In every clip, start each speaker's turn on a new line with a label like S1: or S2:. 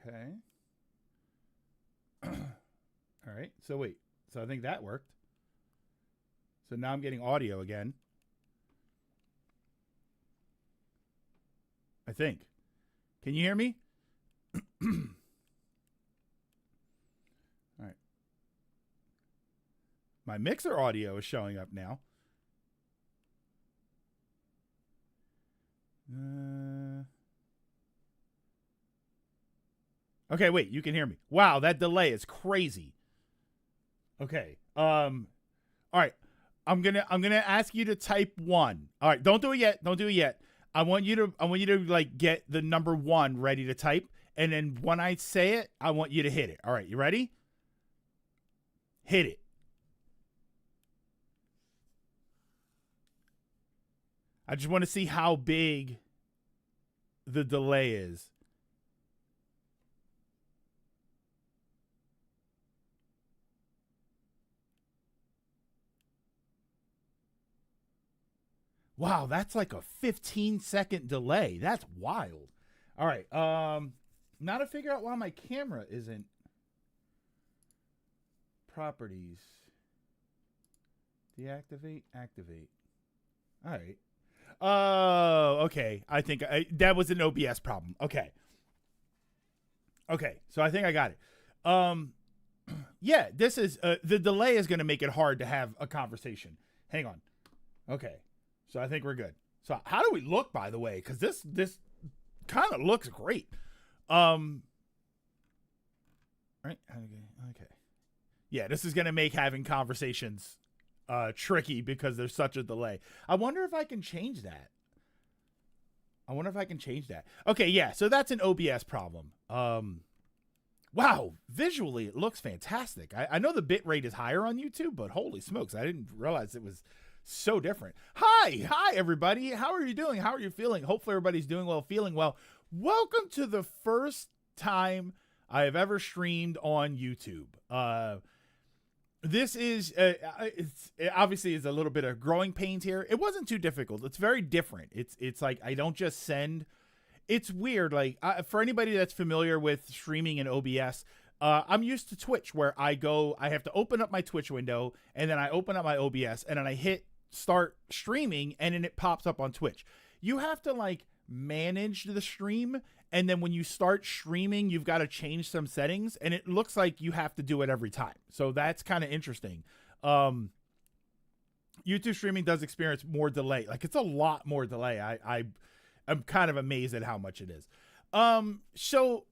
S1: Okay. All right. So wait. So I think that worked. So now I'm getting audio again. I think. Can you hear me? All right. My mixer audio is showing up now. Okay, wait, you can hear me. Wow, that delay is crazy. Okay. All right. I'm gonna ask you to type 1. All right, don't do it yet. Don't do it yet. I want you to like get the number 1 ready to type, and then when I say it, I want you to hit it. All right, you ready? Hit it. I just want to see how big the delay is. Wow, that's like a 15-second delay. That's wild. All right. Now to figure out why my camera isn't properties. Deactivate, activate. All right. Oh, okay. I think that was an OBS problem. Okay. Okay, so I think I got it. Yeah, this is the delay is going to make it hard to have a conversation. Hang on. Okay. So I think we're good. So how do we look, by the way? Because this kind of looks great. Right. Okay. Yeah, this is gonna make having conversations tricky because there's such a delay. I wonder if I can change that. Okay, yeah. So that's an OBS problem. Wow, visually it looks fantastic. I know the bit rate is higher on YouTube, but holy smokes, I didn't realize it was so different. Hi everybody. How are you doing? How are you feeling? Hopefully everybody's doing well, feeling well. Welcome to the first time I have ever streamed on YouTube. This is it obviously is a little bit of growing pains here. It wasn't too difficult. It's very different. It's like I don't just send. It's weird. Like for anybody that's familiar with streaming in OBS, I'm used to Twitch where I have to open up my Twitch window and then I open up my OBS and then I hit start streaming and then it pops up on Twitch. You have to like manage the stream, and then when you start streaming, you've got to change some settings, and it looks like you have to do it every time. So that's kind of interesting. YouTube streaming does experience more delay. Like it's a lot more delay. I'm kind of amazed at how much it is. So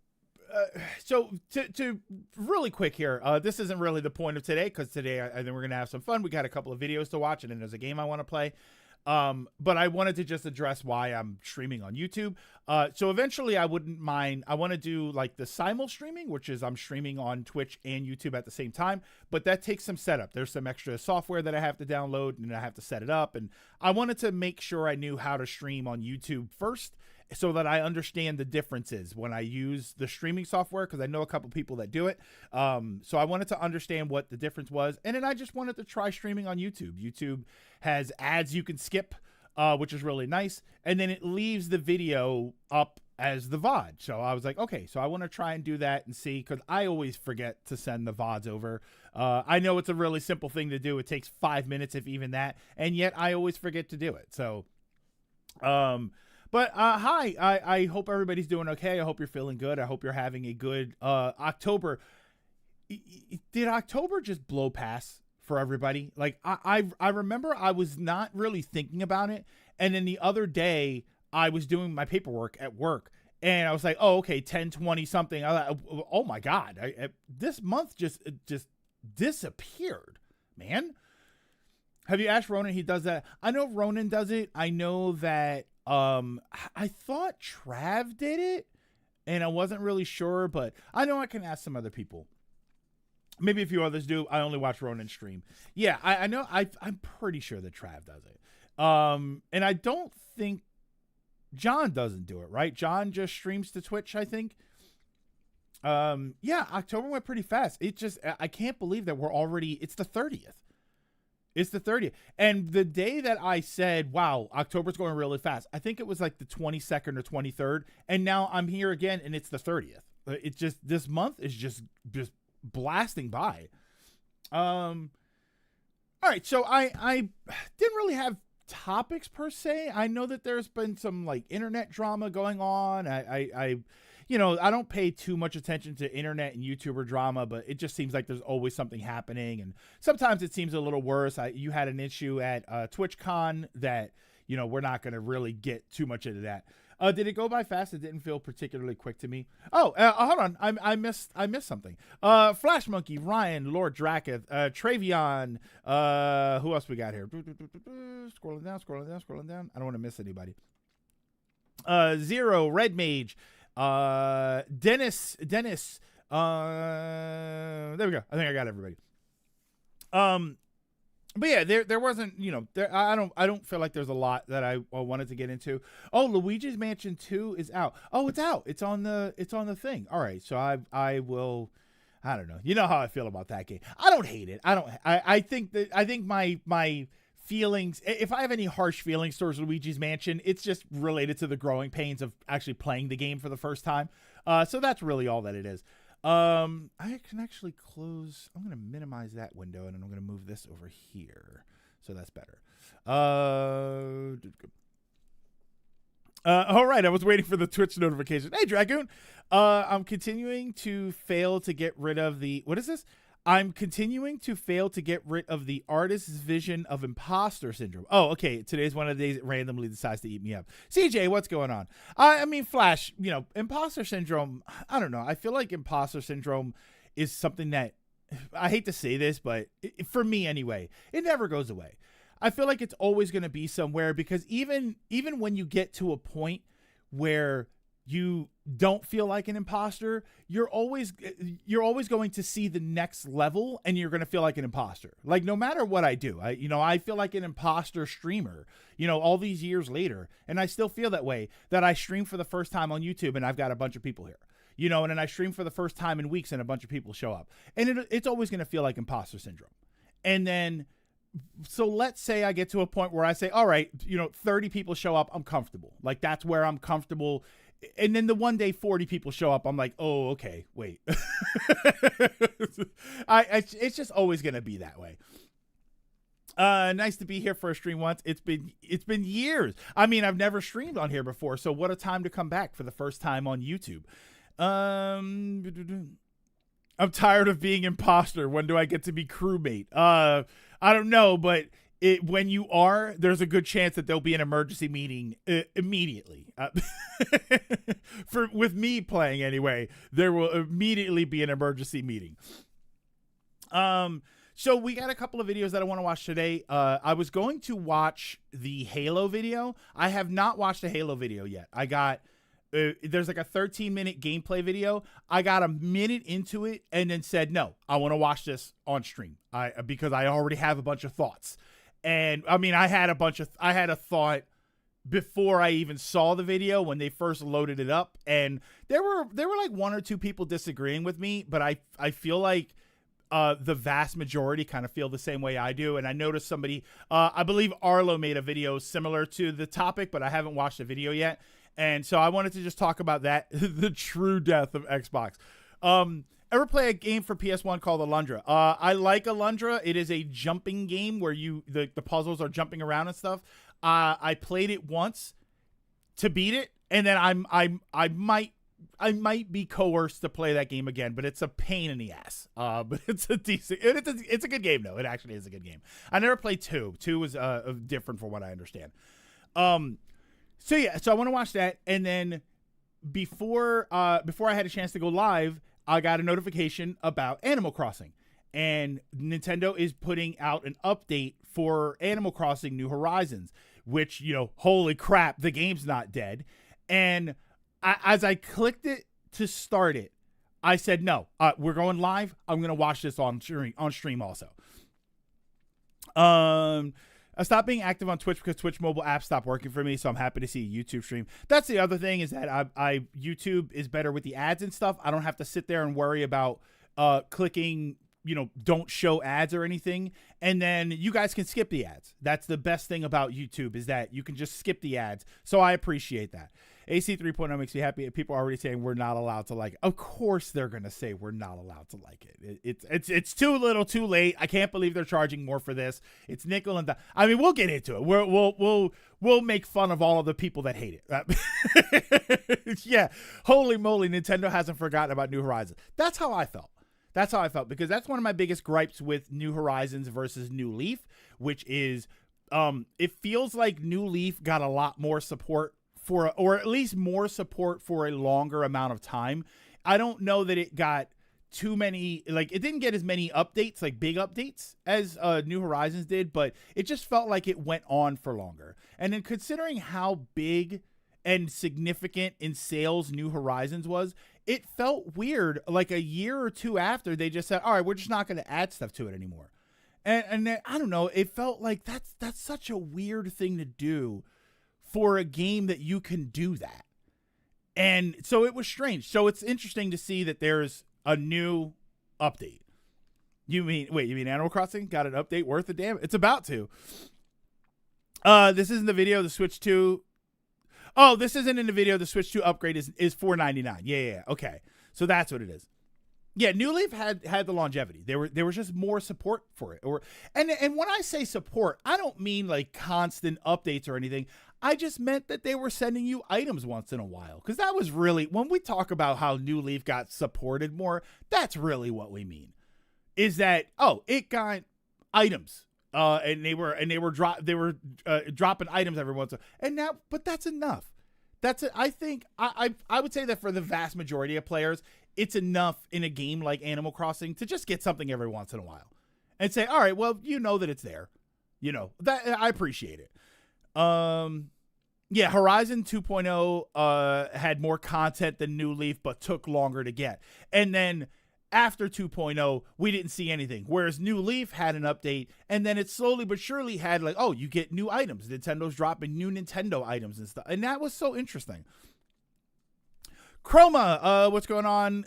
S1: to really quick here, this isn't really the point of today, because today I think we're going to have some fun. We got a couple of videos to watch, and then there's a game I want to play. But I wanted to just address why I'm streaming on YouTube. So eventually I wouldn't mind. I want to do like the simul streaming, which is I'm streaming on Twitch and YouTube at the same time, but that takes some setup. There's some extra software that I have to download and I have to set it up. And I wanted to make sure I knew how to stream on YouTube first, so that I understand the differences when I use the streaming software, because I know a couple people that do it. So I wanted to understand what the difference was. And then I just wanted to try streaming on YouTube. YouTube has ads you can skip, which is really nice. And then it leaves the video up as the VOD. So I was like, okay, so I want to try and do that and see, because I always forget to send the VODs over. I know it's a really simple thing to do. It takes 5 minutes, if even that. And yet I always forget to do it. So, but hi, I hope everybody's doing okay. I hope you're feeling good. I hope you're having a good October. Did October just blow past for everybody? Like I remember I was not really thinking about it, and then the other day I was doing my paperwork at work, and I was like, oh, okay, 10/20 something. I was like, oh my God, this month just disappeared, man. Have you asked Ronan? He does that. I know Ronan does it. I know that I thought Trav did it, and I wasn't really sure, but I know I can ask some other people. Maybe a few others do. I only watch Ronan stream. Yeah, I know. I'm pretty sure that Trav does it. And I don't think John doesn't do it, right? John just streams to Twitch, I think. Yeah, October went pretty fast. I can't believe that it's the 30th. It's the 30th. And the day that I said, wow, October's going really fast, I think it was like the 22nd or 23rd. And now I'm here again, and it's the 30th. It just, this month is just blasting by. All right, so I didn't really have topics per se. I know that there's been some like internet drama going on. I I don't pay too much attention to internet and YouTuber drama, but it just seems like there's always something happening, and sometimes it seems a little worse. You had an issue at TwitchCon that we're not going to really get too much into that. Did it go by fast? It didn't feel particularly quick to me. Oh, hold on. I missed something. Flash Monkey, Ryan, Lord Draketh, Travion. Who else we got here? Scrolling down. I don't want to miss anybody. Zero, Red Mage, Dennis. There we go. I think I got everybody. But yeah, there wasn't, I don't feel like there's a lot that I wanted to get into. Oh, Luigi's Mansion 2 is out. Oh, it's out. It's on the thing. All right. So I will, I don't know. You know how I feel about that game. I don't hate it. I think my feelings, if I have any harsh feelings towards Luigi's Mansion, it's just related to the growing pains of actually playing the game for the first time. So that's really all that it is. I can actually close. I'm going to minimize that window, and then I'm going to move this over here. So that's better. All right. I was waiting for the Twitch notification. Hey, Dragoon. I'm continuing to fail to get rid of the, what is this? I'm continuing to fail to get rid of the artist's vision of imposter syndrome. Oh, okay. Today's one of the days it randomly decides to eat me up. CJ, what's going on? I mean, Flash, imposter syndrome, I don't know. I feel like imposter syndrome is something that, I hate to say this, but for me anyway, it never goes away. I feel like it's always going to be somewhere, because even when you get to a point where you don't feel like an imposter, you're always going to see the next level, and you're going to feel like an imposter. Like, no matter what I do, I feel like an imposter streamer, all these years later, and I still feel that way, that I stream for the first time on YouTube and I've got a bunch of people here, and then I stream for the first time in weeks and a bunch of people show up, and it's always going to feel like imposter syndrome. And then, so let's say I get to a point where I say, all right, 30 people show up, I'm comfortable. Like, that's where I'm comfortable. And then the one day 40 people show up, I'm like, oh, okay, wait. It's just always going to be that way. Nice to be here for a stream once. It's been years. I mean, I've never streamed on here before, so what a time to come back for the first time on YouTube. I'm tired of being imposter. When do I get to be crewmate? I don't know, but when you are, there's a good chance that there'll be an emergency meeting immediately. With me playing anyway, there will immediately be an emergency meeting. So we got a couple of videos that I want to watch today. I was going to watch the Halo video. I have not watched the Halo video yet. I got there's like a 13-minute gameplay video. I got a minute into it and then said, no, I want to watch this on stream. Because I already have a bunch of thoughts. And I mean, I had a thought before I even saw the video when they first loaded it up, and there were like one or two people disagreeing with me, but I feel like the vast majority kind of feel the same way I do. And I noticed somebody, I believe Arlo made a video similar to the topic, but I haven't watched the video yet. And so I wanted to just talk about that, the true death of Xbox. Ever play a game for PS1 called Alundra? I like Alundra. It is a jumping game where the puzzles are jumping around and stuff. I played it once to beat it, and then I might be coerced to play that game again, but it's a pain in the ass. But it's a decent, it's a good game though. It actually is a good game. I never played 2. 2 was different from what I understand. So yeah, so I want to watch that, and then before I had a chance to go live, I got a notification about Animal Crossing, and Nintendo is putting out an update for Animal Crossing New Horizons, which, holy crap, the game's not dead. And as I clicked it to start it, I said, no, we're going live. I'm going to watch this on stream also. I stopped being active on Twitch because Twitch mobile app stopped working for me, so I'm happy to see a YouTube stream. That's the other thing, is that YouTube is better with the ads and stuff. I don't have to sit there and worry about clicking don't show ads or anything. And then you guys can skip the ads. That's the best thing about YouTube, is that you can just skip the ads. So I appreciate that. AC 3.0 makes me happy. People are already saying we're not allowed to like it. Of course they're going to say we're not allowed to like it. It's too little, too late. I can't believe they're charging more for this. It's nickel and dime. I mean, we'll get into it. We'll make fun of all of the people that hate it. Yeah. Holy moly, Nintendo hasn't forgotten about New Horizons. That's how I felt. Because that's one of my biggest gripes with New Horizons versus New Leaf, which is it feels like New Leaf got a lot more support or at least more support for a longer amount of time. I don't know that it got too many, like it didn't get as many updates, like big updates as New Horizons did, but it just felt like it went on for longer. And then considering how big and significant in sales New Horizons was, it felt weird, like a year or two after they just said, all right, we're just not going to add stuff to it anymore. And then, I don't know, it felt like that's such a weird thing to do for a game that you can do that. And so it was strange. So it's interesting to see that there's a new update. You mean Animal Crossing got an update worth a damn? It's about to. This isn't the video, the Switch 2. Oh, this isn't in the video. The Switch 2 upgrade is $4.99. Yeah. Okay. So that's what it is. Yeah, New Leaf had the longevity. There was just more support for it. And when I say support, I don't mean like constant updates or anything. I just meant that they were sending you items once in a while. Because that was really, when we talk about how New Leaf got supported more, that's really what we mean. Is that, it got items. And they were dropping items every once in a while. And now, but that's enough. That's it. I think I would say that for the vast majority of players, it's enough in a game like Animal Crossing to just get something every once in a while and say, all right, well, you know that it's there. That I appreciate it. Yeah, Horizon 2.0 had more content than New Leaf, but took longer to get. And then after 2.0, we didn't see anything. Whereas New Leaf had an update, and then it slowly but surely had like, you get new items. Nintendo's dropping new Nintendo items and stuff. And that was so interesting. Chroma, what's going on?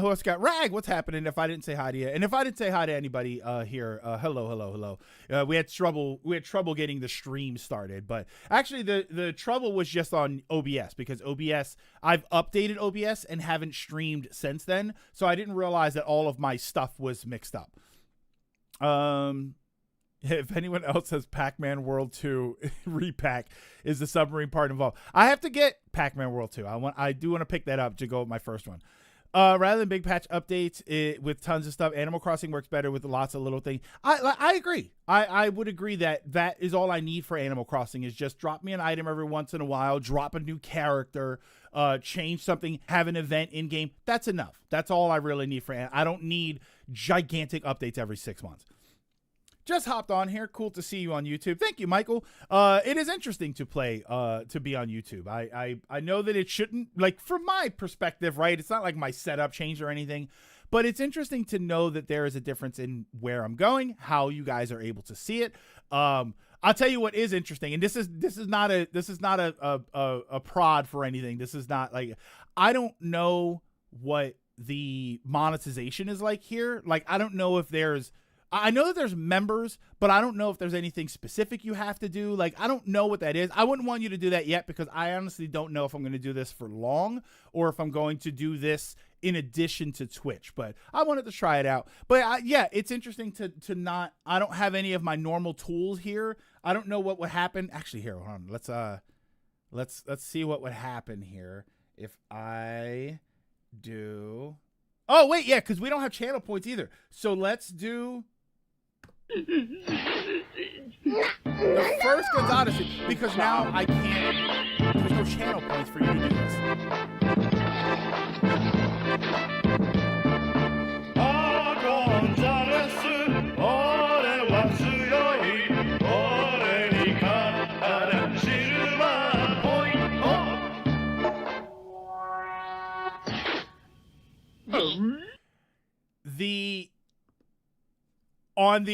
S1: Who else got? Rag, what's happening? If I didn't say hi to you, and if I didn't say hi to anybody here, hello. We had trouble getting the stream started, but actually the trouble was just on OBS, because I've updated OBS and haven't streamed since then, so I didn't realize that all of my stuff was mixed up. If anyone else has Pac-Man World 2 repack, is the submarine part involved? I have to get Pac-Man World 2. I do want to pick that up to go with my first one. Rather than big patch updates with tons of stuff, Animal Crossing works better with lots of little things. I agree. I would agree that is all I need for Animal Crossing, is just drop me an item every once in a while, drop a new character, change something, have an event in game. That's enough. That's all I really need for I don't need gigantic updates every 6 months. Just hopped on here. Cool to see you on YouTube. Thank you, Michael. It is interesting to play, to be on YouTube. I know that it shouldn't, like, from my perspective, right? It's not like my setup changed or anything, but it's interesting to know that there is a difference in where I'm going, how you guys are able to see it. I'll tell you what is interesting, and this is not a prod for anything. This is not like, I don't know what the monetization is like here. Like, I don't know if I know that there's members, but I don't know if there's anything specific you have to do. Like, I don't know what that is. I wouldn't want you to do that yet, because I honestly don't know if I'm going to do this for long or if I'm going to do this in addition to Twitch, but I wanted to try it out. But yeah, it's interesting to not, I don't have any of my normal tools here. I don't know what would happen. Actually, here, hold on. Let's see what would happen here if I do. Oh, wait, yeah, because we don't have channel points either. So let's do the first Gonzalez, because now I can't, there's no channel points for you to do this.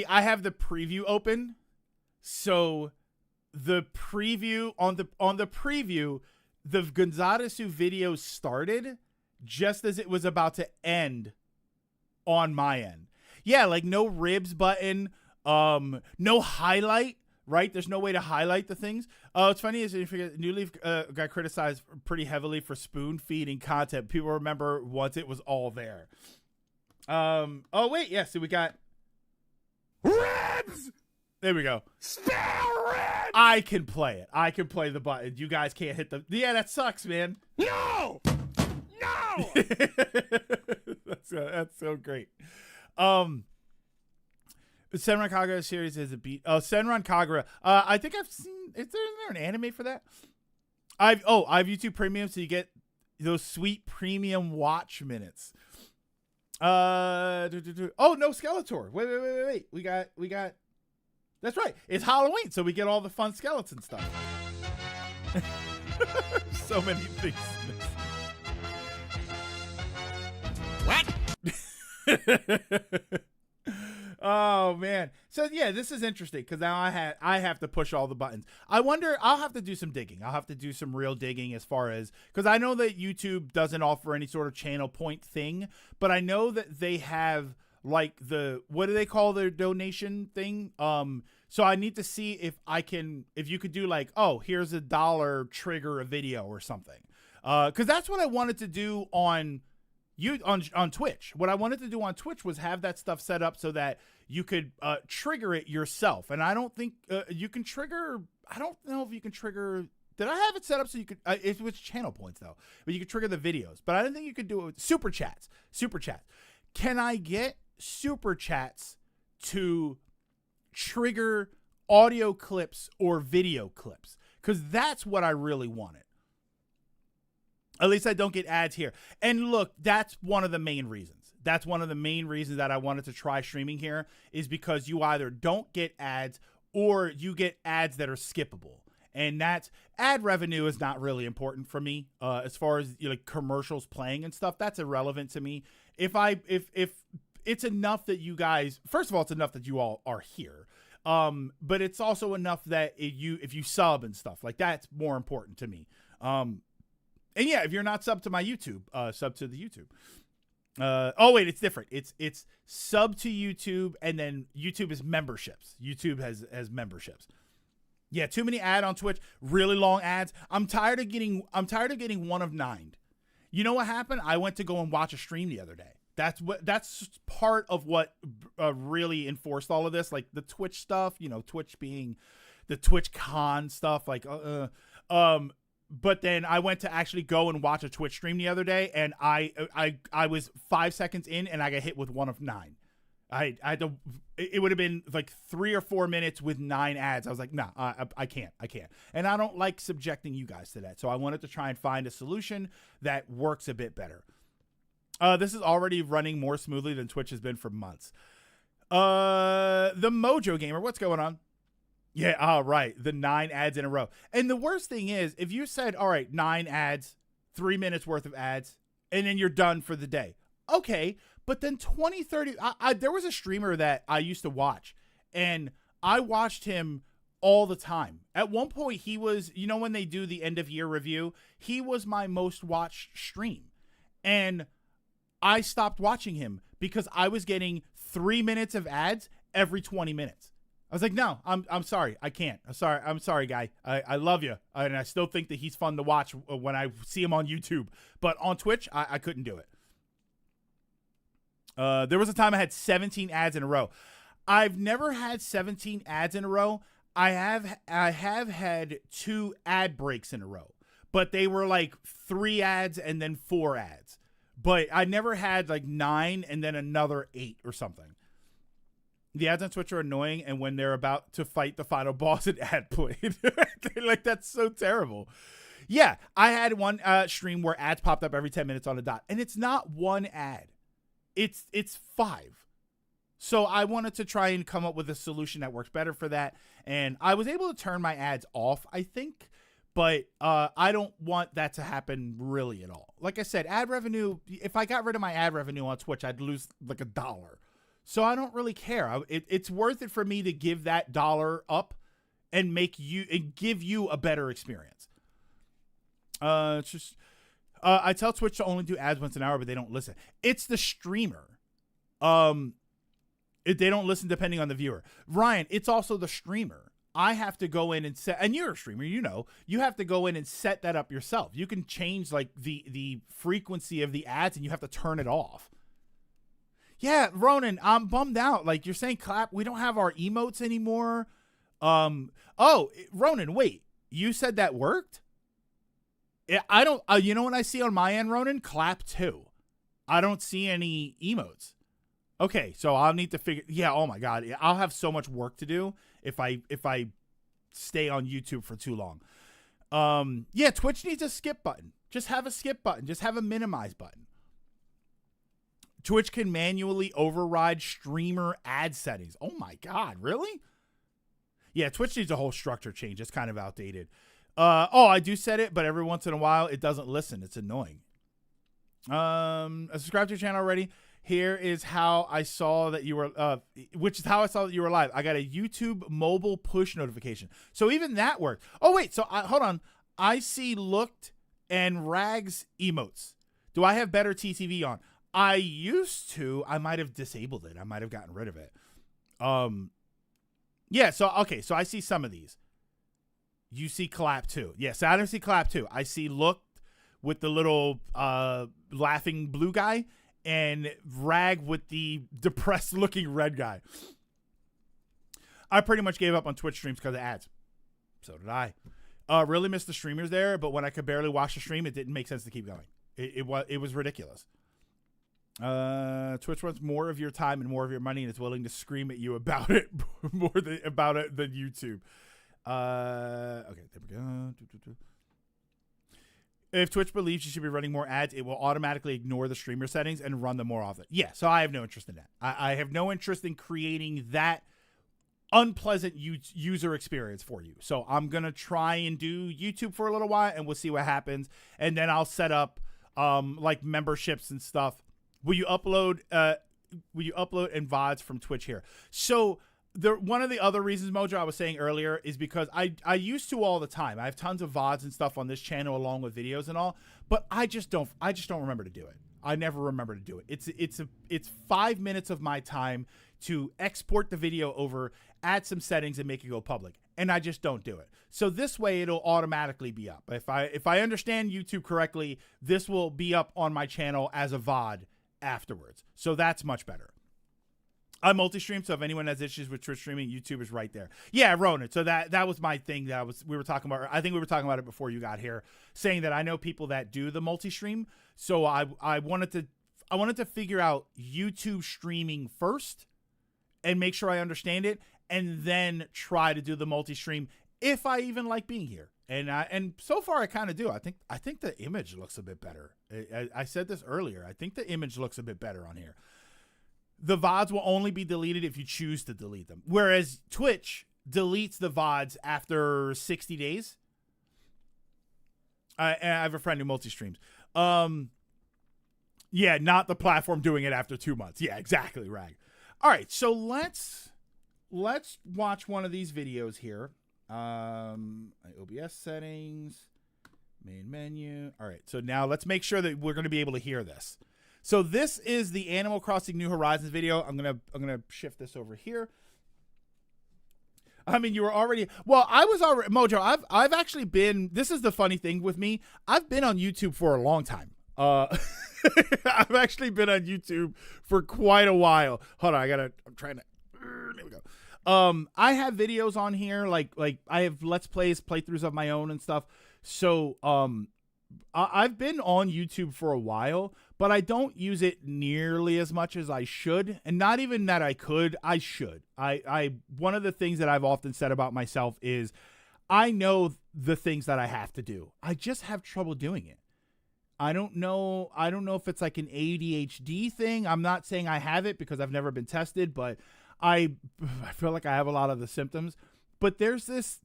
S1: I have the preview open, so the preview on the preview, the Gonzalesu video started just as it was about to end on my end. Yeah, like no ribs button, no highlight, right? There's no way to highlight the things. It's funny is if you New Leaf got criticized pretty heavily for spoon feeding content. People remember once it was all there. Oh wait, yeah, so we got ribs. There we go.
S2: Spare ribs!
S1: I can play it. I can play the button. You guys can't hit the. Yeah, that sucks, man.
S2: No! No!
S1: That's so great. Senran Kagura series is a beat. Oh, Senran Kagura. I think I've seen. Is there an anime for that? I have YouTube Premium, so you get those sweet premium watch minutes. Oh no, Skeletor. Wait. We got. That's right. It's Halloween, so we get all the fun skeleton stuff. So many things.
S2: What?
S1: Oh man. So yeah, this is interesting because now I have to push all the buttons. I wonder. I'll have to do some digging. I'll have to do some real digging as far as because I know that YouTube doesn't offer any sort of channel point thing, but I know that they have like what do they call their donation thing? So I need to see if you could do like, oh, here's $1 trigger a video or something. Cause that's what I wanted to do on Twitch. What I wanted to do on Twitch was have that stuff set up so that you could, trigger it yourself. And I don't think, you can trigger, I don't know if you can trigger, did I have it set up so you could, it was channel points though, but you could trigger the videos, but I didn't think you could do it with super chats. Can I get super chats to trigger audio clips or video clips? Because that's what I really wanted. At least I don't get ads here. And look, that's one of the main reasons. That's one of the main reasons that I wanted to try streaming here is because you either don't get ads or you get ads that are skippable. And that's ad revenue is not really important for me as far as like commercials playing and stuff. That's irrelevant to me. If it's enough that you guys, first of all, it's enough that you all are here. But it's also enough that if you sub and stuff like that's more important to me. And yeah, if you're not sub to my YouTube, sub to the YouTube. Oh wait, it's different. It's sub to YouTube and then YouTube is memberships. YouTube has memberships. Yeah, too many ads on Twitch, really long ads. I'm tired of getting one of 9. You know what happened? I went to go and watch a stream the other day. That's part of what really enforced all of this, like the Twitch stuff, Twitch being the TwitchCon stuff, like but then I went to actually go and watch a Twitch stream the other day, and I was 5 seconds in, and I got hit with one of 9. I had to. It would have been like 3 or 4 minutes with 9 ads. I was like, nah, I can't, and I don't like subjecting you guys to that. So I wanted to try and find a solution that works a bit better. This is already running more smoothly than Twitch has been for months. The Mojo Gamer, what's going on? Yeah, all right. The 9 ads in a row. And the worst thing is, if you said, all right, 9 ads, 3 minutes worth of ads, and then you're done for the day. Okay, but then 20, 30, there was a streamer that I used to watch, and I watched him all the time. At one point, he was, when they do the end of year review, he was my most watched stream. And I stopped watching him because I was getting 3 minutes of ads every 20 minutes. I was like, no, I'm sorry. I can't. I'm sorry, guy. I love you. And I still think that he's fun to watch when I see him on YouTube. But on Twitch, I couldn't do it. There was a time I had 17 ads in a row. I've never had 17 ads in a row. I have had 2 ad breaks in a row. But they were like 3 ads and then 4 ads. But I never had like 9 and then another 8 or something. The ads on Twitch are annoying, and when they're about to fight the final boss, an ad played. Like, that's so terrible. Yeah, I had one stream where ads popped up every 10 minutes on a dot, and it's not one ad. It's 5. So I wanted to try and come up with a solution that works better for that, and I was able to turn my ads off, I think, but I don't want that to happen really at all. Like I said, ad revenue, if I got rid of my ad revenue on Twitch, I'd lose like $1. So I don't really care. It's worth it for me to give that $1 up and give you a better experience. It's just I tell Twitch to only do ads once an hour, but they don't listen. It's the streamer. They don't listen depending on the viewer. Ryan, it's also the streamer. I have to go in and set, and you're a streamer, you have to go in and set that up yourself. You can change like the frequency of the ads, and you have to turn it off. Yeah, Ronan, I'm bummed out. Like you're saying, clap. We don't have our emotes anymore. Oh, Ronan, wait. You said that worked? I don't. You know what I see on my end, Ronan? Clap 2. I don't see any emotes. Okay, so I'll need to figure. Yeah. Oh my God, I'll have so much work to do if I stay on YouTube for too long. Yeah, Twitch needs a skip button. Just have a skip button. Just have a minimize button. Twitch can manually override streamer ad settings. Oh my God, really? Yeah, Twitch needs a whole structure change. It's kind of outdated. I do set it, but every once in a while it doesn't listen. It's annoying. I subscribed to your channel already. Here is how I saw that you were, which is how I saw that you were live. I got a YouTube mobile push notification. So even that worked. Oh, wait. So hold on. I see looked and rags emotes. Do I have better TTV on? I used to. I might have disabled it. I might have gotten rid of it. Yeah. So, okay. So I see some of these. You see clap 2. Yes, I don't see clap 2. I see looked with the little laughing blue guy. And rag with the depressed looking red guy. I pretty much gave up on Twitch streams because of ads. So did I. Really missed the streamers there, but when I could barely watch the stream, it didn't make sense to keep going. It was ridiculous. Twitch wants more of your time and more of your money, and it's willing to scream at you about it more than YouTube. Okay, there we go. If Twitch believes you should be running more ads, it will automatically ignore the streamer settings and run them more often. Yeah, so I have no interest in that. I have no interest in creating that unpleasant user experience for you. So I'm going to try and do YouTube for a little while, and we'll see what happens. And then I'll set up like memberships and stuff. Will you upload and VODs from Twitch here? So one of the other reasons, Mojo, I was saying earlier is because I used to all the time. I have tons of VODs and stuff on this channel along with videos and all, but I just don't remember to do it. I never remember to do it. It's 5 minutes of my time to export the video over, add some settings, and make it go public. And I just don't do it. So this way it'll automatically be up. If I understand YouTube correctly, this will be up on my channel as a VOD afterwards. So that's much better. I multi-stream, so if anyone has issues with Twitch streaming, YouTube is right there. Yeah, Ronan. So that was my thing we were talking about. I think we were talking about it before you got here, saying that I know people that do the multi-stream. So I wanted to figure out YouTube streaming first and make sure I understand it, and then try to do the multi-stream if I even like being here. And so far I kind of do. I think the image looks a bit better. I said this earlier. I think the image looks a bit better on here. The VODs will only be deleted if you choose to delete them. Whereas Twitch deletes the VODs after 60 days. I have a friend who multi-streams. Yeah, not the platform doing it after 2 months. Yeah, exactly, Rag. All right, so let's watch one of these videos here. OBS settings, main menu. All right, so now let's make sure that we're going to be able to hear this. So this is the Animal Crossing New Horizons video. I'm gonna shift this over here. I mean, you were already. Well, I was already Mojo. I've actually been. This is the funny thing with me. I've been on YouTube for a long time. I've actually been on YouTube for quite a while. Hold on, I'm trying to. There we go. I have videos on here, like I have Let's Plays, playthroughs of my own and stuff. So, I've been on YouTube for a while, but I don't use it nearly as much as I should. And not even that I could, I should. One of the things that I've often said about myself is I know the things that I have to do. I just have trouble doing it. I don't know if it's like an ADHD thing. I'm not saying I have it because I've never been tested, but I feel like I have a lot of the symptoms. But there's this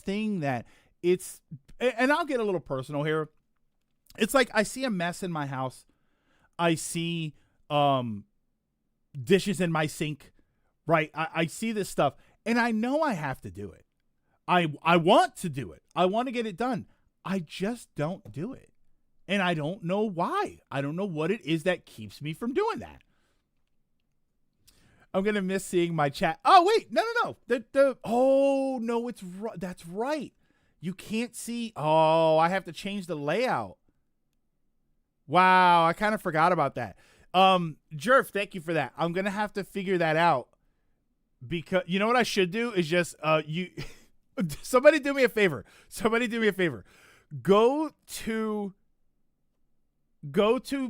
S1: thing that it's, and I'll get a little personal here. It's like I see a mess in my house. I see dishes in my sink, right? I see this stuff, and I know I have to do it. I want to do it. I want to get it done. I just don't do it. And I don't know why. I don't know what it is that keeps me from doing that. I'm gonna miss seeing my chat. Oh wait, no. Oh no, it's right. That's right. You can't see. Oh, I have to change the layout. Wow, I kind of forgot about that. Jerf, thank you for that. I'm gonna have to figure that out because you know what I should do is just somebody do me a favor. Go to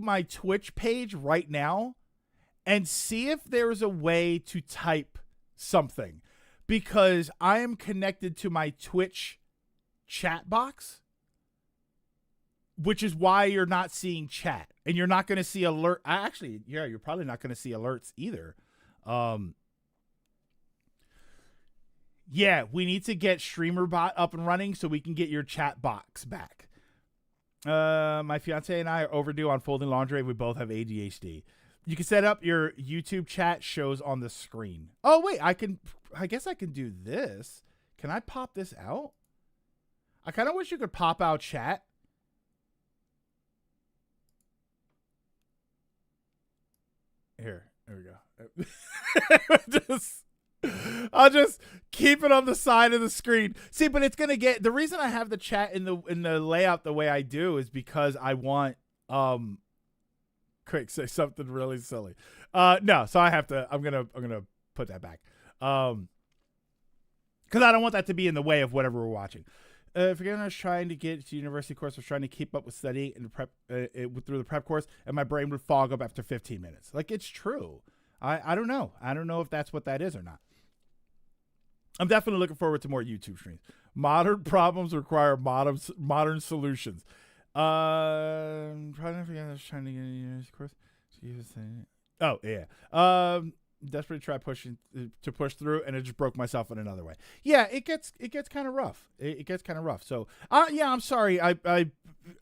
S1: my Twitch page right now and see if there's a way to type something because I am connected to my Twitch chat box, which is why you're not seeing chat and you're not going to see alert. Actually, yeah, you're probably not going to see alerts either. Yeah, we need to get StreamerBot up and running so we can get your chat box back. My fiance and I are overdue on folding laundry. We both have ADHD. You can set up your YouTube chat shows on the screen. Oh, wait, I guess I can do this. Can I pop this out? I kind of wish you could pop out chat. Here we go. I'll just keep it on the side of the screen. See, but it's gonna get the reason I have the chat in the layout the way I do is because I want quick say something really silly. No, so I'm gonna put that back. Because I don't want that to be in the way of whatever we're watching. Forgetting I was trying to get to university course, I was trying to keep up with studying and prep through the prep course, and my brain would fog up after 15 minutes. Like it's true. I don't know. I don't know if that's what that is or not. I'm definitely looking forward to more YouTube streams. Modern problems require modern solutions. Probably not forgetting I was trying to get a university course. Oh yeah. Desperately try push through, and it just broke myself in another way. Yeah, it gets kind of rough. It gets kind of rough. So, yeah, I'm sorry. I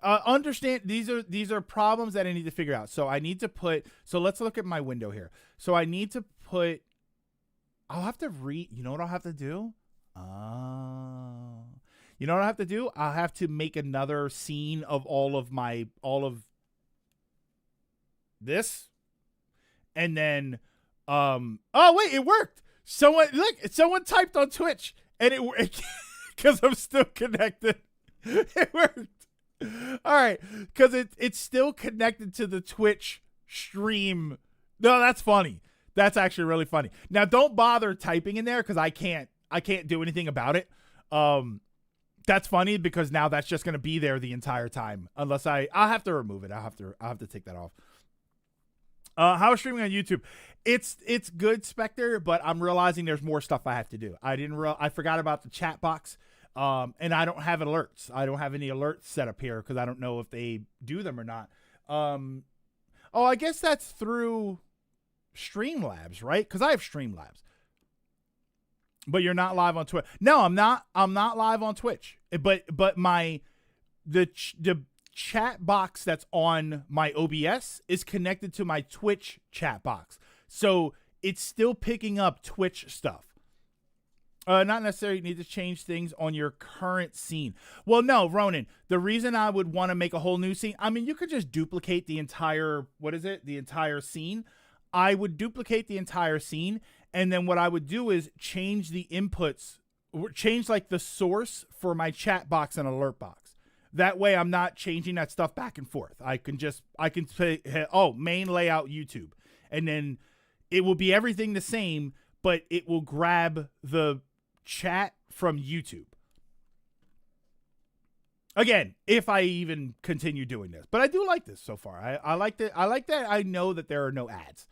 S1: understand these are problems that I need to figure out. So I need to put. So let's look at my window here. So I need to put. I'll have to You know what I'll have to do? You know what I have to do? I'll have to make another scene of all of this, and then. Oh wait, it worked. Someone typed on Twitch and it because I'm still connected. It worked. All right, because it's still connected to the Twitch stream. No, that's funny. That's actually really funny. Now don't bother typing in there because I can't do anything about it. That's funny because now that's just gonna be there the entire time unless I'll have to remove it. I'll have to take that off. How is streaming on YouTube? It's good, Spectre, but I'm realizing there's more stuff I have to do. I forgot about the chat box, and I don't have alerts. I don't have any alerts set up here because I don't know if they do them or not. Oh, I guess that's through Streamlabs, right? Because I have Streamlabs. But you're not live on Twitch. No, I'm not. I'm not live on Twitch. But the chat box that's on my OBS is connected to my Twitch chat box. So it's still picking up Twitch stuff. Not necessarily need to change things on your current scene. Well, no, Ronan, the reason I would want to make a whole new scene, I mean, you could just duplicate the entire, the entire scene. I would duplicate the entire scene. And then what I would do is change the inputs, change like the source for my chat box and alert box. That way I'm not changing that stuff back and forth. I can say, oh, main layout YouTube. And then it will be everything the same, but it will grab the chat from YouTube. Again, if I even continue doing this. But I do like this so far. I like that. I like that I know that there are no ads.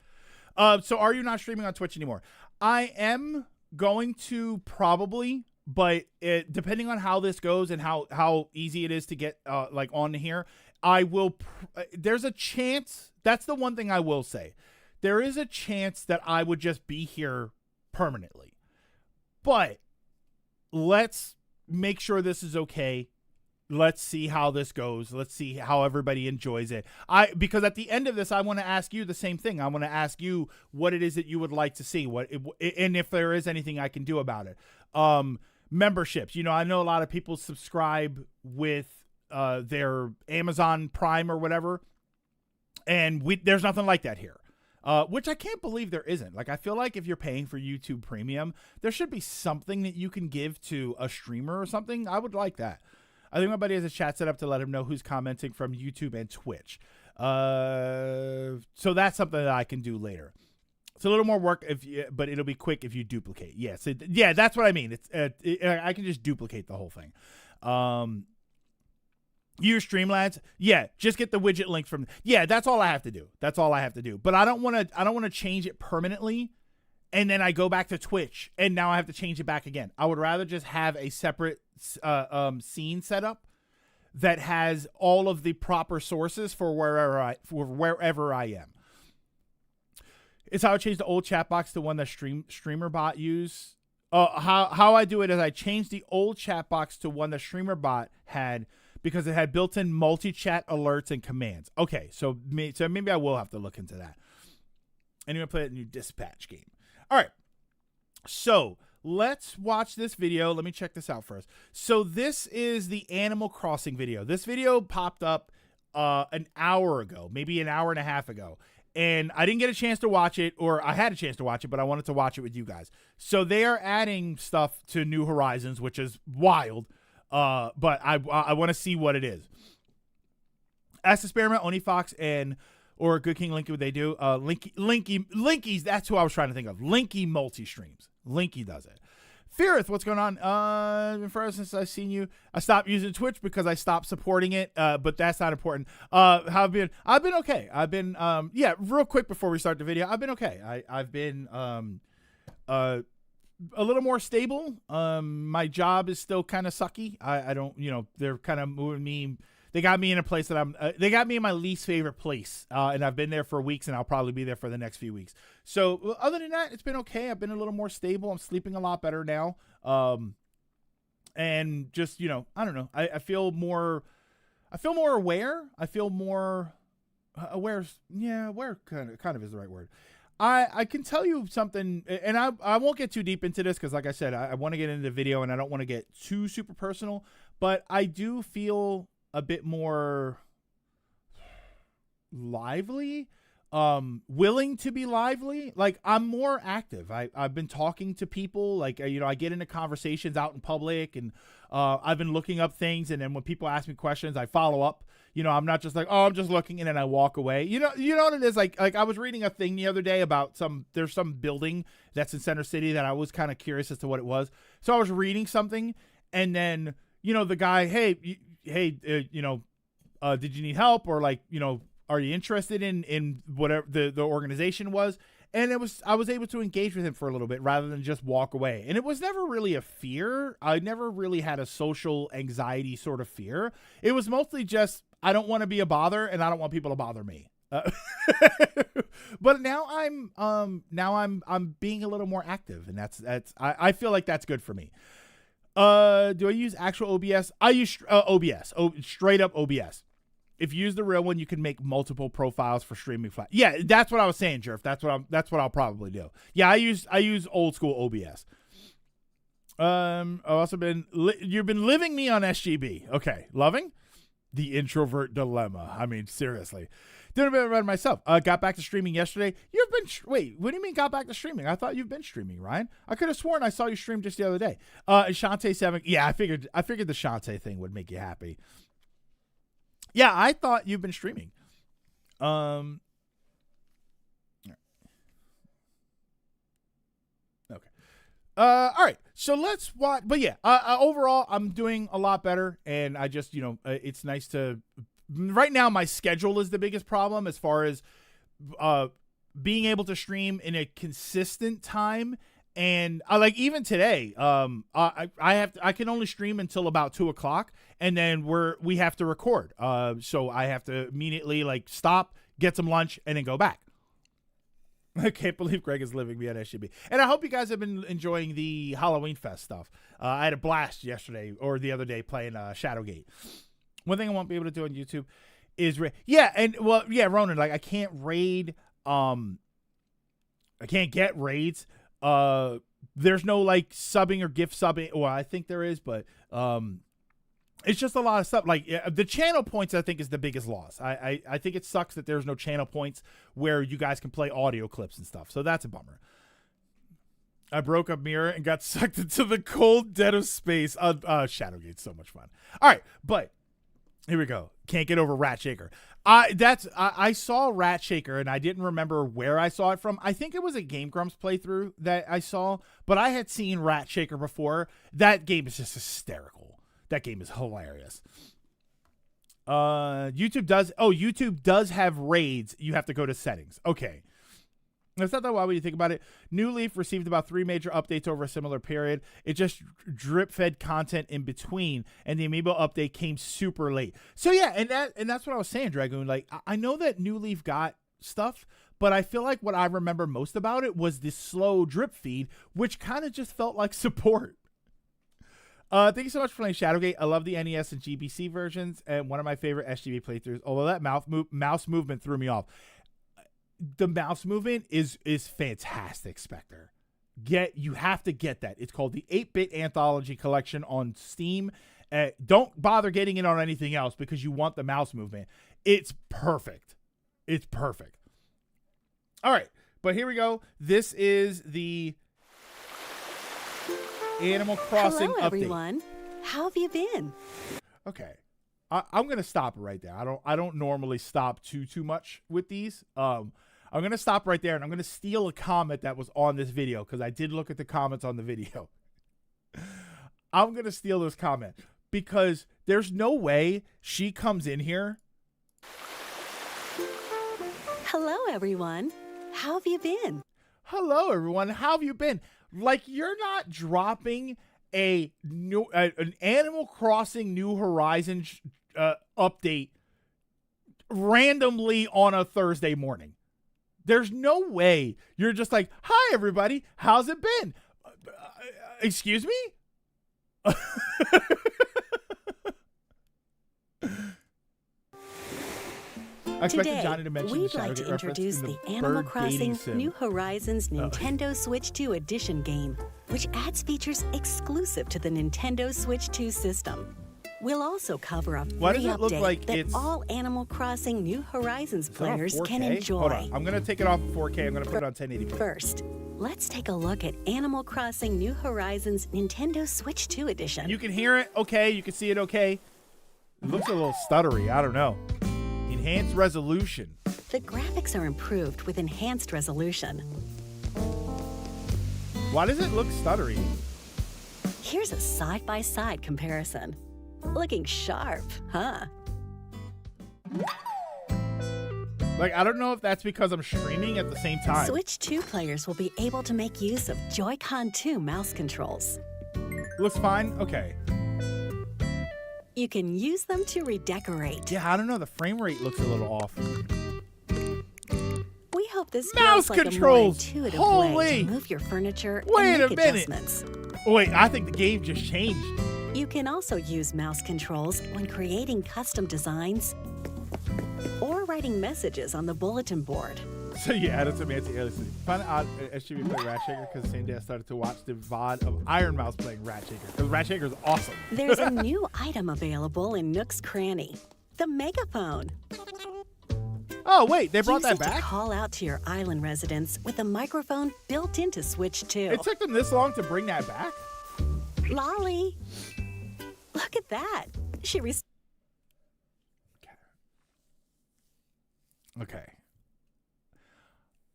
S1: So are you not streaming on Twitch anymore? I am going to probably, but depending on how this goes and how easy it is to get like on here, I will. There's a chance. That's the one thing I will say. There is a chance that I would just be here permanently. But let's make sure this is okay. Let's see how this goes. Let's see how everybody enjoys it. Because at the end of this, I want to ask you the same thing. I want to ask you what it is that you would like to see, and if there is anything I can do about it. Memberships. You know, I know a lot of people subscribe with their Amazon Prime or whatever, and there's nothing like that here. which I can't believe there isn't. Like, I feel like if you're paying for YouTube Premium, there should be something that you can give to a streamer or something. I would like that. I think my buddy has a chat set up to let him know who's commenting from YouTube and Twitch. So that's something that I can do later. It's a little more work, but it'll be quick if you duplicate. Yes, yeah, that's what I mean. I can just duplicate the whole thing. Use Streamlabs. Yeah, just get the widget link from. Yeah, that's all I have to do. That's all I have to do. But I don't want to change it permanently, and then I go back to Twitch, and now I have to change it back again. I would rather just have a separate scene set up that has all of the proper sources for wherever I am. It's how I changed the old chat box to one that StreamerBot use. How I do it is I change the old chat box to one that StreamerBot had, because it had built-in multi-chat alerts and commands. Okay, so maybe I will have to look into that. And you're going to play a new dispatch game. All right, so let's watch this video. Let me check this out first. So this is the Animal Crossing video. This video popped up an hour ago, maybe an hour and a half ago. And I didn't get a chance to watch it, or I had a chance to watch it, but I wanted to watch it with you guys. So they are adding stuff to New Horizons, which is wild. But I want to see what it is. Ask Experiment, Oni Fox, or Good King Linky, what they do. Linky's, that's who I was trying to think of. Linky multi-streams. Linky does it. Fearith, what's going on? First, since I've seen you, I stopped using Twitch because I stopped supporting it. But that's not important. How I've been okay. I've been, yeah, real quick before we start the video, I've been okay. I've been, a little more stable. My job is still kind of sucky. I don't, they're kind of moving me. They got me in a place that they got me in my least favorite place. And I've been there for weeks, and I'll probably be there for the next few weeks. So other than that, it's been okay. I've been a little more stable. I'm sleeping a lot better now. And just, I don't know. I feel more aware. I feel more aware. Yeah, aware kind of is the right word. I can tell you something, and I won't get too deep into this because, like I said, I want to get into the video, and I don't want to get too super personal, but I do feel a bit more lively, willing to be lively. Like, I'm more active. I've been talking to people, like, I get into conversations out in public, and I've been looking up things, and then when people ask me questions, I follow up. I'm not just like, oh, I'm just looking, and then I walk away. You know what it is? Like I was reading a thing the other day about there's some building that's in Center City that I was kind of curious as to what it was. So I was reading something, and then, the guy, hey, did you need help? Or like, are you interested in whatever the organization was? And I was able to engage with him for a little bit rather than just walk away. And it was never really a fear. I never really had a social anxiety sort of fear. It was mostly just, I don't want to be a bother, and I don't want people to bother me. But now I'm being a little more active, and I feel like that's good for me. Do I use actual OBS? I use OBS, straight up OBS. If you use the real one, you can make multiple profiles for streaming flat. Yeah, that's what I was saying, Jerf. That's what I'll probably do. Yeah, I use old school OBS. I've also you've been living me on SGB. Okay, loving the introvert dilemma. I mean, seriously, doing a bit about myself. Got back to streaming yesterday. You've been wait. What do you mean got back to streaming? I thought you've been streaming, Ryan. I could have sworn I saw you stream just the other day. Shantae 7. Yeah, I figured the Shantae thing would make you happy. Yeah, I thought you've been streaming. Okay. All right. So let's watch. But yeah, overall, I'm doing a lot better, and I just, it's nice to. Right now, my schedule is the biggest problem as far as being able to stream in a consistent time. And even today, I can only stream until about 2:00, and then we have to record. So I have to immediately stop, get some lunch, and then go back. I can't believe Greg is living me at SGB. And I hope you guys have been enjoying the Halloween Fest stuff. I had a blast yesterday or the other day playing Shadowgate. One thing I won't be able to do on YouTube is Ronan, I can't raid. I can't get raids. There's no subbing or gift subbing. Well, I think there is, but it's just a lot of stuff. Like the channel points, I think, is the biggest loss. I think it sucks that there's no channel points where you guys can play audio clips and stuff. So that's a bummer. I broke a mirror and got sucked into the cold dead of space. Shadowgate's so much fun. All right, but here we go. Can't get over Rat Shaker. I saw Rat Shaker and I didn't remember where I saw it from. I think it was a Game Grumps playthrough that I saw, but I had seen Rat Shaker before. That game is just hysterical. That game is hilarious. YouTube does have raids. You have to go to settings. Okay. It's not that wild when you think about it. New Leaf received about 3 major updates over a similar period. It just drip-fed content in between, and the Amiibo update came super late. So yeah, and that's what I was saying, Dragoon. Like, I know that New Leaf got stuff, but I feel like what I remember most about it was this slow drip feed, which kind of just felt like support. Thank you so much for playing Shadowgate. I love the NES and GBC versions, and one of my favorite SGB playthroughs, although that mouse movement threw me off. The mouse movement is fantastic, Spectre. You have to get that. It's called the 8-Bit Anthology Collection on Steam. Don't bother getting it on anything else because you want the mouse movement. It's perfect. It's perfect. All right, but here we go. This is the Animal Crossing
S3: Hello,
S1: update.
S3: everyone. How have you been?
S1: Okay. I'm gonna stop right there. I don't normally stop too much with these. I'm gonna stop right there, and I'm gonna steal a comment that was on this video because I did look at the comments on the video. I'm gonna steal this comment because there's no way she comes in here.
S3: Hello, everyone. How have you been?
S1: Hello, everyone. How have you been? Like, you're not dropping an Animal Crossing New Horizons update randomly on a Thursday morning. There's no way you're just like, hi, everybody. How's it been? Excuse me?
S3: Today,
S1: Johnny to mention
S3: we'd like to introduce the Animal Crossing New Horizons Nintendo Switch 2 Edition game, which adds features exclusive to the Nintendo Switch 2 system. We'll also cover a free update that all Animal Crossing New Horizons players can enjoy.
S1: Hold on. I'm going to take it off 4K. I'm going to put it on 1080p.
S3: First, let's take a look at Animal Crossing New Horizons Nintendo Switch 2 Edition.
S1: You can hear it okay. You can see it okay. It looks a little stuttery. I don't know. Enhanced resolution.
S3: The graphics are improved with enhanced resolution.
S1: Why does it look stuttery?
S3: Here's a side-by-side comparison. Looking sharp, huh?
S1: Like, I don't know if that's because I'm streaming at the same time.
S3: Switch 2 players will be able to make use of Joy-Con 2 mouse controls.
S1: Looks fine? Okay.
S3: You can use them to redecorate.
S1: Yeah, I don't know. The frame rate looks a little off.
S3: We hope this
S1: mouse
S3: feels like
S1: controls.
S3: a more intuitive
S1: Holy.
S3: way to move your furniture
S1: Wait
S3: and
S1: a
S3: make
S1: minute.
S3: adjustments.
S1: Wait, I think the game just changed.
S3: You can also use mouse controls when creating custom designs or writing messages on the bulletin board.
S1: So you added some anti-aliasing. Find out SGB play Rat Shaker because the same day I started to watch the VOD of Iron Mouse playing Rat Shaker because Rat Shaker is awesome.
S3: There's a new item available in Nook's Cranny, the megaphone.
S1: Oh, wait, they brought
S3: Use
S1: that
S3: it
S1: back?
S3: to call out to your island residents with a microphone built into Switch 2.
S1: It took them this long to bring that back?
S3: Lolly, look at that.
S1: Okay.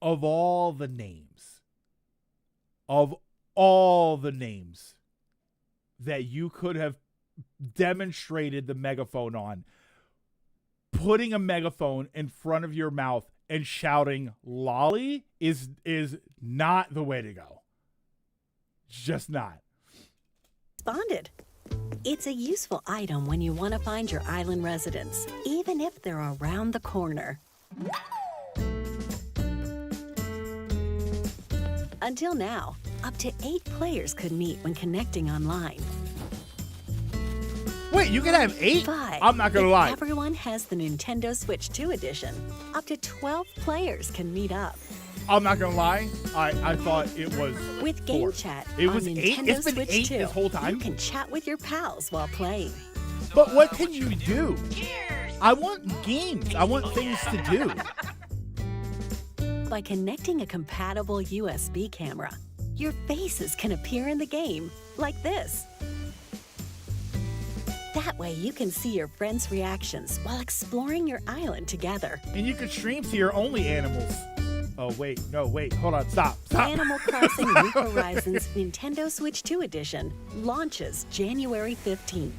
S1: Of all the names that you could have demonstrated the megaphone on, putting a megaphone in front of your mouth and shouting lolly is not the way to go. Just not.
S3: Responded. It's a useful item when you want to find your island residents, even if they're around the corner. Until now, up to 8 players could meet when connecting online.
S1: Wait, you can have 8?
S3: But
S1: I'm not gonna lie.
S3: If everyone has the Nintendo Switch 2 edition, up to 12 players can meet up.
S1: I'm not gonna lie. I thought it was
S3: With Game
S1: 4.
S3: Chat
S1: It
S3: on
S1: was 8?
S3: Nintendo
S1: It's been
S3: Switch
S1: 8
S3: 2,
S1: this whole time?
S3: you can chat with your pals while playing.
S1: But what can you do? I want games. I want things to do.
S3: By connecting a compatible USB camera, your faces can appear in the game, like this. That way you can see your friends' reactions while exploring your island together.
S1: And you can stream to your only animals. Oh, wait. No, wait. Hold on. Stop.
S3: Animal Crossing New Horizons Nintendo Switch 2 Edition launches January 15th.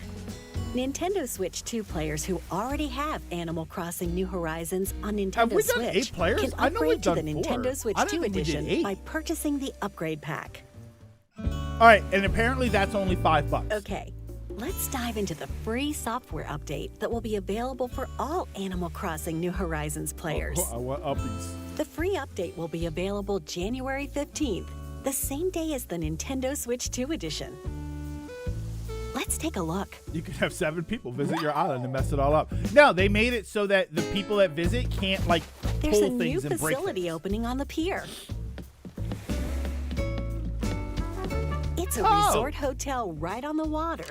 S3: Nintendo Switch 2 players who already have Animal Crossing New Horizons on Nintendo
S1: Have we done
S3: Switch
S1: 8 players?
S3: can
S1: I know we've
S3: upgrade to the
S1: done 4.
S3: Nintendo Switch
S1: I don't
S3: 2
S1: think we did
S3: Edition
S1: 8.
S3: by purchasing the upgrade pack.
S1: All right, and apparently that's only $5.
S3: Okay, let's dive into the free software update that will be available for all Animal Crossing New Horizons players.
S1: I want uppies.
S3: The free update will be available January 15th, the same day as the Nintendo Switch 2 Edition. Let's take a look.
S1: You can have 7 people visit your island and mess it all up. No, they made it so that the people that visit can't, like,
S3: There's
S1: pull
S3: a new
S1: things and break
S3: facility
S1: things.
S3: opening on the pier. It's a
S1: Oh.
S3: resort hotel right on the water.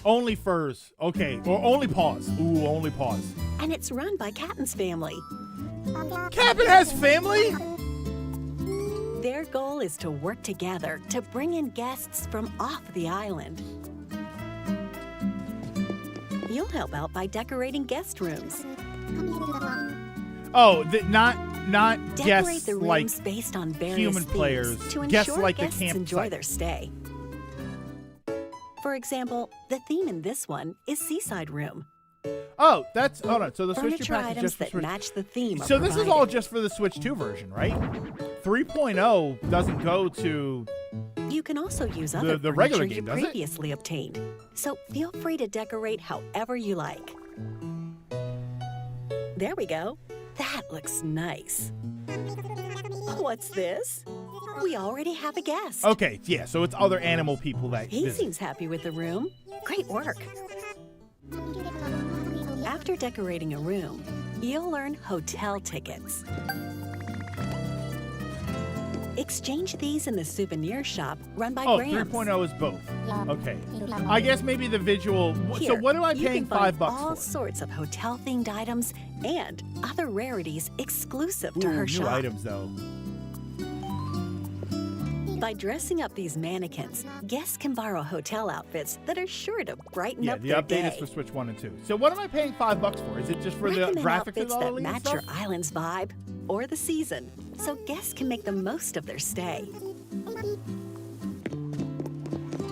S1: Only furs. Okay, or only paws. Ooh, only paws.
S3: And it's run by Catton's family.
S1: Cabin has family?
S3: Their goal is to work together to bring in guests from off the island. You'll help out by decorating guest rooms.
S1: Oh, not
S3: Decorate
S1: guests
S3: the
S1: like
S3: rooms based on various
S1: human
S3: themes
S1: players.
S3: to
S1: Guests
S3: ensure
S1: like the
S3: guests enjoy
S1: campsite.
S3: their stay. For example, the theme in this one is Seaside Room.
S1: Oh, that's hold on. So the Switch 2
S3: Furniture
S1: pack is
S3: items
S1: just for
S3: that
S1: Switch.
S3: match the theme are
S1: So this is
S3: provided.
S1: all just for the Switch 2 version, right? 3.0 doesn't go to.
S3: You can also use other
S1: the regular
S3: furniture
S1: game,
S3: you
S1: does it?
S3: previously obtained. So feel free to decorate however you like. There we go. That looks nice. What's this? We already have a guest.
S1: Okay, yeah. So it's other animal people that
S3: He
S1: visit.
S3: seems happy with the room. Great work. After decorating a room, you'll earn hotel tickets. Exchange these in the souvenir shop run by
S1: Oh,
S3: Grams.
S1: 3.0 is both. Okay. I guess maybe the visual. So
S3: Here,
S1: what am I
S3: you
S1: paying
S3: can find
S1: $5
S3: all
S1: for?
S3: sorts of hotel-themed items and other rarities exclusive to
S1: Ooh,
S3: her
S1: new
S3: shop.
S1: items though.
S3: By dressing up these mannequins, guests can borrow hotel outfits that are sure to brighten
S1: Yeah,
S3: up
S1: the
S3: their
S1: update
S3: day.
S1: is for Switch 1 and 2. So what am I paying $5 for? Is it just for the
S3: Recommend
S1: graphics
S3: outfits
S1: and all
S3: that
S1: the
S3: match
S1: stuff?
S3: your island's vibe or the season, so guests can make the most of their stay.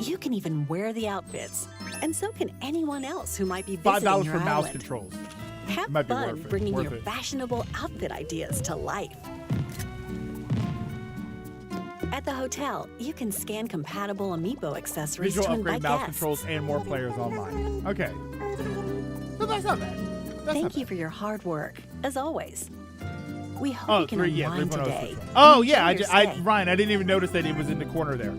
S3: You can even wear the outfits, and so can anyone else who might be visiting
S1: $5
S3: your
S1: for mouse
S3: island.
S1: controls.
S3: Have
S1: Might be
S3: fun
S1: worth it,
S3: bringing
S1: worth
S3: your
S1: it.
S3: fashionable outfit ideas to life. At the hotel, you can scan compatible amiibo accessories
S1: Visual
S3: to
S1: upgrade
S3: invite
S1: mouse
S3: guests.
S1: controls and more players online. Okay. So that's not bad.
S3: Thank you for your hard work, as always. We hope
S1: Oh,
S3: you can
S1: 3.0
S3: unwind
S1: Switch
S3: today.
S1: 1. Oh
S3: and
S1: yeah,
S3: enjoy your stay.
S1: Ryan, I didn't even notice that it was in the corner there.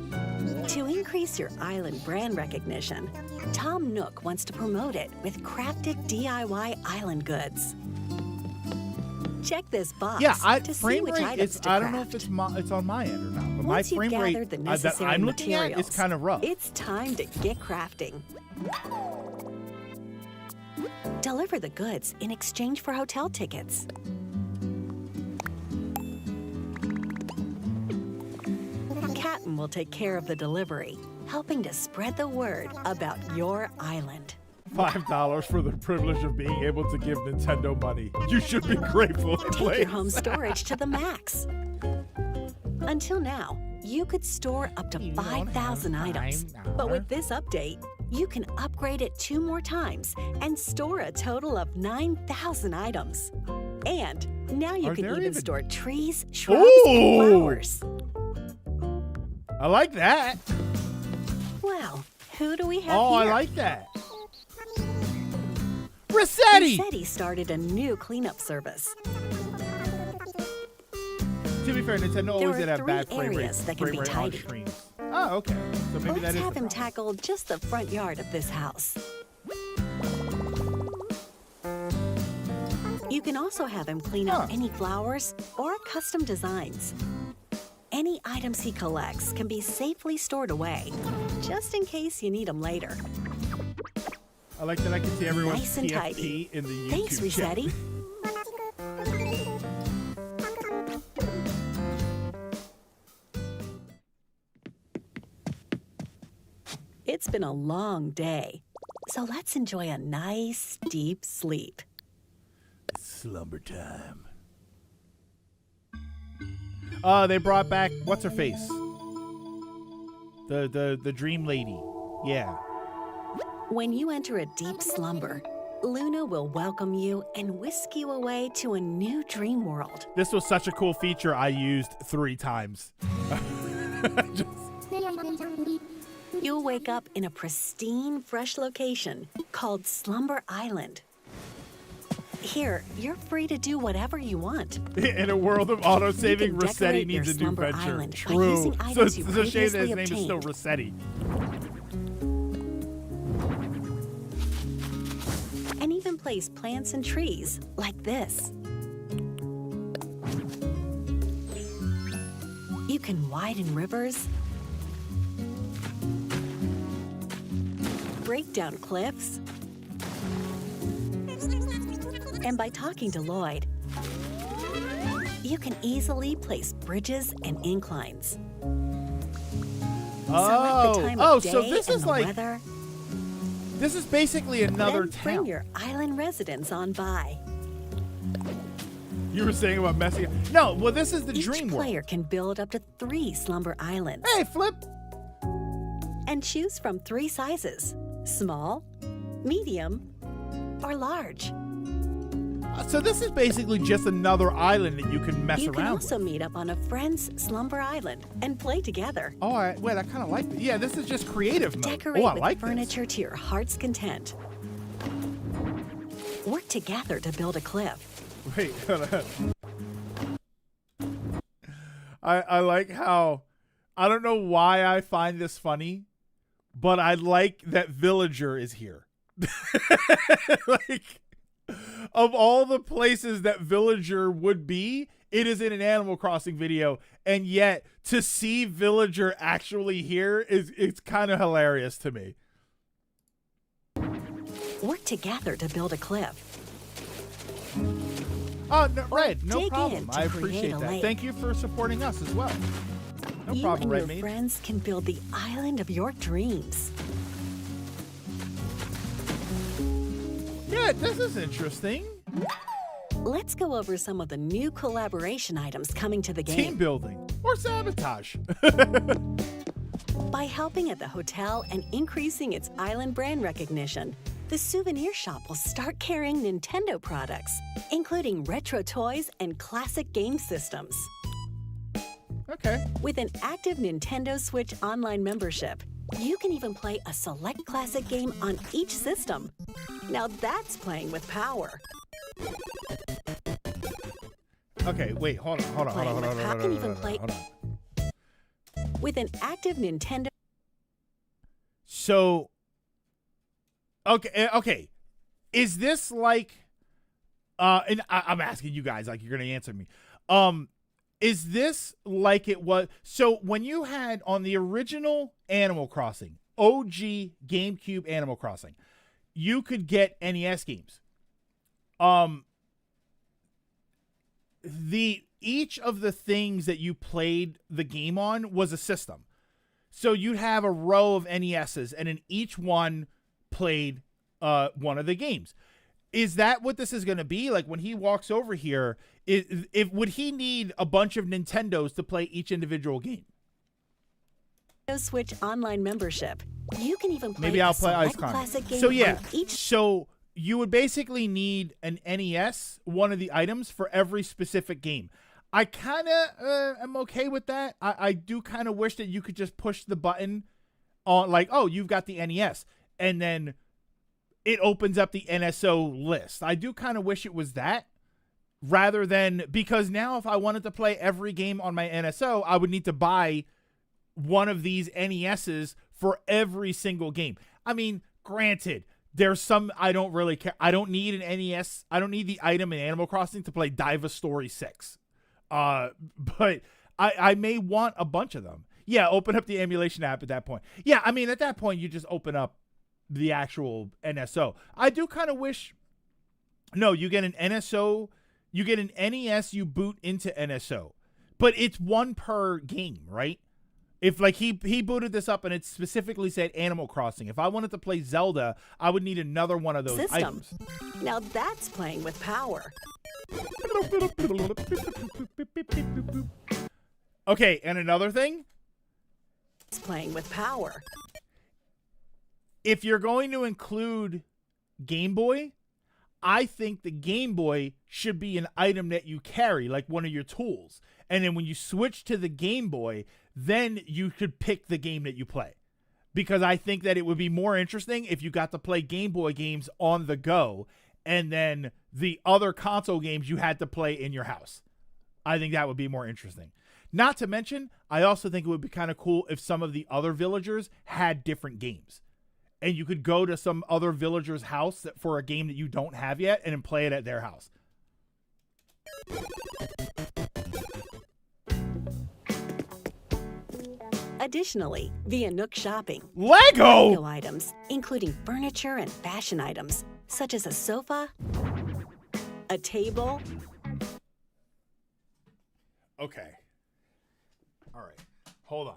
S3: To increase your island brand recognition, Tom Nook wants to promote it with crafted DIY island goods. Check this box
S1: Yeah,
S3: to see
S1: frame
S3: which
S1: rate.
S3: items to
S1: I don't know if
S3: craft.
S1: it's on my end or not, but
S3: Once
S1: my
S3: you've
S1: frame rate
S3: gathered the
S1: that
S3: necessary
S1: I'm looking at
S3: materials,
S1: is kind of rough.
S3: It's time to get crafting. Deliver the goods in exchange for hotel tickets. Captain will take care of the delivery, helping to spread the word about your island.
S1: $5 for the privilege of being able to give Nintendo money. You should be grateful.
S3: Take your home storage to the max. Until now, you could store up to 5,000 items. But with this update, you can upgrade it 2 more times and store a total of 9,000 items. And now you
S1: Are
S3: can
S1: there
S3: even
S1: even-
S3: store trees, shrubs, and
S1: Ooh!
S3: flowers.
S1: I like that.
S3: Well, who do we have
S1: Oh,
S3: here?
S1: I like that. Rossetti!
S3: Rossetti started a new cleanup service.
S1: To be fair, Nintendo
S3: There
S1: always
S3: are
S1: did have
S3: 3
S1: bad frame rate,
S3: areas that can
S1: frame
S3: be
S1: rate on
S3: tidied.
S1: streams. Oh, okay. So maybe that
S3: Let's
S1: is
S3: have
S1: the
S3: him
S1: problem.
S3: tackle just the front yard of this house. You can also have him clean up
S1: Huh.
S3: any flowers or custom designs. Any items he collects can be safely stored away, just in case you need them later.
S1: I like that I can see everyone's
S3: Nice and
S1: TFT
S3: tidy.
S1: in the YouTube
S3: Thanks,
S1: chat.
S3: Rossetti. It's been a long day, so let's enjoy a nice, deep sleep.
S1: Slumber time. They brought back what's her face? The dream lady. Yeah.
S3: When you enter a deep slumber, Luna will welcome you and whisk you away to a new dream world.
S1: This was such a cool feature I used 3 times.
S3: You'll wake up in a pristine, fresh location called Slumber Island. Here, you're free to do whatever you want.
S1: In a world of autosaving,
S3: You can
S1: Rossetti
S3: decorate your
S1: needs a new
S3: Slumber
S1: venture.
S3: Island by
S1: True.
S3: using
S1: So
S3: items
S1: it's
S3: you
S1: a shame that his
S3: previously
S1: name is still
S3: obtained.
S1: Rossetti.
S3: And even place plants and trees like this. You can widen rivers, break down cliffs, and by talking to Lloyd, you can easily place bridges and inclines. Select the time of day
S1: so this
S3: and
S1: is
S3: the
S1: like
S3: weather,
S1: this is basically another
S3: then bring
S1: town.
S3: your island residents on by.
S1: You were saying about messing up. No, well, this is the
S3: Each
S1: dream world.
S3: player can build up to 3 Slumber Islands
S1: Hey, Flip.
S3: and choose from 3 sizes: small, medium, or large.
S1: So this is basically just another island that you can mess
S3: You can
S1: around
S3: also
S1: with.
S3: meet up on a friend's Slumber Island and play together.
S1: Oh, wait, I kind of like it. Yeah, this is just creative mode.
S3: Decorate
S1: Oh, I
S3: with
S1: like
S3: furniture to your heart's content. Work together to build a cliff.
S1: this. Wait, hold on. I like how, I don't know why I find this funny, but I like that Villager is here. Like, of all the places that Villager would be, it is in an Animal Crossing video, and yet to see Villager actually here it's kind of hilarious to me.
S3: Work together to build a cliff.
S1: Oh, no, Red, no
S3: dig
S1: problem.
S3: in to
S1: I
S3: create
S1: appreciate
S3: a
S1: that.
S3: lake.
S1: Thank you for supporting us as well. No
S3: You
S1: problem,
S3: and
S1: Red
S3: your
S1: Mage.
S3: friends can build the island of your dreams.
S1: Yeah, this is interesting.
S3: Let's go over some of the new collaboration items coming to the
S1: Team
S3: game.
S1: building or sabotage.
S3: By helping at the hotel and increasing its island brand recognition, the souvenir shop will start carrying Nintendo products, including retro toys and classic game systems.
S1: Okay.
S3: With an active Nintendo Switch Online membership, you can even play a select classic game on each system. Now that's playing with power.
S1: Okay, wait, hold on.
S3: With an active Nintendo...
S1: So, okay. Is this like, and I'm asking you guys, like, you're going to answer me. Is this like it was, so when you had on the original Animal Crossing, OG GameCube Animal Crossing, you could get NES games. Each of the things that you played the game on was a system. So you'd have a row of NESs, and in each one played one of the games. Is that what this is going to be? Like when he walks over here, would he need a bunch of Nintendos to play each individual game?
S3: Switch Online membership. You can even play
S1: Maybe I'll
S3: a
S1: play Ice
S3: select
S1: Climber.
S3: classic game
S1: So yeah,
S3: on each...
S1: so you would basically need an NES, one of the items for every specific game. I kind of am okay with that. I do kind of wish that you could just push the button on, like, oh, you've got the NES, and then it opens up the NSO list. I do kind of wish it was that, rather than, because now if I wanted to play every game on my NSO, I would need to buy one of these NESs for every single game. I mean, granted, there's some I don't really care. I don't need an NES. I don't need the item in Animal Crossing to play Diva Story 6. But I may want a bunch of them. Yeah, open up the emulation app at that point. Yeah, I mean, at that point, you just open up the actual NSO. I do kind of wish. No, you get an NSO. You get an NES. You boot into NSO, but it's one per game, right? If like he booted this up and it specifically said Animal Crossing. If I wanted to play Zelda, I would need another one of those items.
S3: Now that's playing with power.
S1: Okay, and another thing.
S3: It's playing with power.
S1: If you're going to include Game Boy, I think the Game Boy should be an item that you carry, like one of your tools. And then when you switch to the Game Boy, then you could pick the game that you play. Because I think that it would be more interesting if you got to play Game Boy games on the go, and then the other console games you had to play in your house. I think that would be more interesting. Not to mention, I also think it would be kind of cool if some of the other villagers had different games. And you could go to some other villager's house for a game that you don't have yet and then play it at their house.
S3: Additionally, via Nook Shopping,
S1: Lego
S3: items, including furniture and fashion items, such as a sofa, a table.
S1: Okay. All right. Hold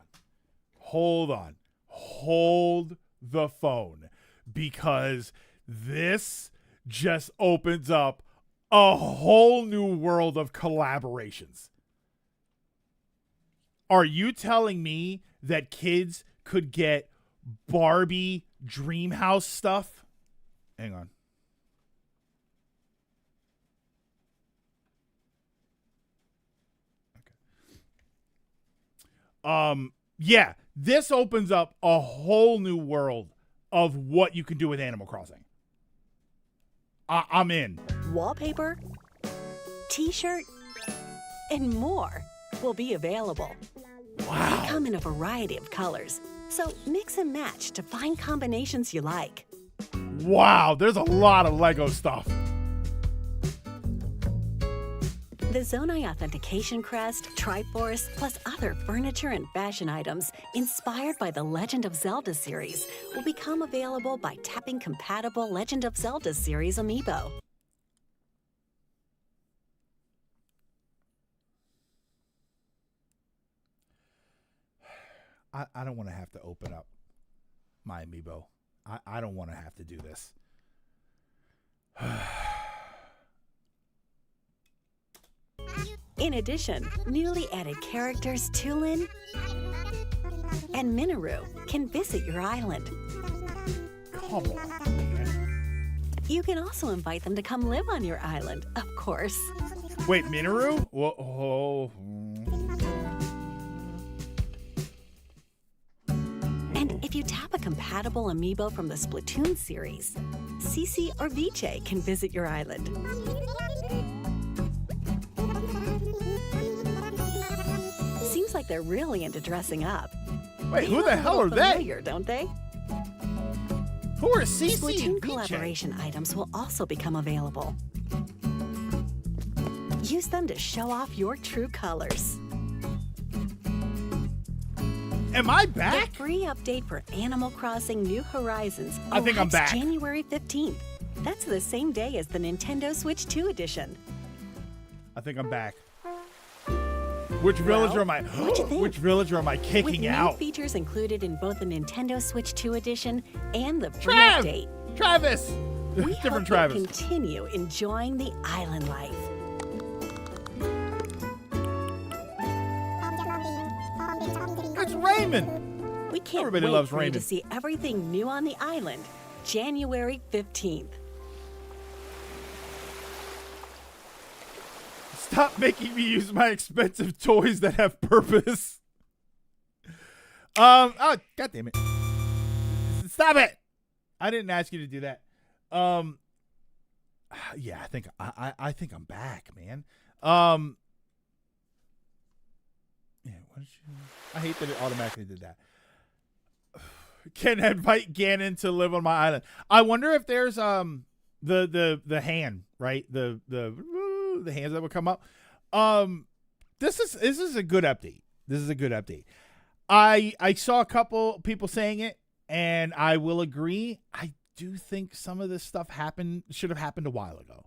S1: on. Hold the phone, because this just opens up a whole new world of collaborations. Are you telling me that kids could get Barbie Dreamhouse stuff? Hang on. Okay. Yeah, this opens up a whole new world of what you can do with Animal Crossing. I'm in.
S3: Wallpaper, t-shirt, and more will be available.
S1: Wow.
S3: They come in a variety of colors, so mix and match to find combinations you like.
S1: Wow, there's a lot of Lego stuff.
S3: The Zonai Authentication Crest, Triforce, plus other furniture and fashion items inspired by the Legend of Zelda series will become available by tapping compatible Legend of Zelda series amiibo.
S1: I don't want to have to open up my amiibo. I don't want to have to do this.
S3: In addition, newly added characters Tulin and Minoru can visit your island.
S1: Come on, man.
S3: You can also invite them to come live on your island, of course.
S1: Wait, Minoru? Whoa.
S3: And if you tap a compatible amiibo from the Splatoon series, Cece or Viche can visit your island. Seems like they're really into dressing up.
S1: Wait, who the hell are they?
S3: Familiar, don't they?
S1: Who are Cece
S3: Splatoon
S1: and Viche?
S3: collaboration items will also become available. Use them to show off your true colors.
S1: Am I back?
S3: The free update for Animal Crossing New Horizons
S1: I think I'm
S3: arrives
S1: back.
S3: January 15th. That's the same day as the Nintendo Switch 2 edition.
S1: I think I'm back. Which villager am I?
S3: what'd you think?
S1: Which villager am I
S3: With
S1: kicking
S3: new
S1: out?
S3: features included in both the Nintendo Switch 2 edition and the free
S1: Trav!
S3: update,
S1: Travis!
S3: we hope
S1: Different
S3: you'll
S1: Travis.
S3: continue enjoying the island life.
S1: It's Raymond!
S3: We can't
S1: Everybody
S3: wait
S1: loves
S3: for you to
S1: Raymond.
S3: see everything new on the island, January 15th.
S1: Stop making me use my expensive toys that have purpose. Oh, God damn it. Stop it! I didn't ask you to do that. Yeah, I think I'm back, man. Yeah, what did you? I hate that it automatically did that. Can invite Ganon to live on my island. I wonder if there's the hand, right? The hands that would come up. This is a good update. This is a good update. I saw a couple people saying it, And I will agree. I do think some of this stuff should have happened a while ago.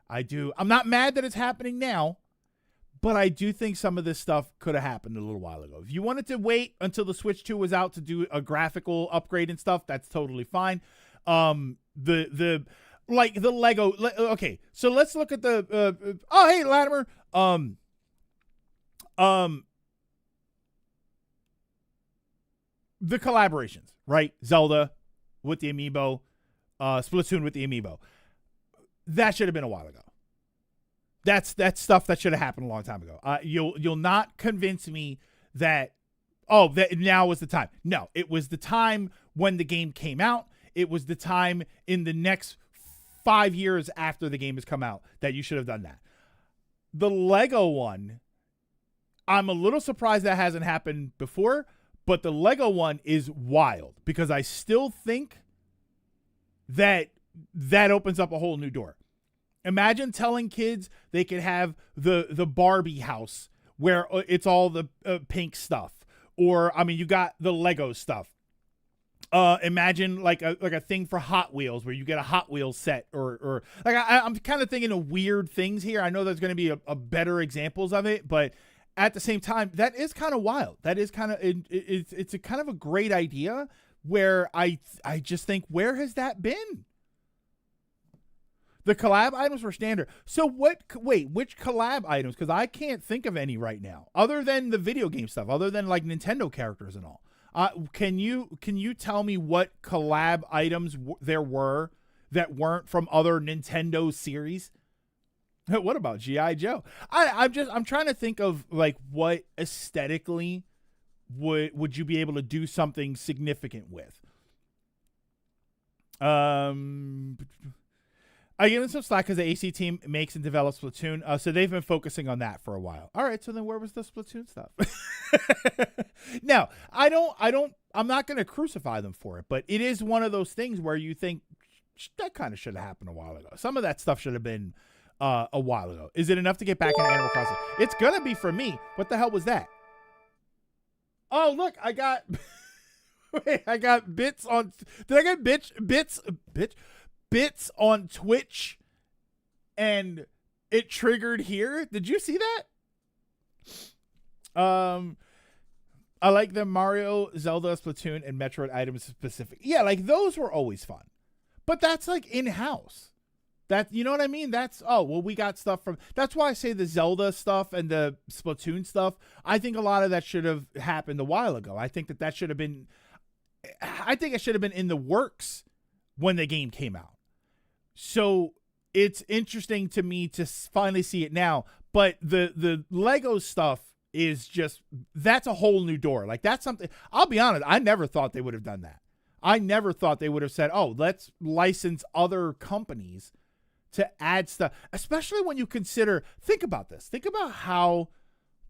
S1: I do. I'm not mad that it's happening now, but I do think some of this stuff could have happened a little while ago. If you wanted to wait until the Switch 2 was out to do a graphical upgrade and stuff, that's totally fine. The Lego. Okay, so let's look at the. Oh, hey, Latimer. The collaborations, right? Zelda with the amiibo, Splatoon with the amiibo. That should have been a while ago. That's stuff that should have happened a long time ago. You'll not convince me that that now was the time. No, it was the time when the game came out. It was the time in the next 5 years after the game has come out that you should have done that. The Lego one, I'm a little surprised that hasn't happened before, but the Lego one is wild because I still think that opens up a whole new door. Imagine telling kids they could have the Barbie house where it's all the pink stuff, or I mean, you got the Lego stuff. Imagine like a thing for Hot Wheels where you get a Hot Wheels set, or like I'm kind of thinking of weird things here. I know there's going to be a better examples of it, but at the same time, that is kind of wild. That is kind of it's a kind of a great idea where I just think, where has that been? The collab items were standard. So which collab items? Because I can't think of any right now, other than the video game stuff, other than like Nintendo characters and all. Can you tell me what collab items there were that weren't from other Nintendo series? What about G.I. Joe? I'm trying to think of like what aesthetically would you be able to do something significant with. I give them some slack because the AC team makes and develops Splatoon. So they've been focusing on that for a while. All right. So then where was the Splatoon stuff? No, I'm not going to crucify them for it, but it is one of those things where you think that kind of should have happened a while ago. Some of that stuff should have been a while ago. Is it enough to get back into Animal Crossing? It's going to be for me. What the hell was that? Oh, look, I got, wait, I got bits on, did I get bits on Twitch and it triggered here? Did you see that? I like the Mario, Zelda, Splatoon, and Metroid items specific. Yeah, like those were always fun. But that's like in-house. That, you know what I mean? That's, oh, well, we got stuff from, that's why I say the Zelda stuff and the Splatoon stuff. I think a lot of that should have happened a while ago. I think that should have been, I think it should have been in the works when the game came out. So it's interesting to me to finally see it now. But the Lego stuff is just, that's a whole new door. Like that's something, I'll be honest, I never thought they would have done that. I never thought they would have said, oh, let's license other companies to add stuff, especially when you consider, think about this. Think about how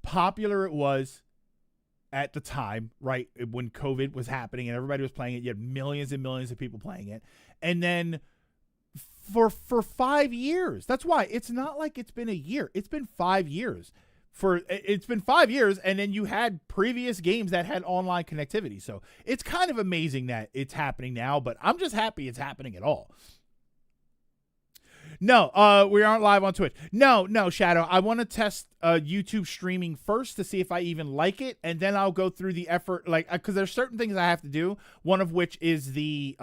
S1: popular it was at the time, right? When COVID was happening and everybody was playing it, you had millions and millions of people playing it. And then for 5 years, that's why it's not like it's been a year. It's been 5 years. It's been 5 years, and then you had previous games that had online connectivity. So it's kind of amazing that it's happening now, but I'm just happy it's happening at all. No, we aren't live on Twitch. No, Shadow. I want to test YouTube streaming first to see if I even like it, and then I'll go through the effort, like, because there's certain things I have to do. One of which is the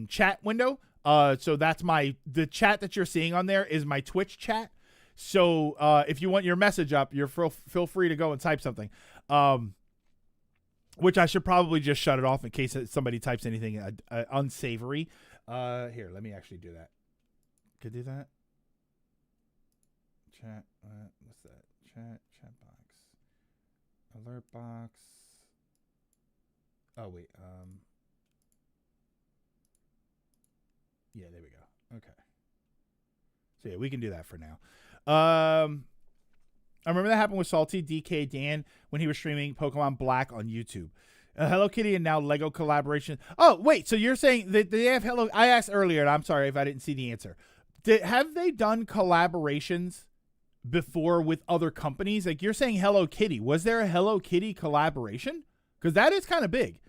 S1: chat window. So that's the chat that you're seeing on there is my Twitch chat. So if you want your message up, you're feel free to go and type something. Which I should probably just shut it off in case somebody types anything unsavory. Here, let me actually do that. Could do that. Chat. What's that? Chat box. Alert box. Oh wait. Yeah, there we go. Okay. So yeah, we can do that for now. I remember that happened with Salty DK Dan when he was streaming Pokemon Black on YouTube. Hello Kitty and now Lego collaboration. Oh wait, so you're saying that they have Hello? I asked earlier, and I'm sorry if I didn't see the answer. Have they done collaborations before with other companies? Like you're saying Hello Kitty. Was there a Hello Kitty collaboration? Because that is kind of big.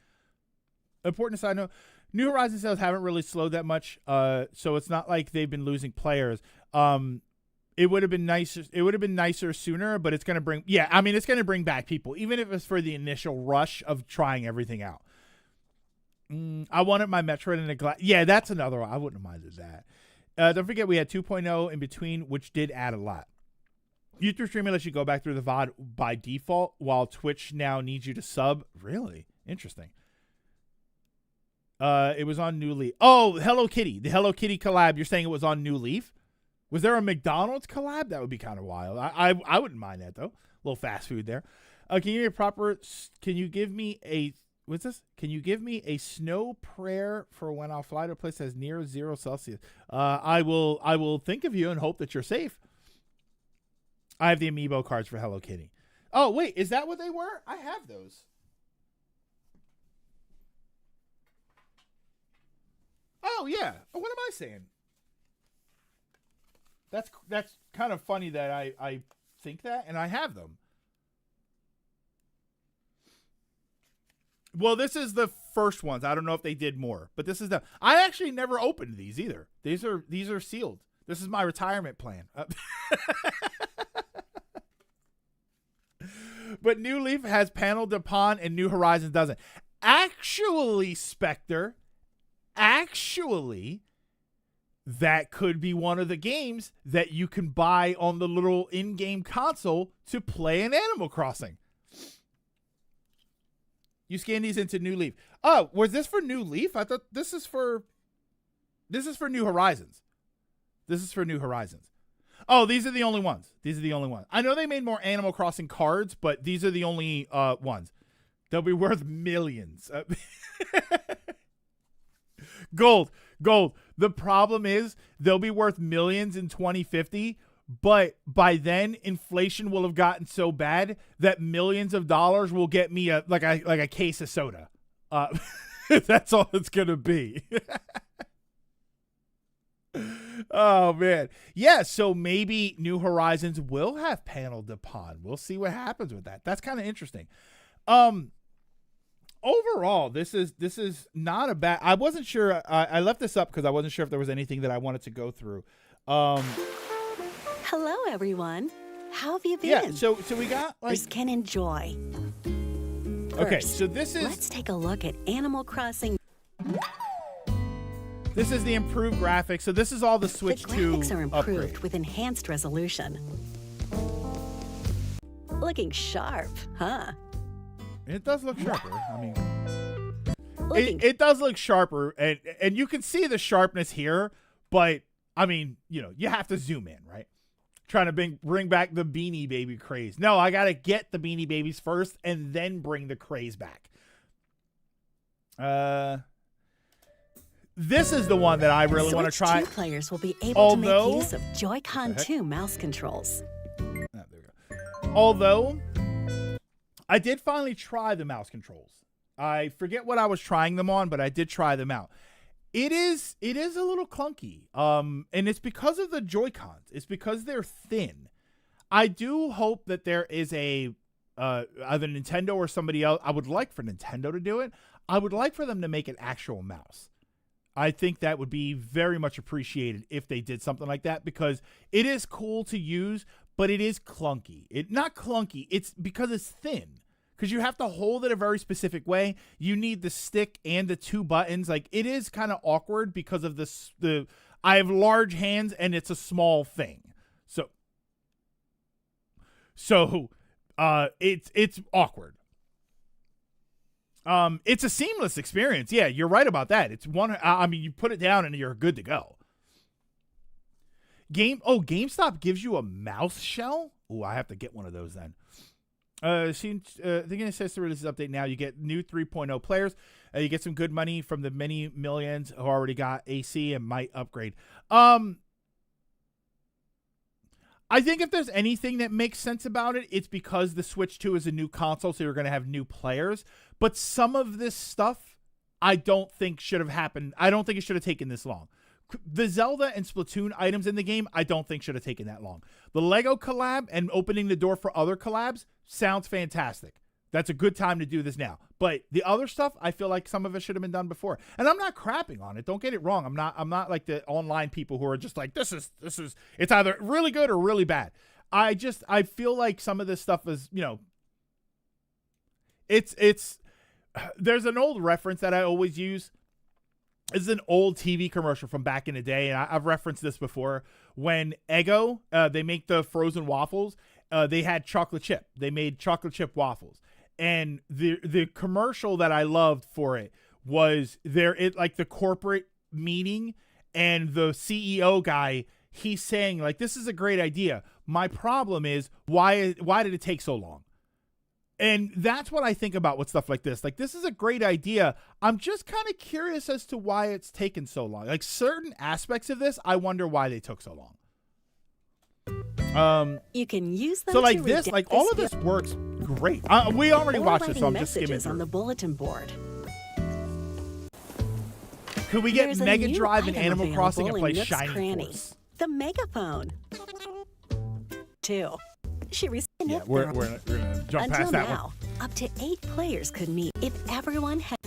S1: important side note, New Horizons sales haven't really slowed that much, so it's not like they've been losing players. It would have been nicer. It would have been nicer sooner, but it's going to bring. Yeah, I mean, it's going to bring back people, even if it's for the initial rush of trying everything out. I wanted my Metroid in a glass. Yeah, that's another one. I wouldn't have minded that. Don't forget, we had 2.0 in between, which did add a lot. YouTube streaming lets you go back through the VOD by default, while Twitch now needs you to sub. Really interesting. It was on New Leaf. Oh, Hello Kitty, the Hello Kitty collab. You're saying it was on New Leaf? Was there a McDonald's collab? That would be kind of wild. I wouldn't mind that though. A little fast food there. Can you give me a what's this? Can you give me a snow prayer for when I'll fly to a place that's near 0 Celsius? I will think of you and hope that you're safe. I have the amiibo cards for Hello Kitty. Oh wait, is that what they were? I have those. Oh yeah. What am I saying? That's kind of funny that I think that, and I have them. Well, this is the first ones. I don't know if they did more, but this is the. I actually never opened these either. These are sealed. This is my retirement plan. But New Leaf has Panel de Pon and New Horizons doesn't. Actually, Spectre, that could be one of the games that you can buy on the little in-game console to play in Animal Crossing. You scan these into New Leaf. Oh, was this for New Leaf? I thought this is for New Horizons. This is for New Horizons. Oh, these are the only ones. I know they made more Animal Crossing cards, but these are the only ones. They'll be worth millions. Gold. The problem is they'll be worth millions in 2050, but by then inflation will have gotten so bad that millions of dollars will get me a case of soda. That's all it's gonna be. Oh man, yeah. So maybe New Horizons will have Panel de Pon. We'll see what happens with that. That's kind of interesting. Overall, this is not a bad. I wasn't sure. I left this up because I wasn't sure if there was anything that I wanted to go through.
S3: Hello, everyone. How have you been?
S1: Yeah. So we got like.
S3: Can enjoy.
S1: Okay,
S3: First,
S1: so this is.
S3: Let's take a look at Animal Crossing.
S1: This is the improved graphics. So this is all the Switch 2
S3: graphics are improved
S1: upgrade.
S3: with enhanced resolution. Looking sharp, huh?
S1: It does look sharper. I mean, it does look sharper, and you can see the sharpness here. But I mean, you have to zoom in, right? Trying to bring back the Beanie Baby craze. No, I gotta get the Beanie Babies first, and then bring the craze back. This is the one that I really want to try.
S3: Switch 2 players will be able to make use of Joy-Con 2 mouse controls.
S1: There we go. Although, I did finally try the mouse controls. I forget what I was trying them on, but I did try them out. It is a little clunky. And it's because of the Joy-Cons. It's because they're thin. I do hope that there is either Nintendo or somebody else. I would like for Nintendo to do it. I would like for them to make an actual mouse. I think that would be very much appreciated if they did something like that, because it is cool to use, but it is clunky. Not clunky. It's because it's thin. Because you have to hold it a very specific way. You need the stick and the 2 buttons. Like, it is kind of awkward because of this. I have large hands and it's a small thing. So it's awkward. It's a seamless experience. Yeah, you're right about that. It's one. I mean, you put it down and you're good to go. GameStop gives you a mouse shell. Oh, I have to get one of those then. They're gonna say to release this update now. You get new 3.0 players. You get some good money from the many millions who already got AC and might upgrade. I think if there's anything that makes sense about it, it's because the Switch 2 is a new console, so you're going to have new players. But some of this stuff, I don't think should have happened. I don't think it should have taken this long. The Zelda and Splatoon items in the game, I don't think should have taken that long. The Lego collab and opening the door for other collabs sounds fantastic. That's a good time to do this now. But the other stuff, I feel like some of it should have been done before. And I'm not crapping on it. Don't get it wrong. I'm not like the online people who are just like, this is it's either really good or really bad. I feel like some of this stuff is, it's there's an old reference that I always use. This is an old TV commercial from back in the day, and I've referenced this before. When Eggo, they make the frozen waffles, they had chocolate chip. They made chocolate chip waffles. And the commercial that I loved for it was like the corporate meeting, and the CEO guy, he's saying like, this is a great idea. My problem is why did it take so long? And that's what I think about with stuff like this. Like, this is a great idea. I'm just kind of curious as to why it's taken so long. Like, certain aspects of this, I wonder why they took so long.
S3: You can use them
S1: so like this, like all of this works great. We already watched this, so I'm just skimming through.
S3: On the bulletin board.
S1: Could we get Mega Drive and Animal Crossing and play Shining Force?
S3: The megaphone. 2. She received
S1: we're gonna jump past that one.
S3: Up to 8 players could meet if everyone had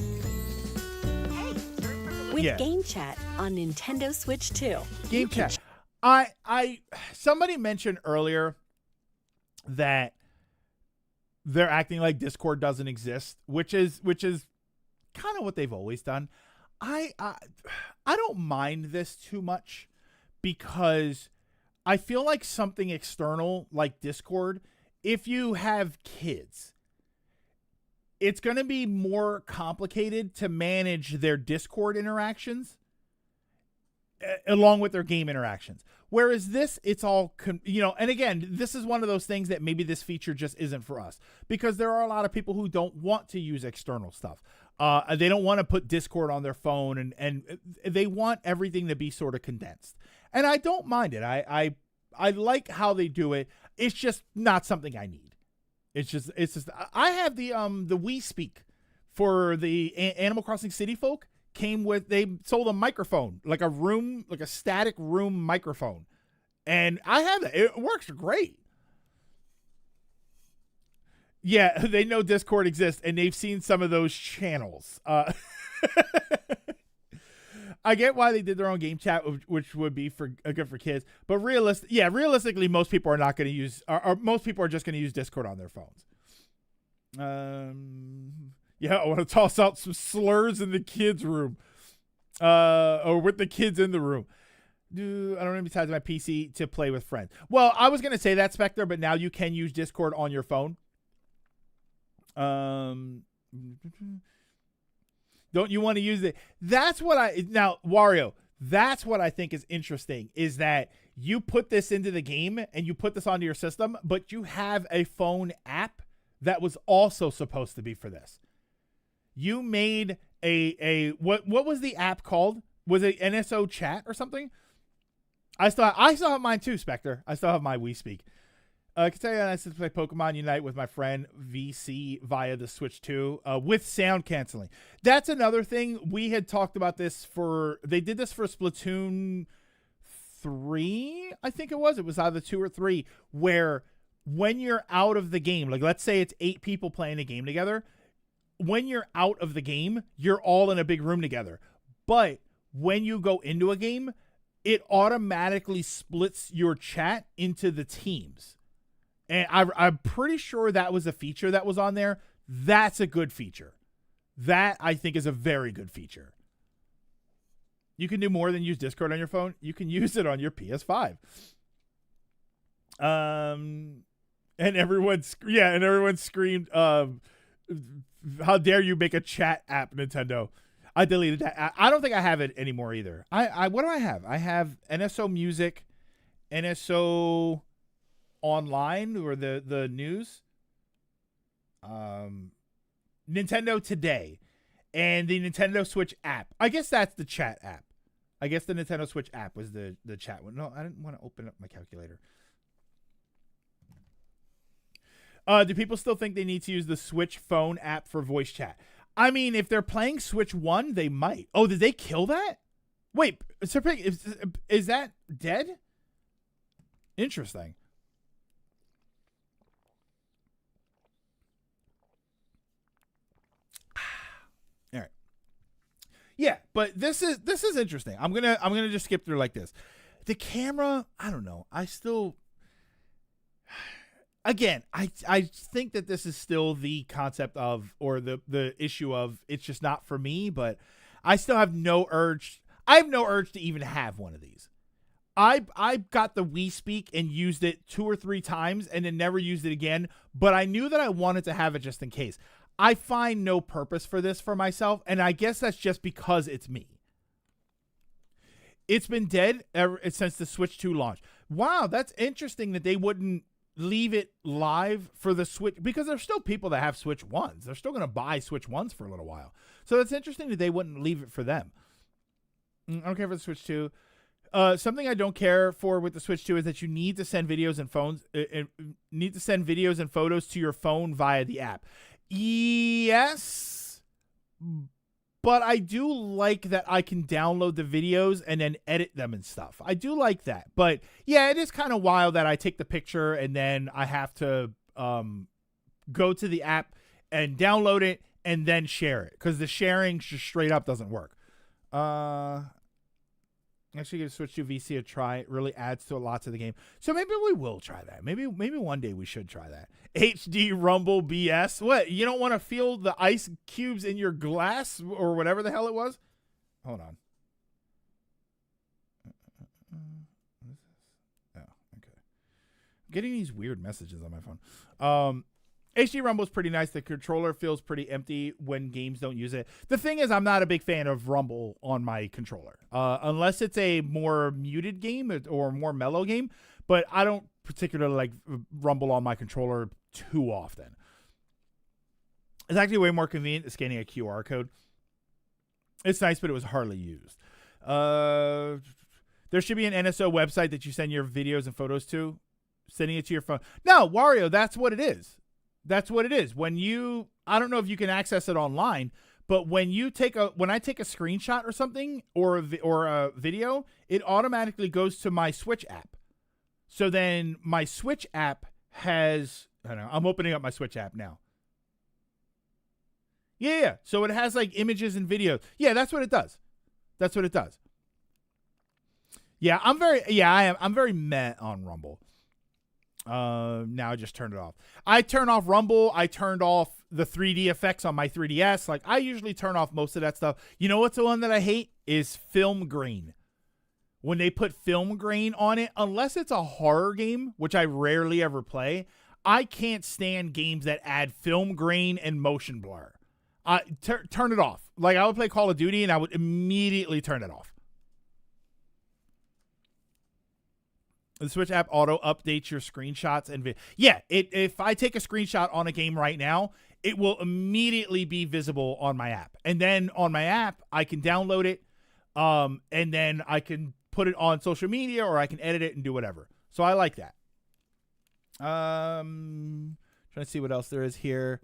S3: with Game Chat on Nintendo Switch 2.
S1: Game Chat. Somebody mentioned earlier that they're acting like Discord doesn't exist, which is kind of what they've always done. I don't mind this too much, because I feel like something external like Discord, if you have kids, it's going to be more complicated to manage their Discord interactions along with their game interactions. Whereas this, it's all, and again, this is one of those things that maybe this feature just isn't for us, because there are a lot of people who don't want to use external stuff. They don't want to put Discord on their phone, and they want everything to be sort of condensed. And I don't mind it. I like how they do it. It's just not something I need. It's just I have the Wii Speak for the Animal Crossing City Folk. They sold a microphone, like a static room microphone. And I have it. It works great. Yeah, they know Discord exists, and they've seen some of those channels. I get why they did their own game chat, which would be good for kids. But realistically, most people are not going to use, or most people are just going to use Discord on their phones. I want to toss out some slurs in the kids' room, or with the kids in the room. I don't have any time on my PC to play with friends. Well, I was going to say that, Spectre, but now you can use Discord on your phone. Don't you want to use it? That's what Wario, that's what I think is interesting, is that you put this into the game and you put this onto your system, but you have a phone app that was also supposed to be for this. You made what was the app called? Was it NSO Chat or something? I still have mine too, Spectre. I still have my Wii Speak. I can tell you, I used to play Pokemon Unite with my friend VC via the Switch 2 with sound canceling. That's another thing. We had talked about this they did this for Splatoon 3, I think it was. It was either 2 or 3, where when you're out of the game, like let's say it's 8 people playing a game together, when you're out of the game, you're all in a big room together. But when you go into a game, it automatically splits your chat into the teams. And I'm pretty sure that was a feature that was on there. That's a good feature. That, I think, is a very good feature. You can do more than use Discord on your phone. You can use it on your PS5. And everyone screamed, how dare you make a chat app, Nintendo. I deleted that. I don't think I have it anymore either. What do I have? I have NSO Music, NSO Online, or the news, Nintendo Today, and the Nintendo Switch app. I guess that's the chat app. I guess the Nintendo Switch app was the chat one. No, I didn't want to open up my calculator. Do people still think they need to use the Switch phone app for voice chat? I mean, if they're playing Switch 1, they might. Oh, did they kill that? Wait, is that dead? Interesting. Yeah, but this is interesting. I'm gonna just skip through like this. The camera, I don't know. I still, again, I think that this is still the concept of, or the issue of, it's just not for me. But I still have no urge. I have no urge to even have one of these. I got the Wii Speak and used it 2 or 3 times and then never used it again. But I knew that I wanted to have it just in case. I find no purpose for this for myself, and I guess that's just because it's me. It's been dead ever since the Switch 2 launch. Wow, that's interesting that they wouldn't leave it live for the Switch, because there's still people that have Switch 1s. They're still going to buy Switch 1s for a little while. So it's interesting that they wouldn't leave it for them. I don't care for the Switch 2. Something I don't care for with the Switch 2 is that you need to send videos and photos to your phone via the app. Yes, but I do like that I can download the videos and then edit them and stuff. I do like that. But yeah, it is kind of wild that I take the picture and then I have to go to the app and download it and then share it, because the sharing just straight up doesn't work. Actually, give Switch 2 VC a try. It really adds to a lot to the game. So maybe we will try that. Maybe one day we should try that. HD Rumble BS. What? You don't want to feel the ice cubes in your glass or whatever the hell it was? Hold on. Oh, okay. I'm getting these weird messages on my phone. HD Rumble is pretty nice. The controller feels pretty empty when games don't use it. The thing is, I'm not a big fan of Rumble on my controller, unless it's a more muted game or more mellow game. But I don't particularly like Rumble on my controller too often. It's actually way more convenient than scanning a QR code. It's nice, but it was hardly used. There should be an NSO website that you send your videos and photos to. Sending it to your phone. No, Wario, that's what it is. That's what it is. When you, I don't know if you can access it online, but when I take a screenshot or something, or a video, it automatically goes to my Switch app. So then my Switch app has, I don't know, I'm opening up my Switch app now. Yeah. So it has like images and videos. Yeah, that's what it does. That's what it does. Yeah, I'm very meh on Rumble. Now I just turned it off. I turned off Rumble. I turned off the 3D effects on my 3DS. Like, I usually turn off most of that stuff. You know what's the one that I hate is film grain. When they put film grain on it, unless it's a horror game, which I rarely ever play, I can't stand games that add film grain and motion blur. Turn it off. Like, I would play Call of Duty and I would immediately turn it off. The Switch app auto updates your screenshots and if I take a screenshot on a game right now, it will immediately be visible on my app. And then on my app, I can download it, and then I can put it on social media, or I can edit it and do whatever. So I like that. Trying to see what else there is here.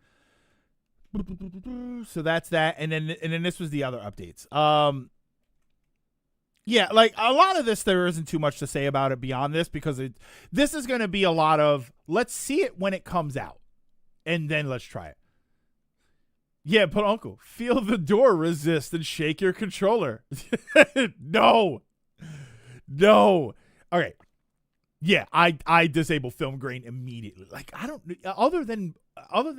S1: So that's that, and then this was the other updates. Yeah, like a lot of this, there isn't too much to say about it beyond this, because this is going to be a lot of, let's see it when it comes out, and then let's try it. Yeah, but Uncle, feel the door resist and shake your controller. No. Okay. Yeah, I disable film grain immediately. Like, I don't, other than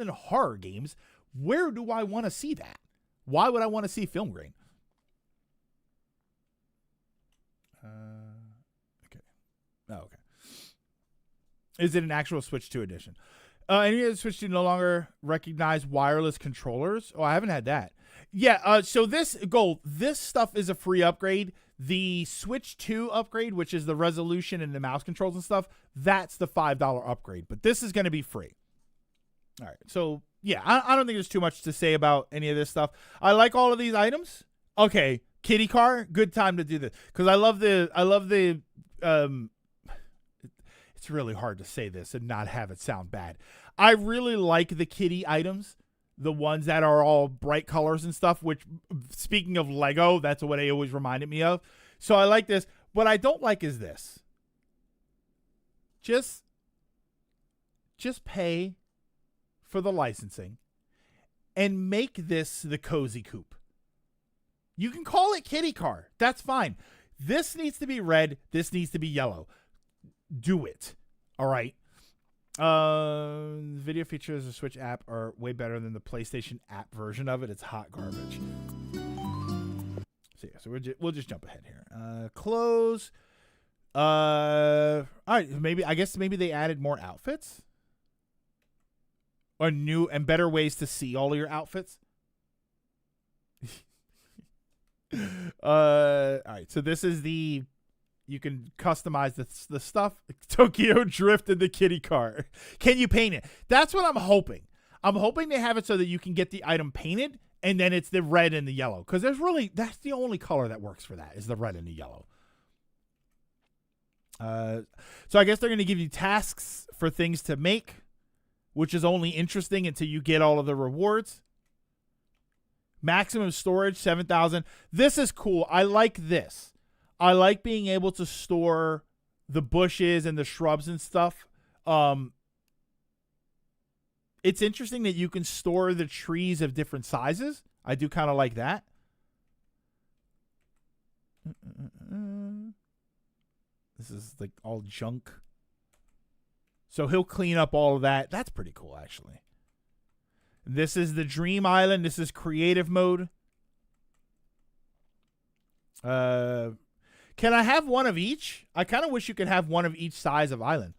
S1: horror games, where do I want to see that? Why would I want to see film grain? Okay. Oh, okay. Is it an actual Switch 2 edition? Any of the Switch 2 no longer recognize wireless controllers? Oh, I haven't had that. Yeah, so this stuff is a free upgrade. The Switch 2 upgrade, which is the resolution and the mouse controls and stuff, that's the $5 upgrade. But this is going to be free. All right, so yeah, I don't think there's too much to say about any of this stuff. I like all of these items. Okay, kitty car, good time to do this, because I love the it's really hard to say this and not have it sound bad. I really like the kitty items, the ones that are all bright colors and stuff, which, speaking of Lego, that's what they always reminded me of. So I like this. What I don't like is this. Just pay for the licensing and make this the cozy coupe. You can call it kitty car. That's fine. This needs to be red. This needs to be yellow. Do it. All right. Video features of Switch app are way better than the PlayStation app version of it. It's hot garbage. So yeah, so we'll just jump ahead here. Close. All right. I guess maybe they added more outfits, or new and better ways to see all of your outfits. All right. So this is you can customize the stuff. Tokyo Drift in the kitty car. Can you paint it? That's what I'm hoping. I'm hoping they have it so that you can get the item painted, and then it's the red and the yellow. Because that's the only color that works for that, is the red and the yellow. So I guess they're going to give you tasks for things to make, which is only interesting until you get all of the rewards. Maximum storage, 7,000. This is cool. I like this. I like being able to store the bushes and the shrubs and stuff. It's interesting that you can store the trees of different sizes. I do kind of like that. This is like all junk. So he'll clean up all of that. That's pretty cool, actually. This is the Dream Island. This is creative mode. Can I have one of each? I kind of wish you could have one of each size of island.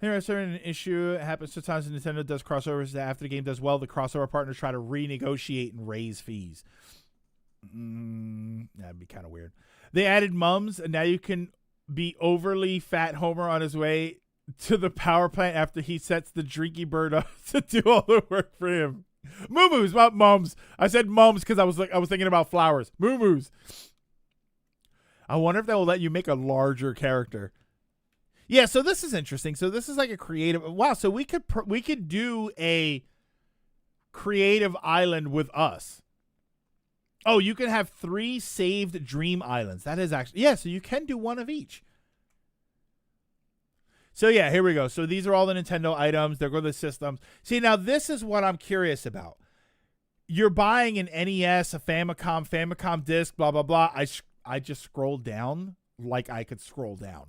S1: There is a certain issue. It happens sometimes when Nintendo does crossovers. After the game does well, the crossover partners try to renegotiate and raise fees. That'd be kind of weird. They added mums, and now you can be overly fat Homer on his way to the power plant after he sets the Drinky Bird up to do all the work for him. Moo-moos, not mums. I said mums because I was thinking about flowers. Moo-moos. I wonder if they will let you make a larger character. Yeah, so this is interesting. So this is like a creative. Wow, so we could do a creative island with us. Oh, you can have 3 saved dream islands. That is actually, yeah, so you can do one of each. So yeah, here we go. So these are all the Nintendo items. They're going to the systems. See, now this is what I'm curious about. You're buying an NES, a Famicom disc, blah, blah, blah. I just scrolled down like I could scroll down.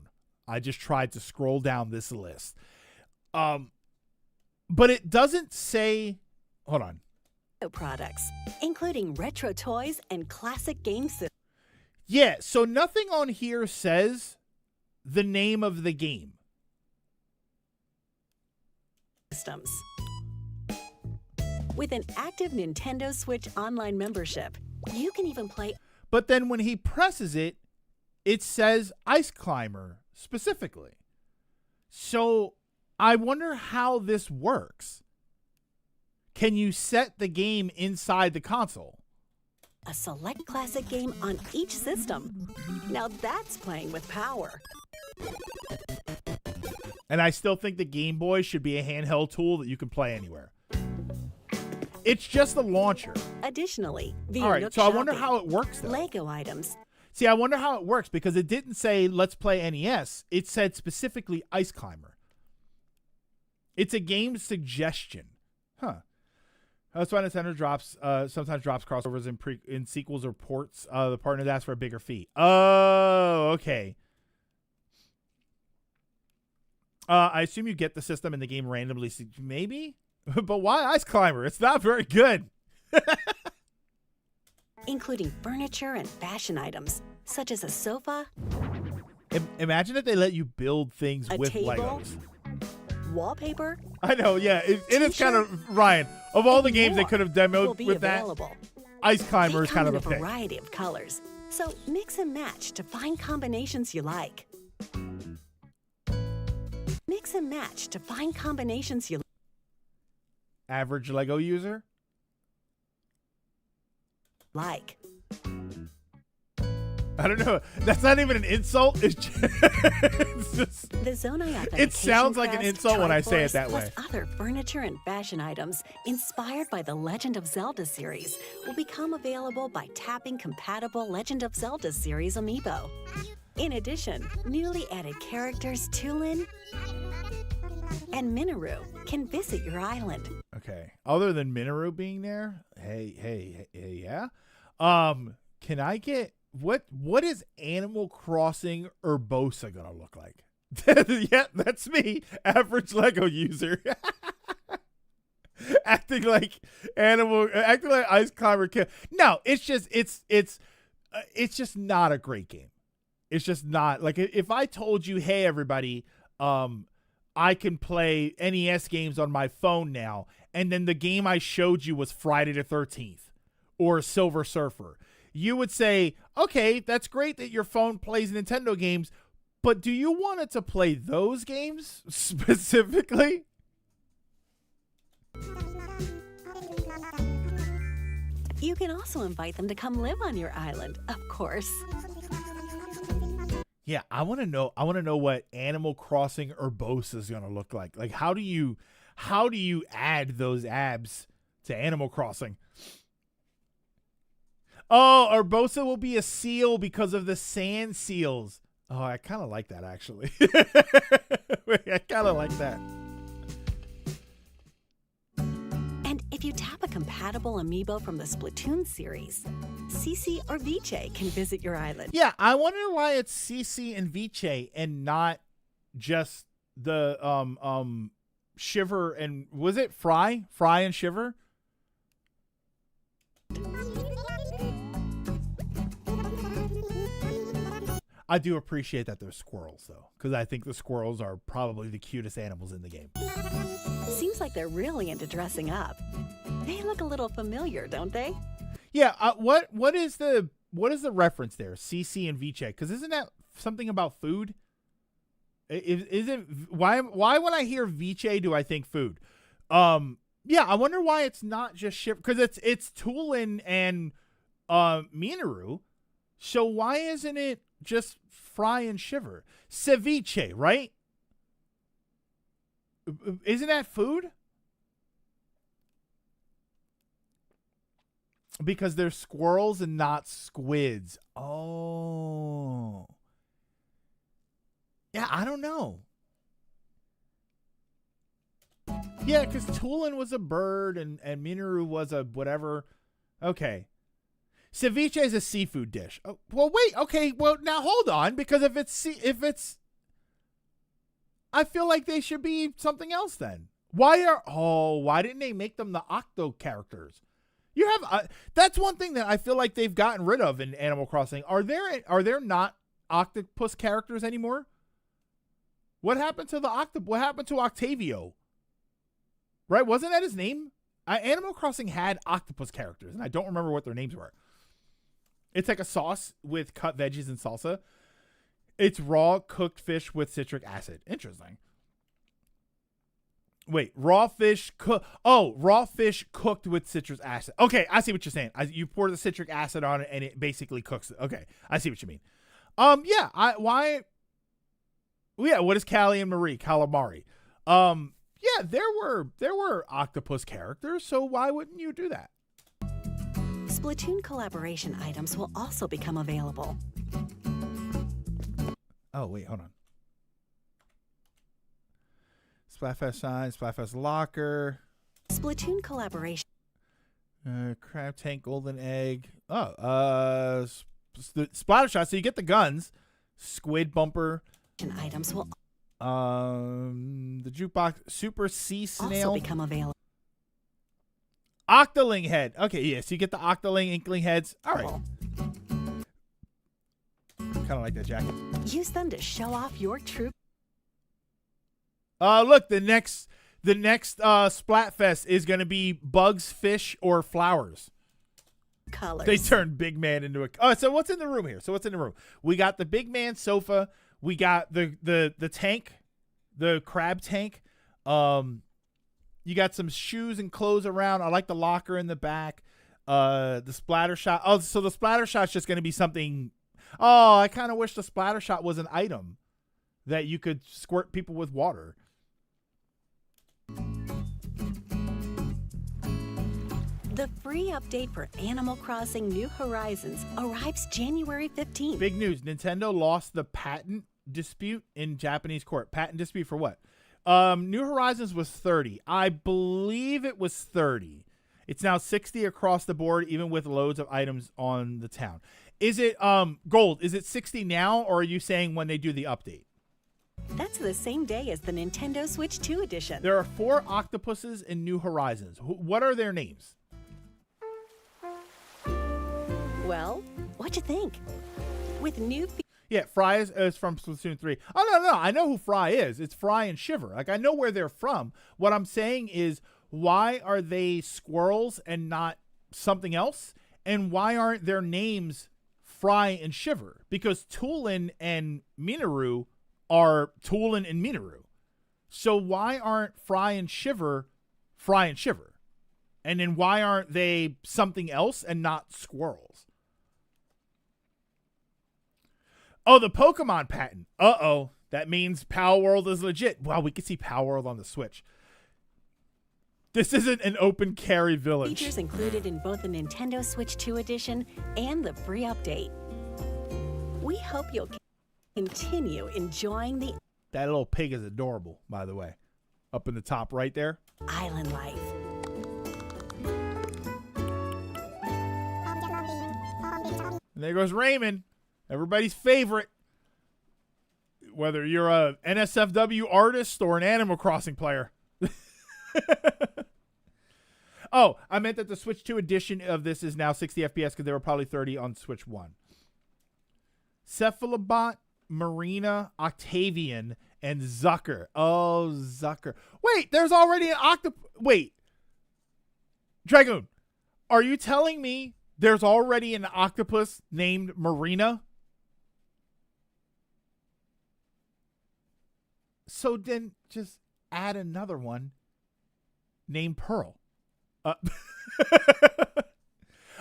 S1: I just tried to scroll down this list. But it doesn't say, hold on.
S3: Products, including retro toys and classic game systems.
S1: Yeah, so nothing on here says the name of the game.
S3: With an active Nintendo Switch online membership, you can even play.
S1: But then when he presses it, it says Ice Climber specifically. So I wonder how this works. Can you set the game inside the console?
S3: A select classic game on each system. Now that's playing with power.
S1: And I still think the Game Boy should be a handheld tool that you can play anywhere. It's just a launcher.
S3: Additionally, via
S1: all right,
S3: Nook
S1: so
S3: Shopping,
S1: I wonder how it works, though.
S3: Lego items.
S1: See, I wonder how it works because it didn't say let's play NES. It said specifically Ice Climber. It's a game suggestion. Huh. That's why Nintendo sometimes drops crossovers in sequels or ports. The partners ask for a bigger fee. Oh, okay. I assume you get the system and the game randomly. Maybe? But why Ice Climber? It's not very good.
S3: Including furniture and fashion items, such as a sofa.
S1: Imagine if they let you build things with
S3: table,
S1: Legos.
S3: Wallpaper.
S1: I know, yeah. It is kind of, Ryan, of all the games they could have demoed with available. That, Ice Climber is kind of a pick.
S3: A variety of colors, so mix and match to find combinations you like. Mix and match to find combinations you like.
S1: Average Lego user?
S3: Like.
S1: I don't know. That's not even an insult. It's just
S3: the Zonai
S1: it sounds like an insult when I say it that way.
S3: Other furniture and fashion items inspired by the Legend of Zelda series will become available by tapping compatible Legend of Zelda series amiibo. In addition, newly added characters Tulin and Minoru can visit your island.
S1: Okay. Other than Minoru being there, Hey, yeah. Can I get what is Animal Crossing Urbosa gonna look like? Yeah, that's me, average Lego user. acting like Ice Climber Kid. No, it's just not a great game. It's just not. Like, if I told you, hey everybody, I can play NES games on my phone now, and then the game I showed you was Friday the 13th or Silver Surfer, you would say, okay, that's great that your phone plays Nintendo games, but do you want it to play those games specifically?
S3: You can also invite them to come live on your island, of course.
S1: Yeah, I want to know what Animal Crossing Urbosa is going to look like. Like, how do you add those abs to Animal Crossing? Oh, Urbosa will be a seal because of the sand seals. Oh, I kind of like that, actually. I kind of like that.
S3: And if you tap a compatible amiibo from the Splatoon series, Cece or Viche can visit your island.
S1: Yeah, I wonder why it's Cece and Viche and not just the Shiver and was it Fry and Shiver? I do appreciate that they're squirrels, though, because I think the squirrels are probably the cutest animals in the game.
S3: Seems like they're really into dressing up. They look a little familiar, don't they?
S1: Yeah. What is the reference there? CC and Viche, because isn't that something about food? Isn't why when I hear Viche do I think food? Yeah, I wonder why it's not just Shiver, because it's Tulin and Minoru. So why isn't it just Fry and Shiver? Ceviche, right? Isn't that food? Because they're squirrels and not squids. Oh. Yeah, I don't know. Yeah, because Tulin was a bird and Minoru was a whatever. Okay. Ceviche is a seafood dish. Oh, well, wait. Okay. Well, now hold on, because if it's, I feel like they should be something else then. Why didn't they make them the Octo characters? You have that's one thing that I feel like they've gotten rid of in Animal Crossing. Are there not octopus characters anymore? What happened to What happened to Octavio? Right? Wasn't that his name? Animal Crossing had octopus characters, and I don't remember what their names were. It's like a sauce with cut veggies and salsa. It's raw cooked fish with citric acid. Interesting. Wait, raw fish cooked with citric acid. Okay, I see what you're saying. You pour the citric acid on it and it basically cooks it. Okay, I see what you mean. What is Callie and Marie? Calamari. Yeah, there were octopus characters, so why wouldn't you do that?
S3: Splatoon collaboration items will also become available.
S1: Oh, wait, hold on. Splatfest sign, Splatfest locker.
S3: Splatoon collaboration.
S1: Crab tank, golden egg. Oh, Splattershot. So you get the guns. Squid bumper.
S3: Items will.
S1: The jukebox, super sea snail.
S3: Also become available.
S1: Octoling head. Okay, yeah. So you get the Octoling inkling heads. All right. Kind of like that jacket.
S3: Use them to show off your true.
S1: Look, the next Splatfest is going to be bugs, fish, or flowers.
S3: Colors.
S1: They turned Big Man into a. Oh, so what's in the room here? We got the Big Man sofa. We got the tank, the crab tank. You got some shoes and clothes around. I like the locker in the back. The splatter shot. Oh, so the splatter shot's just going to be something. Oh, I kind of wish the splatter shot was an item that you could squirt people with water.
S3: The free update for Animal Crossing New Horizons arrives January 15th.
S1: Big news. Nintendo lost the patent dispute in Japanese court. Patent dispute for what? New Horizons was 30. I believe it was 30. It's now 60 across the board, even with loads of items on the town. Is it Gold? Is it 60 now, or are you saying when they do the update?
S3: That's the same day as the Nintendo Switch 2 edition.
S1: There are 4 octopuses in New Horizons. What are their names?
S3: Well, what'd you think? With new
S1: Yeah, Fry is from Splatoon 3. Oh, no. I know who Fry is. It's Fry and Shiver. Like, I know where they're from. What I'm saying is, why are they squirrels and not something else? And why aren't their names Fry and Shiver? Because Tulin and Minoru are Tulin and Minoru. So why aren't Fry and Shiver Fry and Shiver? And then why aren't they something else and not squirrels? Oh, the Pokemon patent. Uh-oh. That means Power World is legit. Wow, we can see Power World on the Switch. This isn't an open carry village.
S3: Features included in both the Nintendo Switch 2 edition and the free update. We hope you'll continue enjoying the
S1: That little pig is adorable, by the way. Up in the top right there.
S3: island life.
S1: And there goes Raymond, everybody's favorite. Whether you're a NSFW artist or an Animal Crossing player. Oh, I meant that the Switch 2 edition of this is now 60 FPS because they were probably 30 on Switch 1. Cephalobot, Marina, Octavian, and Zucker. Oh, Zucker. Wait, there's already an Wait. Dragoon, are you telling me there's already an octopus named Marina? So then just add another one named Pearl.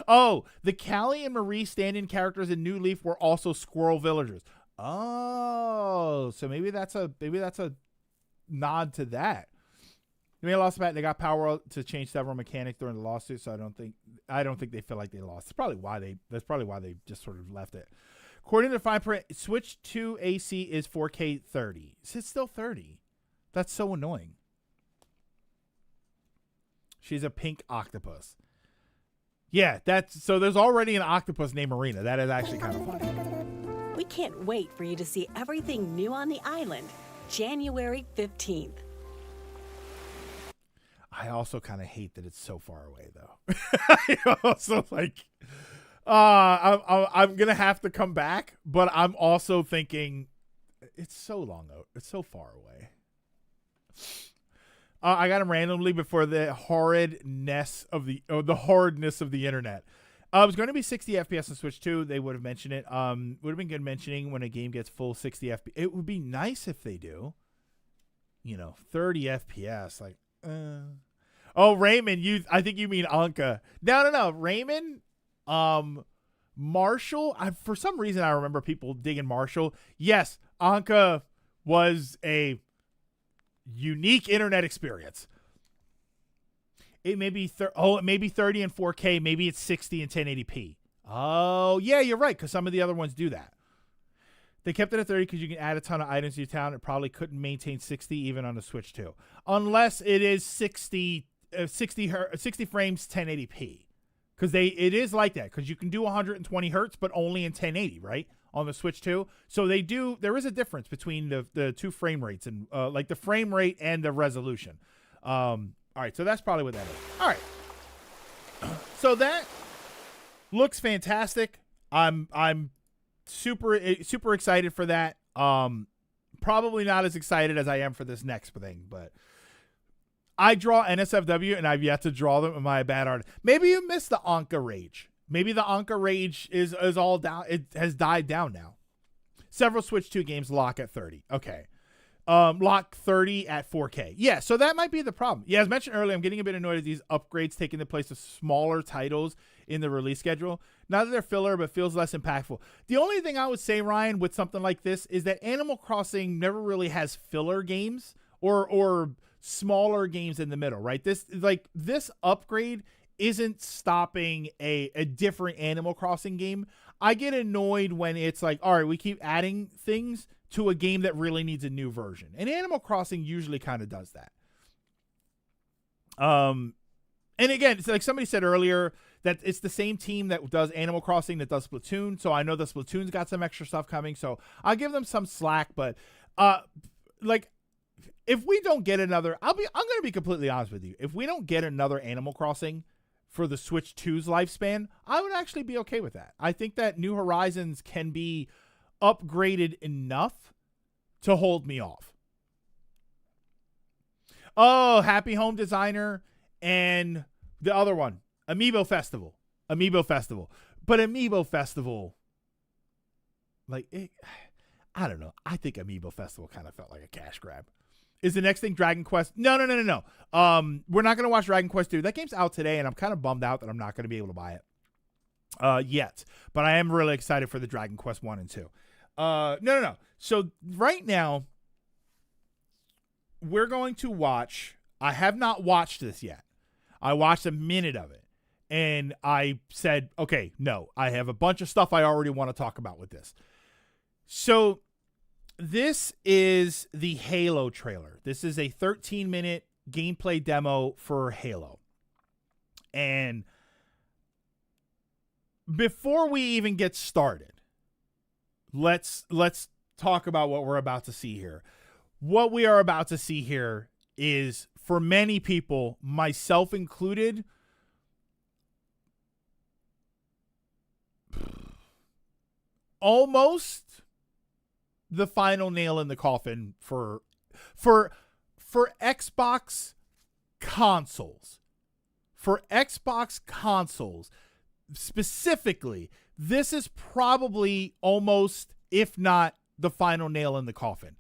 S1: Oh, the Callie and Marie stand-in characters in New Leaf were also squirrel villagers. Oh, so maybe that's a nod to that. They lost the patent. They got Power to change several mechanics during the lawsuit, so I don't think they feel like they lost. That's probably why they just sort of left it. According to the fine print, Switch 2 AC is 4K 30. Is it still 30? That's so annoying. She's a pink octopus. Yeah, so there's already an octopus named Marina. That is actually kind of funny.
S3: We can't wait for you to see everything new on the island, January 15th.
S1: I also kind of hate that it's so far away, though. I also like, I'm gonna have to come back, but I'm also thinking it's so long out. It's so far away. I got him randomly before the horridness of the internet. It was going to be 60 FPS on Switch 2. They would have mentioned it. Would have been good mentioning when a game gets full 60 FPS. It would be nice if they do. 30 FPS. Like, Oh, Raymond, I think you mean Anka. No. Raymond, Marshall. For some reason, I remember people digging Marshall. Yes, Anka was a unique internet experience. It may be it may be 30 and 4K, maybe it's 60 and 1080p. Oh, yeah, you're right, because some of the other ones do that. They kept it at 30 because you can add a ton of items to your town. It probably couldn't maintain 60 even on the Switch 2. Unless it is 60 frames 1080p. Because it is like that, because you can do 120 hertz, but only in 1080, right? On the Switch 2. So there is a difference between the two frame rates and like the frame rate and the resolution. All right, so that's probably what that is. All right. So that looks fantastic. I'm super excited for that. Probably not as excited as I am for this next thing, but I draw NSFW and I've yet to draw them. Am I a bad artist? Maybe you missed the Anka Rage. Maybe the Anka Rage is all down. It has died down now. Several Switch 2 games lock at 30. Okay. Lock 30 at 4K. Yeah, so that might be the problem. Yeah, as mentioned earlier, I'm getting a bit annoyed at these upgrades taking the place of smaller titles in the release schedule. Not that they're filler, but feels less impactful. The only thing I would say, Ryan, with something like this is that Animal Crossing never really has filler games or smaller games in the middle, right? This upgrade isn't stopping a different Animal Crossing game. I get annoyed when it's like, all right, we keep adding things to a game that really needs a new version. And Animal Crossing usually kind of does that. And again, it's like somebody said earlier that it's the same team that does Animal Crossing that does Splatoon. So I know the Splatoon's got some extra stuff coming. So I'll give them some slack. But like, if we don't get another, I'm going to be completely honest with you. If we don't get another Animal Crossing for the Switch 2's lifespan, I would actually be okay with that. I think that New Horizons can be upgraded enough to hold me off. Oh, Happy Home Designer and the other one, Amiibo Festival. But Amiibo Festival, like, I don't know. I think Amiibo Festival kind of felt like a cash grab. Is the next thing Dragon Quest? No. We're not going to watch Dragon Quest 2. That game's out today, and I'm kind of bummed out that I'm not going to be able to buy it yet. But I am really excited for the Dragon Quest 1 and 2. No. So right now, we're going to watch. I have not watched this yet. I watched a minute of it, and I said, okay, no. I have a bunch of stuff I already want to talk about with this. So this is the Halo trailer. This is a 13-minute gameplay demo for Halo. And before we even get started, let's talk about what we're about to see here. What we are about to see here is, for many people, myself included, almost the final nail in the coffin for Xbox consoles. For Xbox consoles specifically, this is probably almost, if not the final nail in the coffin.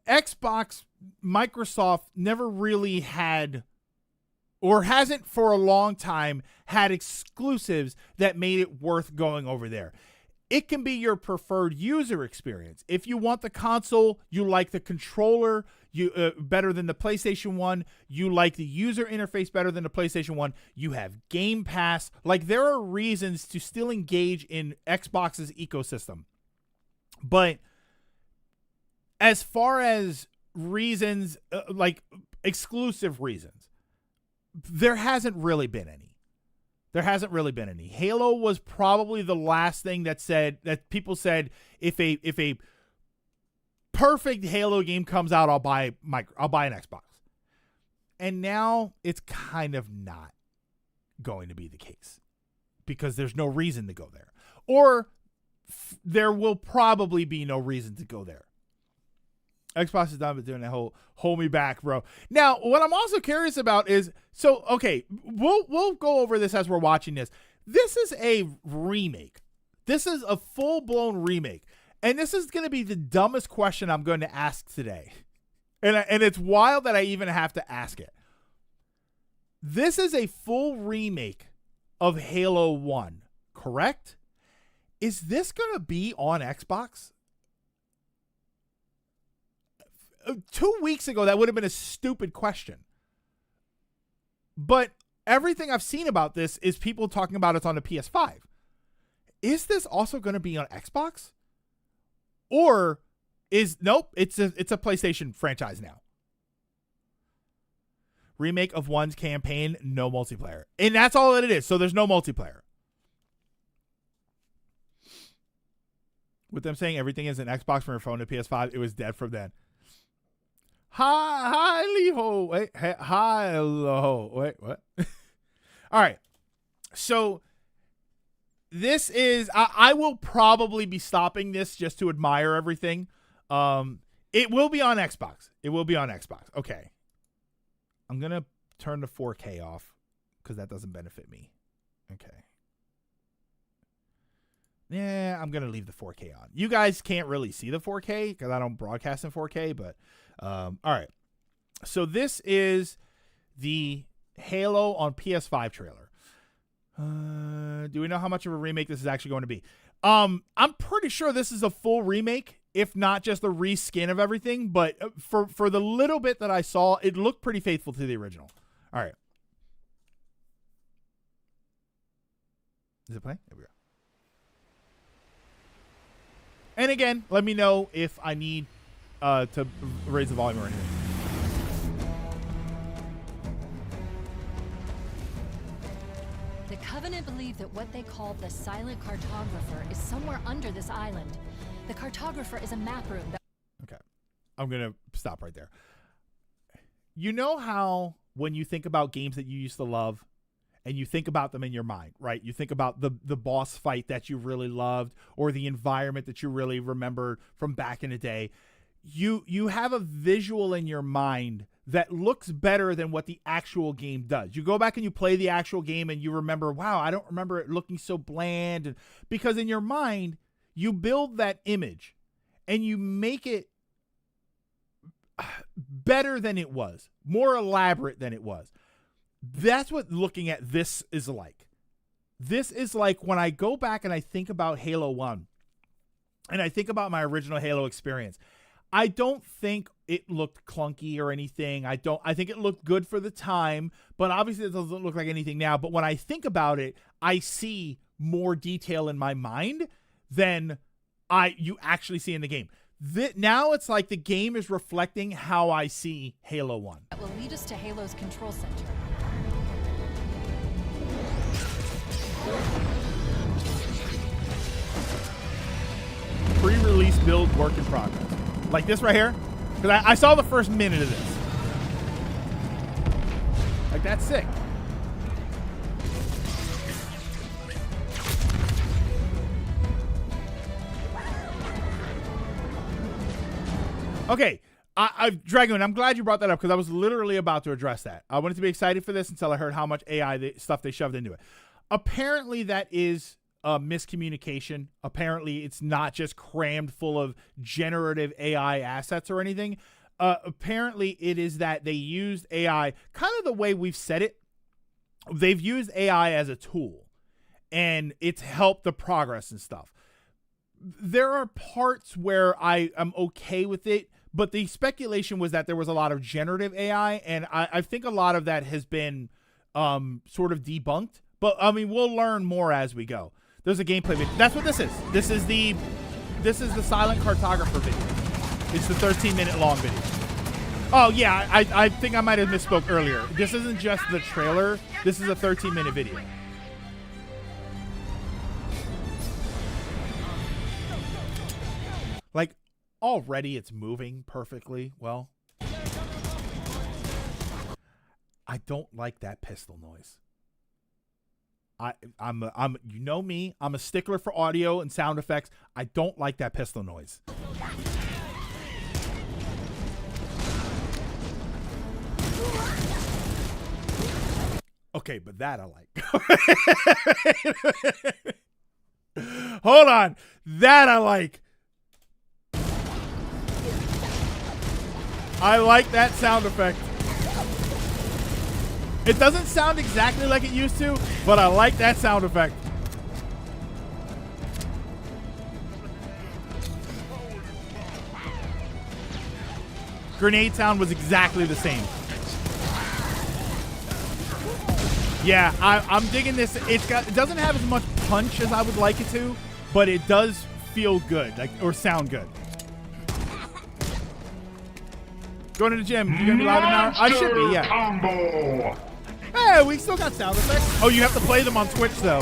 S1: Xbox, Microsoft never really had, or hasn't for a long time, had exclusives that made it worth going over there. It can be your preferred user experience. If you want the console, you like the controller better than the PlayStation 1, you like the user interface better than the PlayStation 1, you have Game Pass. Like, there are reasons to still engage in Xbox's ecosystem. But as far as reasons, like exclusive reasons, there hasn't really been any. Halo was probably the last thing that people said, if a perfect Halo game comes out, I'll buy an Xbox. And now it's kind of not going to be the case because there's no reason to go there. Or there will probably be no reason to go there. Xbox is done with doing that whole hold me back, bro. Now, what I'm also curious about is, so, okay, we'll go over this as we're watching this. This is a remake. This is a full-blown remake. And this is going to be the dumbest question I'm going to ask today. And it's wild that I even have to ask it. This is a full remake of Halo 1, correct? Is this going to be on Xbox? 2 weeks ago, that would have been a stupid question. But everything I've seen about this is people talking about it's on the PS5. Is this also going to be on Xbox? Or nope, it's a PlayStation franchise now. Remake of 1's campaign, no multiplayer. And that's all that it is. So there's no multiplayer. With them saying everything is an Xbox from your phone to PS5, it was dead from then. Wait, what? All right. So this is, I will probably be stopping this just to admire everything. It will be on Xbox. Okay. I'm going to turn the 4K off because that doesn't benefit me. Okay. Yeah, I'm going to leave the 4K on. You guys can't really see the 4K because I don't broadcast in 4K, but all right. So this is the Halo on PS5 trailer. Do we know how much of a remake this is actually going to be? I'm pretty sure this is a full remake, if not just a reskin of everything. But for the little bit that I saw, it looked pretty faithful to the original. All right. Is it playing? There we go. And again, let me know if I need to raise the volume or anything.
S4: Covenant believe that what they call the silent cartographer is somewhere under this island. The cartographer is a map room that...
S1: Okay. I'm going to stop right there. You know how when you think about games that you used to love and you think about them in your mind, right? You think about the boss fight that you really loved or the environment that you really remember from back in the day. You have a visual in your mind that looks better than what the actual game does. You go back and you play the actual game and you remember, wow, I don't remember it looking so bland. And because in your mind, you build that image and you make it better than it was, more elaborate than it was. That's what looking at this is like. This is like when I go back and I think about Halo 1 and I think about my original Halo experience. I don't think it looked clunky or anything. I think it looked good for the time, but obviously it doesn't look like anything now. But when I think about it, I see more detail in my mind than you actually see in the game. Now it's like the game is reflecting how I see Halo 1.
S4: That will lead us to Halo's control center.
S1: Pre-release build work in progress. Like this right here. Because I saw the first minute of this. Like, that's sick. Okay. Dragon, I'm glad you brought that up because I was literally about to address that. I wanted to be excited for this until I heard how much AI stuff they shoved into it. Apparently, that is miscommunication. Apparently, it's not just crammed full of generative AI assets or anything. Apparently, it is that they used AI kind of the way we've said it. They've used AI as a tool, and it's helped the progress and stuff. There are parts where I am okay with it, but the speculation was that there was a lot of generative AI, and I think a lot of that has been sort of debunked. But, I mean, we'll learn more as we go. There's a gameplay video. That's what this is. This is the silent cartographer video. It's the 13-minute long video. Oh, yeah, I think I might have misspoke earlier. This isn't just the trailer. This is a 13-minute video. Like, already it's moving perfectly well. I don't like that pistol noise. I'm you know me, I'm a stickler for audio and sound effects. I don't like that pistol noise. Okay, but that I like. Hold on. That I like. I like that sound effect. It doesn't sound exactly like it used to, but I like that sound effect. Grenade sound was exactly the same. Yeah, I'm digging this. It doesn't have as much punch as I would like it to, but it does feel good, or sound good. Going to the gym. You gonna be loud enough? I should be, yeah.
S2: Combo.
S1: Hey, we still got sound effects. Oh, you have to play them on Twitch, though.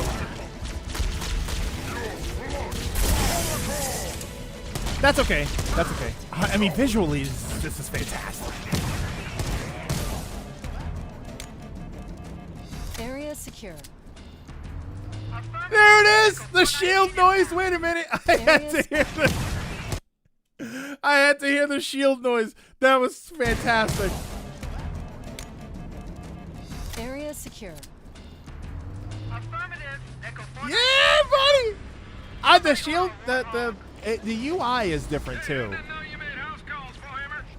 S1: That's okay. That's okay. I mean, visually, this is fantastic.
S4: Area secure.
S1: There it is! The shield noise! Wait a minute. I had to hear the shield noise. That was fantastic.
S4: Area secure.
S1: Yeah, buddy! The shield, the UI is different, too.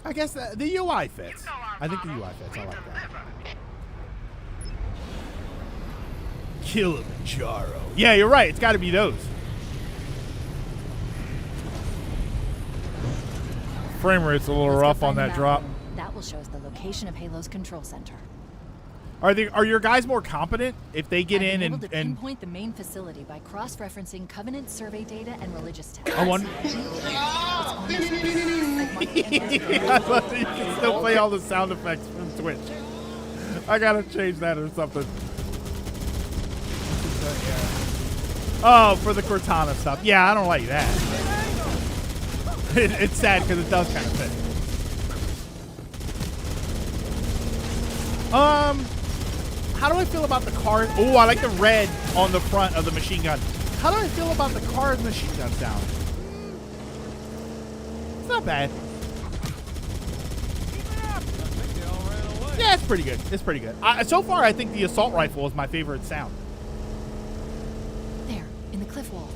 S1: I guess the UI fits. I think the UI fits. I like that. Kilimanjaro. Yeah, you're right. It's got to be those. Frame rate's a little rough on that drop.
S4: That will show us the location of Halo's control center.
S1: Are your guys more competent if they get in
S4: and pinpoint the main facility by cross-referencing Covenant survey data and religious texts.
S1: I love that you can still play all the sound effects from Twitch. I gotta change that or something. Oh, for the Cortana stuff. Yeah, I don't like that. It's sad because it does kind of fit. How do I feel about the car? Oh, I like the red on the front of the machine gun. How do I feel about the car's machine gun sound? It's not bad. Yeah, it's pretty good. It's pretty good. So far, I think the assault rifle is my favorite sound.
S4: There, in the cliff wall.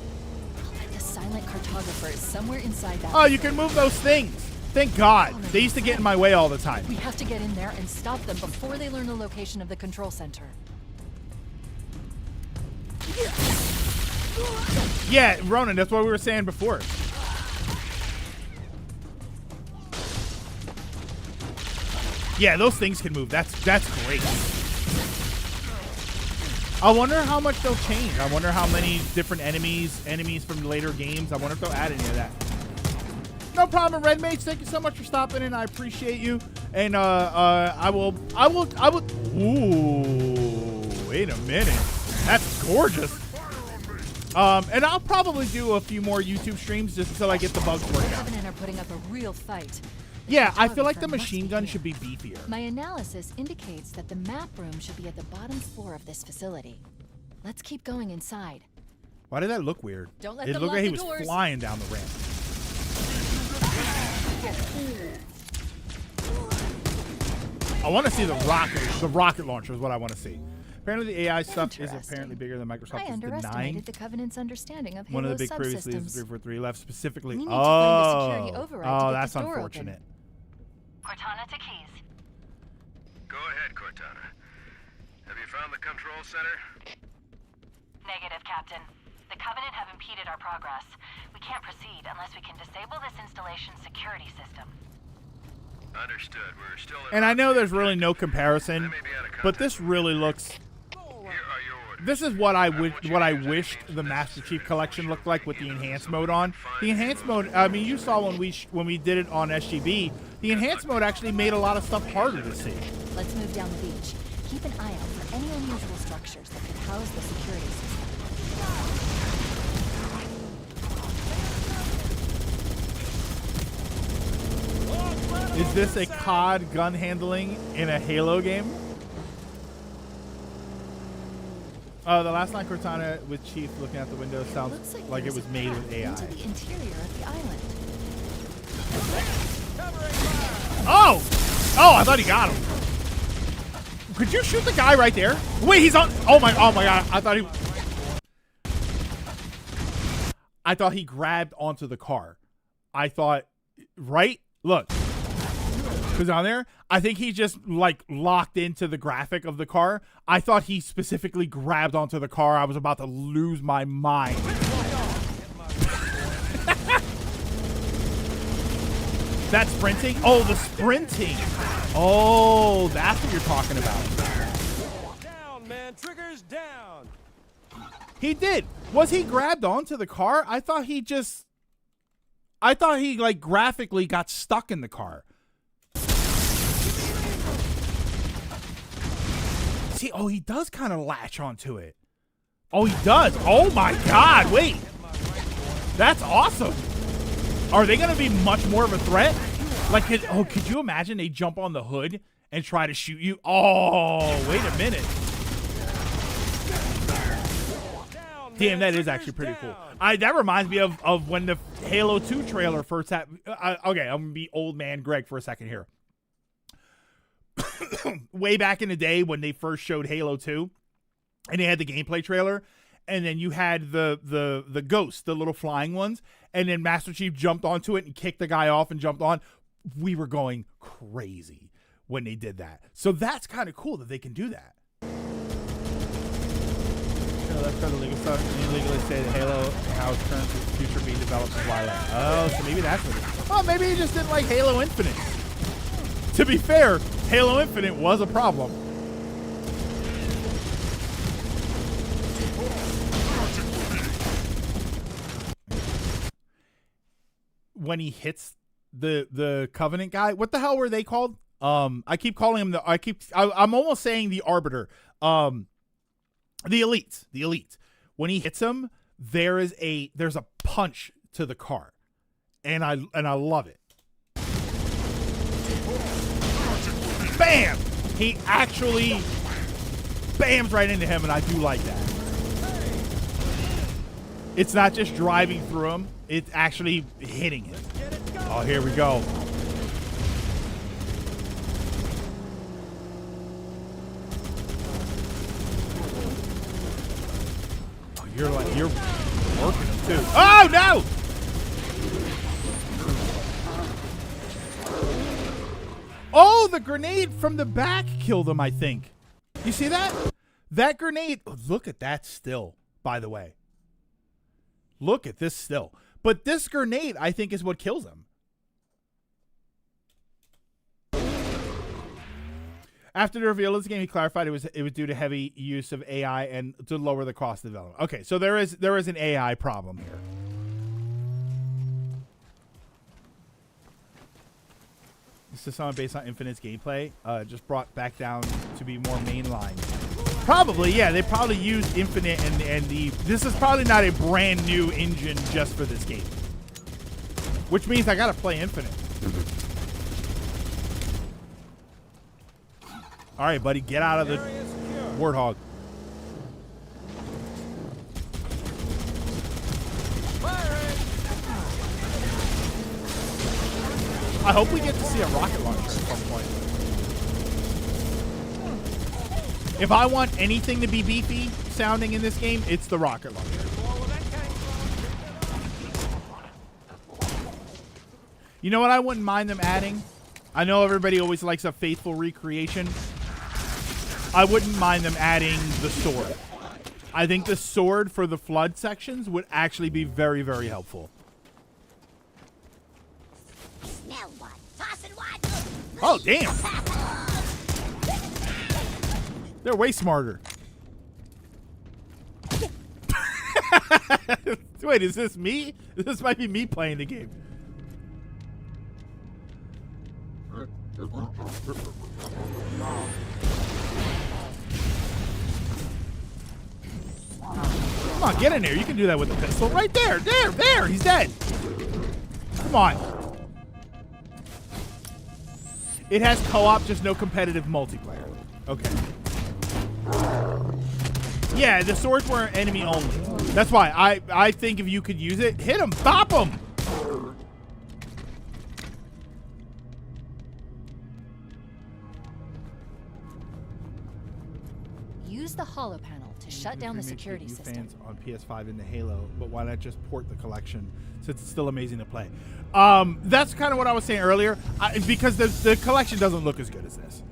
S4: I'll bet the silent cartographer is somewhere inside that.
S1: Oh, you can move those things. Thank God. They used to get in my way all the time.
S4: We have to get in there and stop them before they learn the location of the control center.
S1: Yeah, Ronan, that's what we were saying before. Yeah, those things can move. That's great. I wonder how much they'll change. I wonder how many different enemies from later games. I wonder if they'll add any of that. No problem, Red Mage. Thank you so much for stopping in. I appreciate you. And I will. Ooh, wait a minute. That's gorgeous. And I'll probably do a few more YouTube streams just until I get the bugs worked out.
S4: Covenant are putting up a real fight.
S1: Yeah, I feel like the machine gun should be beefier.
S4: My analysis indicates that the map room should be at the bottom floor of this facility. Let's keep going inside.
S1: Why did that look weird?
S4: Don't let
S1: it
S4: them
S1: looked
S4: lock
S1: like he
S4: the
S1: was
S4: doors.
S1: flying down the ramp. I want to see the rocket launcher is what I want to see. Apparently the AI stuff is apparently bigger than Microsoft
S4: I
S1: is denying.
S4: underestimated the Covenant's understanding of
S1: One of the
S4: Halo's
S1: big previously is
S4: subsystems.
S1: 343 left specifically.
S4: We need to find the security
S1: Oh,
S4: override to get
S1: that's
S4: this door
S1: unfortunate.
S5: Cortana to Keys.
S6: Go ahead, Cortana. Have you found the control center?
S5: Negative, Captain. The Covenant have impeded our progress. We can't proceed unless we can disable this installation's security system.
S6: Understood. We're still in
S1: And I know there's really no comparison, but this really looks.
S6: Here are your orders.
S1: This is what I wished the Master Chief Collection looked like with the enhanced mode on. The enhanced mode, I mean, you saw when we did it on SGB. The enhanced mode actually made a lot of stuff harder to see.
S4: Let's move down the beach. Keep an eye out for any unusual structures that could house the security system.
S1: Is this a COD gun handling in a Halo game? The last line Cortana with Chief looking out the window sounds
S4: Looks
S1: like it
S4: there's
S1: was
S4: a
S1: made
S4: path
S1: with AI.
S4: into the interior of the island.
S1: Oh! Oh, I thought he got him. Could you shoot the guy right there? Wait, he's on. Oh my God! I thought he grabbed onto the car. I thought, right? Look, who's on there? I think he just like locked into the graphic of the car. I thought he specifically grabbed onto the car. I was about to lose my mind. That sprinting? Oh, the sprinting. Oh, that's what you're talking about.
S2: Down, man. Triggers down.
S1: He did. Was he grabbed onto the car? I thought he like graphically got stuck in the car. See, oh, he does kind of latch onto it. Oh, he does. Oh my God, wait. That's awesome. Are they going to be much more of a threat? Like, could you imagine they jump on the hood and try to shoot you? Oh, wait a minute. Damn, that is actually pretty cool. That reminds me of when the Halo 2 trailer first happened. Okay, I'm going to be old man Greg for a second here. Way back in the day when they first showed Halo 2 and they had the gameplay trailer, and then you had the ghosts, the little flying ones, and then Master Chief jumped onto it and kicked the guy off and jumped on. We were going crazy when they did that. So that's kind of cool that they can do that. Let's try the legal stuff. You legally say that Halo, how its current future being developed in Twilight. Oh, so maybe that's what it is. Well, maybe he just didn't like Halo Infinite. To be fair, Halo Infinite was a problem. When he hits the Covenant guy, what the hell were they called? I keep calling him I'm almost saying the Arbiter. The Elite. when he hits him, there's a punch to the car, and I love it. Bam! He actually bams right into him, and I do like that. It's not just driving through him; it's actually hitting him. Oh, here we go. You're working him too. Oh no! Oh, the grenade from the back killed him, I think. You see that? That grenade, look at that still, by the way. Look at this still. But this grenade, I think, is what kills him. After the reveal of this game, he clarified it was due to heavy use of AI and to lower the cost of development. Okay, so there is an AI problem here. This is something based on Infinite's gameplay, just brought back down to be more mainline. Probably, yeah. They probably used Infinite and this is probably not a brand new engine just for this game, which means I gotta play Infinite. All right, buddy, get out of the Warthog. I hope we get to see a rocket launcher at some point. If I want anything to be beefy sounding in this game, it's the rocket launcher. You know what I wouldn't mind them adding? I know everybody always likes a faithful recreation. I wouldn't mind them adding the sword. I think the sword for the flood sections would actually be very, very helpful.
S7: Smell one, tossing one.
S1: Oh, damn. They're way smarter. Wait, is this me? This might be me playing the game. Come on, get in there. You can do that with a pistol. Right there. There. He's dead. Come on. It has co-op, just no competitive multiplayer. Okay. Yeah, the swords were enemy only. That's why I think if you could use it, hit him, bop him.
S4: Use the holo panel to shut down the security system.
S1: Fans on PS5 in the Halo, but why not just port the collection since it's still amazing to play? That's kind of what I was saying earlier, because the collection doesn't look as good as this.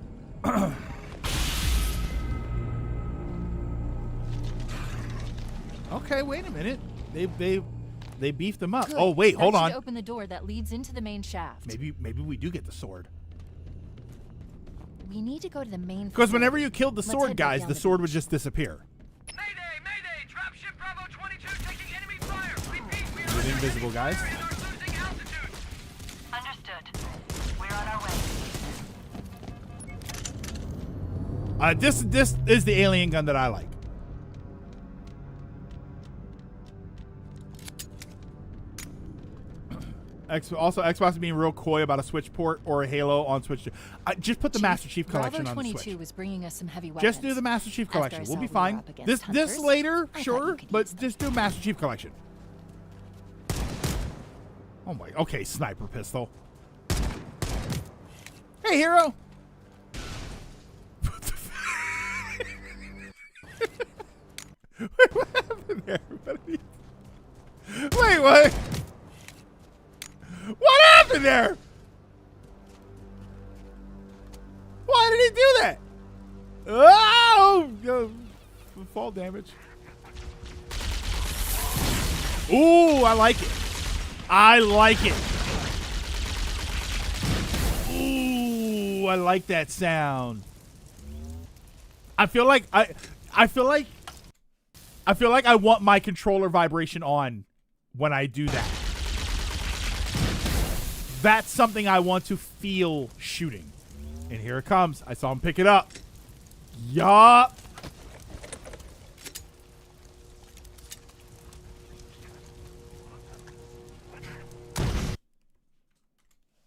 S1: Okay, wait a minute. They beefed them up.
S4: Good.
S1: Oh wait, hold on.
S4: Open the door that leads into the main shaft.
S1: Maybe we do get the sword.
S4: We need to go to the main.
S1: Because whenever you killed the sword guys, the sword would just disappear.
S6: Mayday! Mayday! Dropship Bravo 22 taking enemy fire! Repeat, we
S1: With invisible guys.
S6: are losing altitude.
S5: Understood. We're on our way.
S1: This is the alien gun that I like. Also, Xbox is being real coy about a Switch port or a Halo on Switch 2. Just put the Master Chief Collection
S4: Bravo
S1: on the
S4: 22
S1: Switch.
S4: was bringing us some heavy weapons.
S1: Just do the Master Chief Collection.
S4: After I
S1: We'll be
S4: saw we were
S1: fine.
S4: up against
S1: This
S4: hunters,
S1: later,
S4: I thought
S1: sure,
S4: you could
S1: but
S4: use them.
S1: just do Master Chief Collection. Oh my, okay, sniper pistol. Hey, hero. Wait, what happened there? Wait, what? What happened there? Why did he do that? Oh, fall damage. Ooh, I like it. I like it. Ooh, I like that sound. I feel like I want my controller vibration on when I do that. That's something I want to feel shooting. And here it comes. I saw him pick it up. Yup.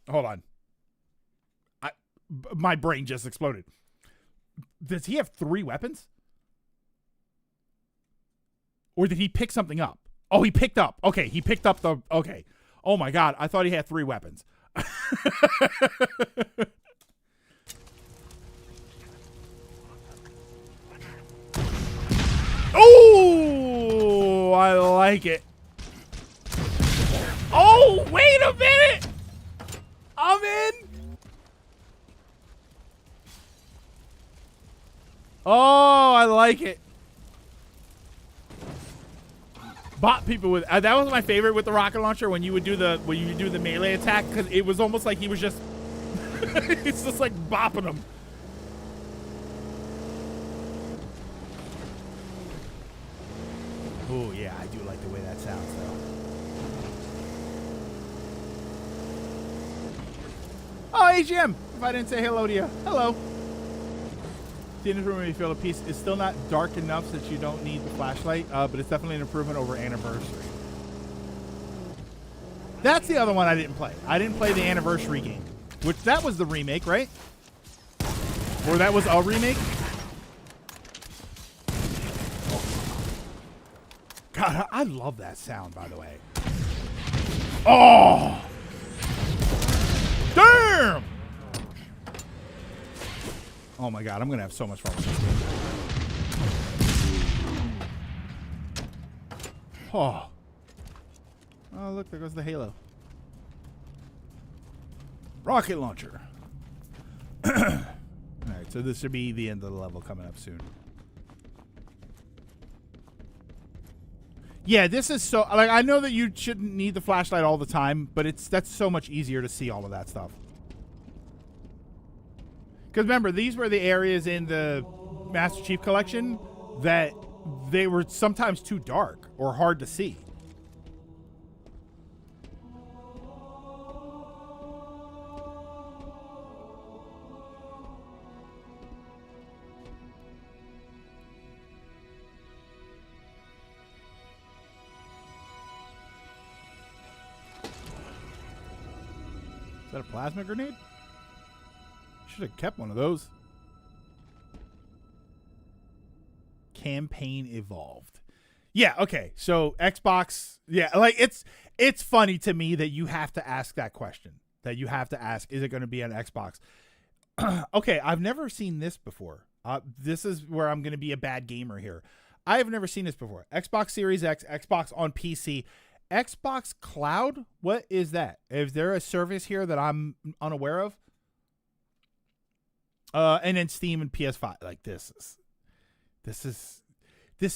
S1: Hold on. My brain just exploded. Does he have 3 weapons? Or did he pick something up? Oh, he picked up. Okay, he picked up the... Okay. Oh, my God. I thought he had 3 weapons. Oh, I like it. Oh, wait a minute. I'm in. Oh, I like it. Bot people with that was my favorite with the rocket launcher when you would do the melee attack, because it was almost like he was just it's just like bopping them. Oh yeah, I do like the way that sounds though. Oh, AGM! If I didn't say hello to you, hello. The room where you feel the piece is still not dark enough that you don't need the flashlight, but it's definitely an improvement over Anniversary. That's the other one I didn't play. I didn't play the Anniversary game, which that was the remake, right? Or that was a remake? God, I love that sound, by the way. Oh! Damn! Oh my God, I'm gonna have so much fun with this game. Oh. Oh, look, there goes the Halo. Rocket launcher. Alright, so this should be the end of the level coming up soon. Yeah, this is so, like, I know that you shouldn't need the flashlight all the time, but that's so much easier to see all of that stuff. Because remember, these were the areas in the Master Chief Collection that they were sometimes too dark or hard to see. Is that a plasma grenade? Should have kept one of those. Campaign evolved. Yeah, okay. So Xbox, yeah, like it's funny to me that you have to ask that question. That you have to ask, is it going to be on Xbox? Okay, I've never seen this before. This is where I'm going to be a bad gamer here. I have never seen this before. Xbox Series X, Xbox on PC, Xbox Cloud. What is that? Is there a service here that I'm unaware of? And then Steam and PS5. Like this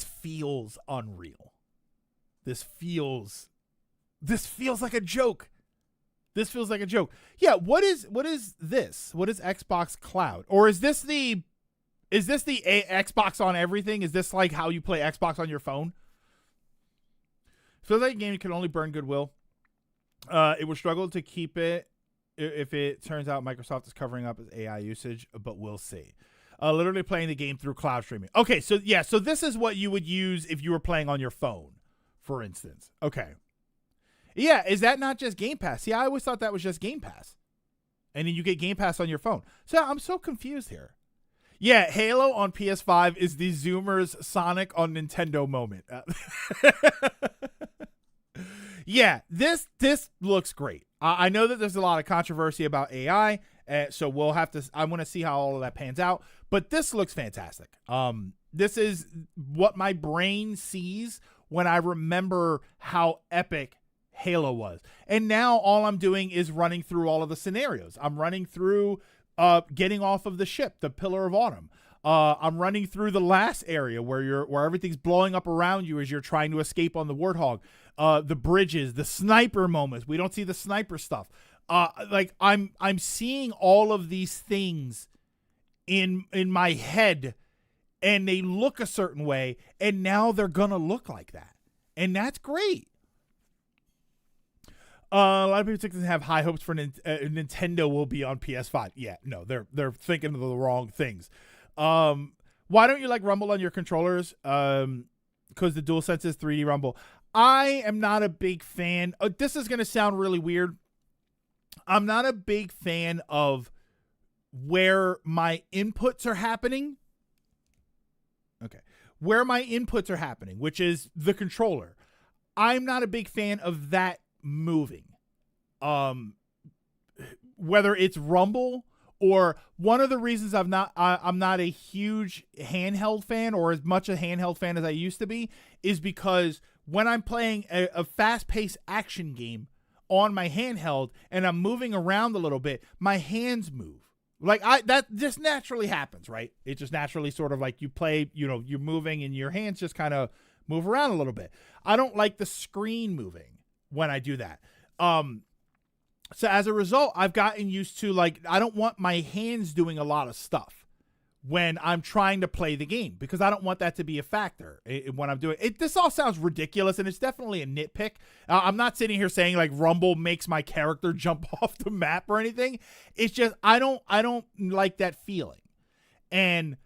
S1: feels unreal. This feels like a joke. This feels like a joke. Yeah, what is this? What is Xbox Cloud? Or is this the Xbox on everything? Is this like how you play Xbox on your phone? So that game can only burn goodwill. It will struggle to keep it if it turns out Microsoft is covering up its AI usage, but we'll see. Literally playing the game through cloud streaming. Okay, so yeah, so this is what you would use if you were playing on your phone, for instance. Okay. Yeah, is that not just Game Pass? See, I always thought that was just Game Pass. And then you get Game Pass on your phone. So I'm so confused here. Yeah, Halo on PS5 is the Zoomers Sonic on Nintendo moment. Yeah, this looks great. I know that there's a lot of controversy about AI, so we'll have to. I want to see how all of that pans out. But this looks fantastic. This is what my brain sees when I remember how epic Halo was. And now all I'm doing is running through all of the scenarios. I'm running through getting off of the ship, the Pillar of Autumn. I'm running through the last area where everything's blowing up around you as you're trying to escape on the Warthog. The bridges, the sniper moments. We don't see the sniper stuff. Like I'm seeing all of these things in my head, and they look a certain way, and now they're gonna look like that, and that's great. A lot of people have high hopes for Nintendo will be on PS5. Yeah, no, they're thinking of the wrong things. Why don't you like Rumble on your controllers? Because the DualSense is 3D Rumble. I am not a big fan. This is going to sound really weird. I'm not a big fan of where my inputs are happening. Okay. Where my inputs are happening, which is the controller. I'm not a big fan of that moving. Whether it's rumble or one of the reasons I'm not a huge handheld fan or as much a handheld fan as I used to be is because when I'm playing a fast-paced action game on my handheld and I'm moving around a little bit, my hands move. Like that just naturally happens, right? It just naturally sort of like you play, you're moving and your hands just kind of move around a little bit. I don't like the screen moving when I do that. So as a result, I've gotten used to, like, I don't want my hands doing a lot of stuff when I'm trying to play the game because I don't want that to be a factor when I'm doing it. This all sounds ridiculous, and it's definitely a nitpick. I'm not sitting here saying like rumble makes my character jump off the map or anything. It's just I don't like that feeling. And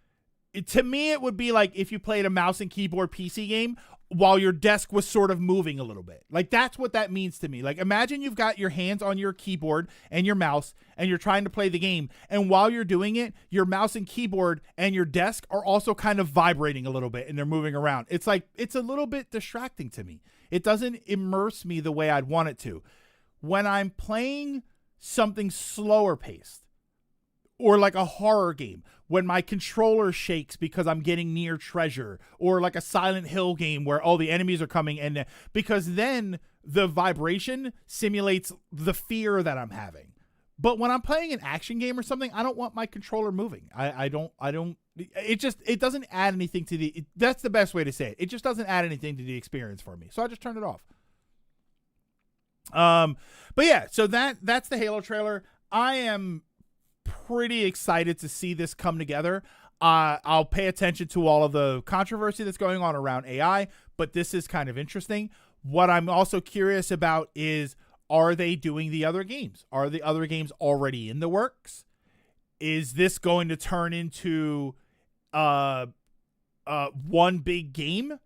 S1: to me, it would be like if you played a mouse and keyboard PC game while your desk was sort of moving a little bit. Like, that's what that means to me. Like, imagine you've got your hands on your keyboard and your mouse and you're trying to play the game, and while you're doing it, your mouse and keyboard and your desk are also kind of vibrating a little bit and they're moving around. It's like, it's a little bit distracting to me. It doesn't immerse me the way I'd want it to. When I'm playing something slower paced, or like a horror game, when my controller shakes because I'm getting near treasure, or like a Silent Hill game where all the enemies are coming, and because then the vibration simulates the fear that I'm having. But when I'm playing an action game or something, I don't want my controller moving. I don't, it doesn't add anything to that's the best way to say it. It just doesn't add anything to the experience for me. So I just turn it off. But yeah, so that's the Halo trailer. I am pretty excited to see this come together. I'll pay attention to all of the controversy that's going on around AI, but this is kind of interesting. What I'm also curious about is, are they doing the other games? Are the other games already in the works? Is this going to turn into one big game?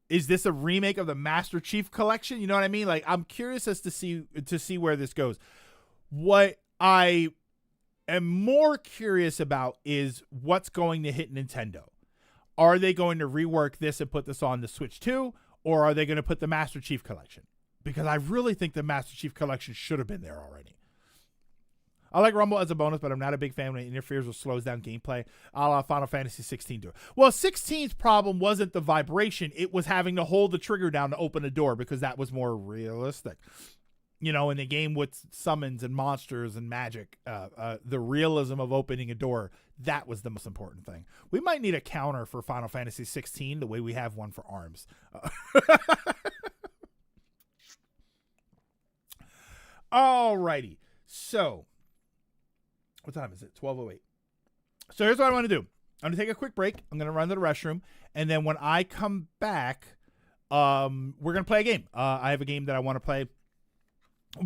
S1: Is this a remake of the Master Chief Collection? You know what I mean? Like, I'm curious as to see where this goes. What I am more curious about is what's going to hit Nintendo. Are they going to rework this and put this on the Switch 2, or are they going to put the Master Chief Collection? Because I really think the Master Chief Collection should have been there already. I like Rumble as a bonus, but I'm not a big fan when it interferes or slows down gameplay. A la Final Fantasy 16 do. Well, 16's problem wasn't the vibration. It was having to hold the trigger down to open a door, because that was more realistic. You know, in a game with summons and monsters and magic, the realism of opening a door, that was the most important thing. We might need a counter for Final Fantasy 16 the way we have one for ARMS. Alrighty. So, what time is it? 12:08. So here's what I want to do. I'm going to take a quick break. I'm going to run to the restroom. And then when I come back, we're going to play a game. I have a game that I want to play.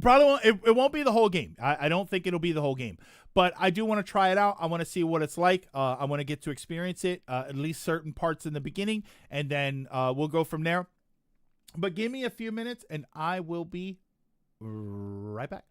S1: Probably won't, it won't be the whole game. I don't think it'll be the whole game, but I do want to try it out. I want to see what it's like. I want to get to experience it, at least certain parts in the beginning, and then we'll go from there. But give me a few minutes and I will be right back.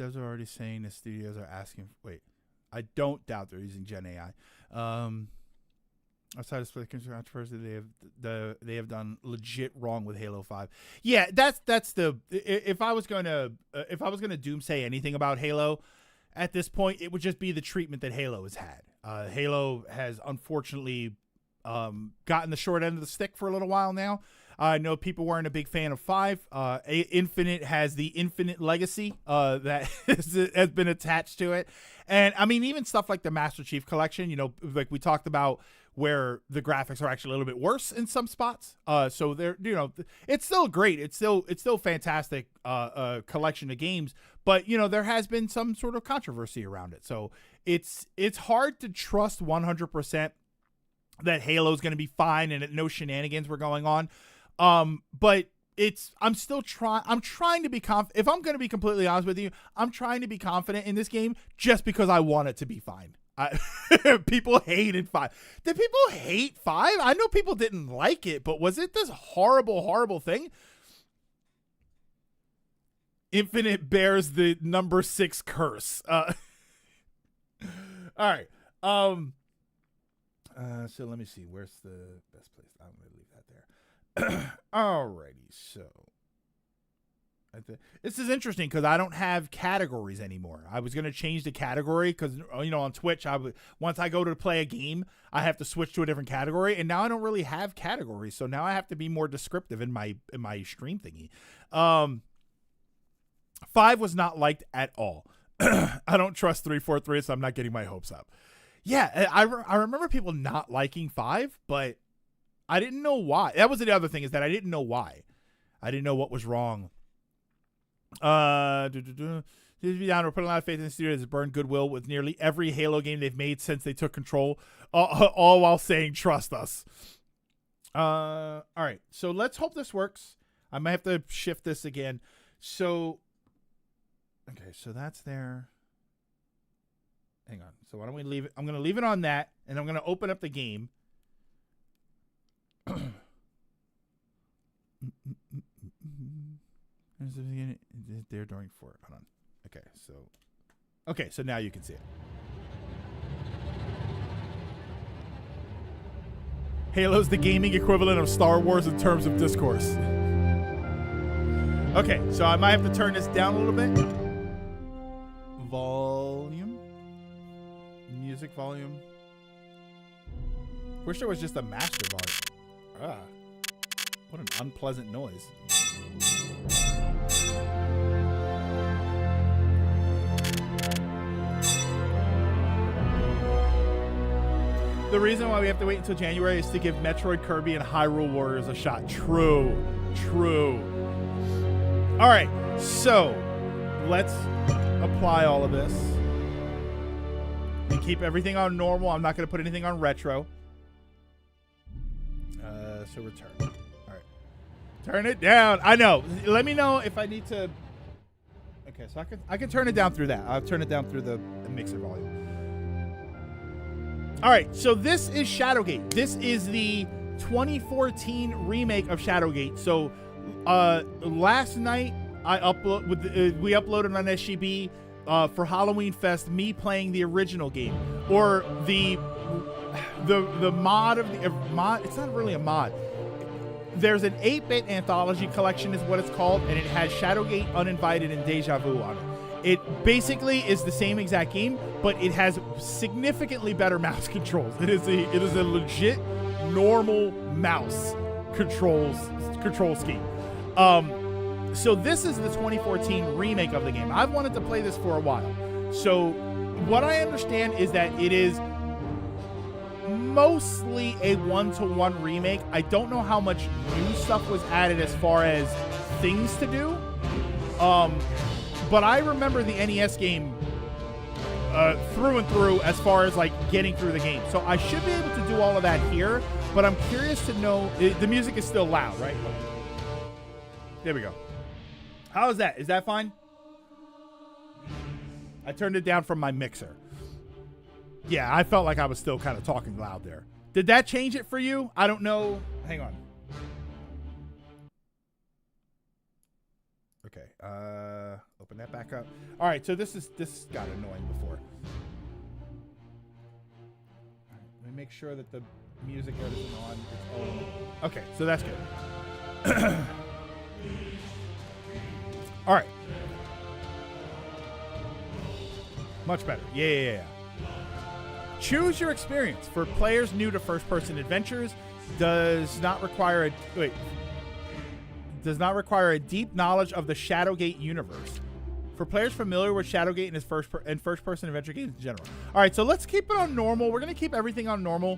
S1: devs are already saying the studios are asking. Wait, I don't doubt they're using Gen AI. Outside of split controversy, they have done legit wrong with Halo 5. Yeah, that's the if I was gonna doomsay anything about Halo at this point, it would just be the treatment that Halo has had. Halo has unfortunately gotten the short end of the stick for a little while now. I know people weren't a big fan of 5. Infinite has the Infinite legacy that has been attached to it. And I mean, even stuff like the Master Chief Collection, you know, like we talked about, where the graphics are actually a little bit worse in some spots. So they're, you know, it's still great. It's still fantastic collection of games, but you know, there has been some sort of controversy around it. So it's hard to trust 100% that Halo's going to be fine and that no shenanigans were going on. But I'm trying to be confident. If I'm going to be completely honest with you, I'm trying to be confident in this game just because I want it to be fine. People hated 5. Did people hate 5? I know people didn't like it, but was it this horrible thing? Infinite bears the number 6 curse. All right. So let me see. Where's the best place? I'm going to leave that there. Alrighty. So this is interesting because I don't have categories anymore. I was going to change the category because, you know, on Twitch, once I go to play a game, I have to switch to a different category, and now I don't really have categories. So now I have to be more descriptive in my stream thingy. 5 was not liked at all. I don't trust 343, so I'm not getting my hopes up. Yeah, I remember people not liking 5, but I didn't know why. That was the other thing, is that I didn't know why. I didn't know what was wrong. We're putting a lot of faith in the studio that's burned goodwill with nearly every Halo game they've made since they took control, all while saying trust us. All right, so let's hope this works. I might have to shift this again. So, okay, so that's there. Hang on. So why don't we leave it? I'm going to leave it on that, and I'm going to open up the game. There during 4. Hold on. Okay, so now you can see it. Halo's the gaming equivalent of Star Wars in terms of discourse. Okay, so I might have to turn this down a little bit. Volume. Music volume. Wish there was just a master volume. What an unpleasant noise. The reason why we have to wait until January is to give Metroid, Kirby, and Hyrule Warriors a shot. True. All right, so let's apply all of this and keep everything on normal. I'm not going to put anything on retro. So return. All right, turn it down. I know. Let me know if I need to. Okay, so I can turn it down through that. I'll turn it down through the mixer volume. All right, so this is Shadowgate. This is the 2014 remake of Shadowgate. So last night we uploaded on SGB for Halloween Fest me playing the original game, or the mod of the mod. It's not really a mod. There's an 8-bit anthology collection is what it's called, and it has Shadowgate, Uninvited, and Deja Vu on it. It basically is the same exact game, but it has significantly better mouse controls. It is a legit normal mouse control scheme. So this is the 2014 remake of the game. I've wanted to play this for a while. So what I understand is that it is mostly a one-to-one remake. I don't know how much new stuff was added as far as things to do. But I remember the NES game through and through as far as like getting through the game. So I should be able to do all of that here, but I'm curious to know, the music is still loud, right? There we go. How is that? Is that fine? I turned it down from my mixer. Yeah, I felt like I was still kind of talking loud there. Did that change it for you? I don't know. Hang on. Okay. Open that back up. All right, so this got annoying before. All right, let me make sure that the music isn't on its own. Okay, so that's good. All right. Much better. Yeah. Choose your experience. For players new to first-person adventures, does not require a deep knowledge of the Shadowgate universe. For players familiar with Shadowgate and his first-person adventure games in general. All right, so let's keep it on normal. We're gonna keep everything on normal.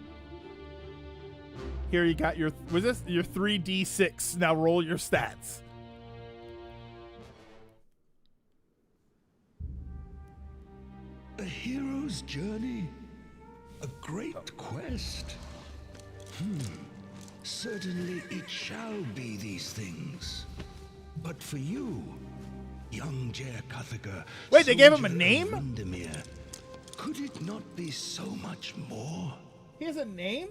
S1: Here you got your 3d6. Now roll your stats.
S8: A hero's journey, a great quest. Certainly it shall be these things. But for you, young Jer Cuthaka,
S1: wait, they gave him a name?
S8: Windermere, could it not be so much more?
S1: He has a name?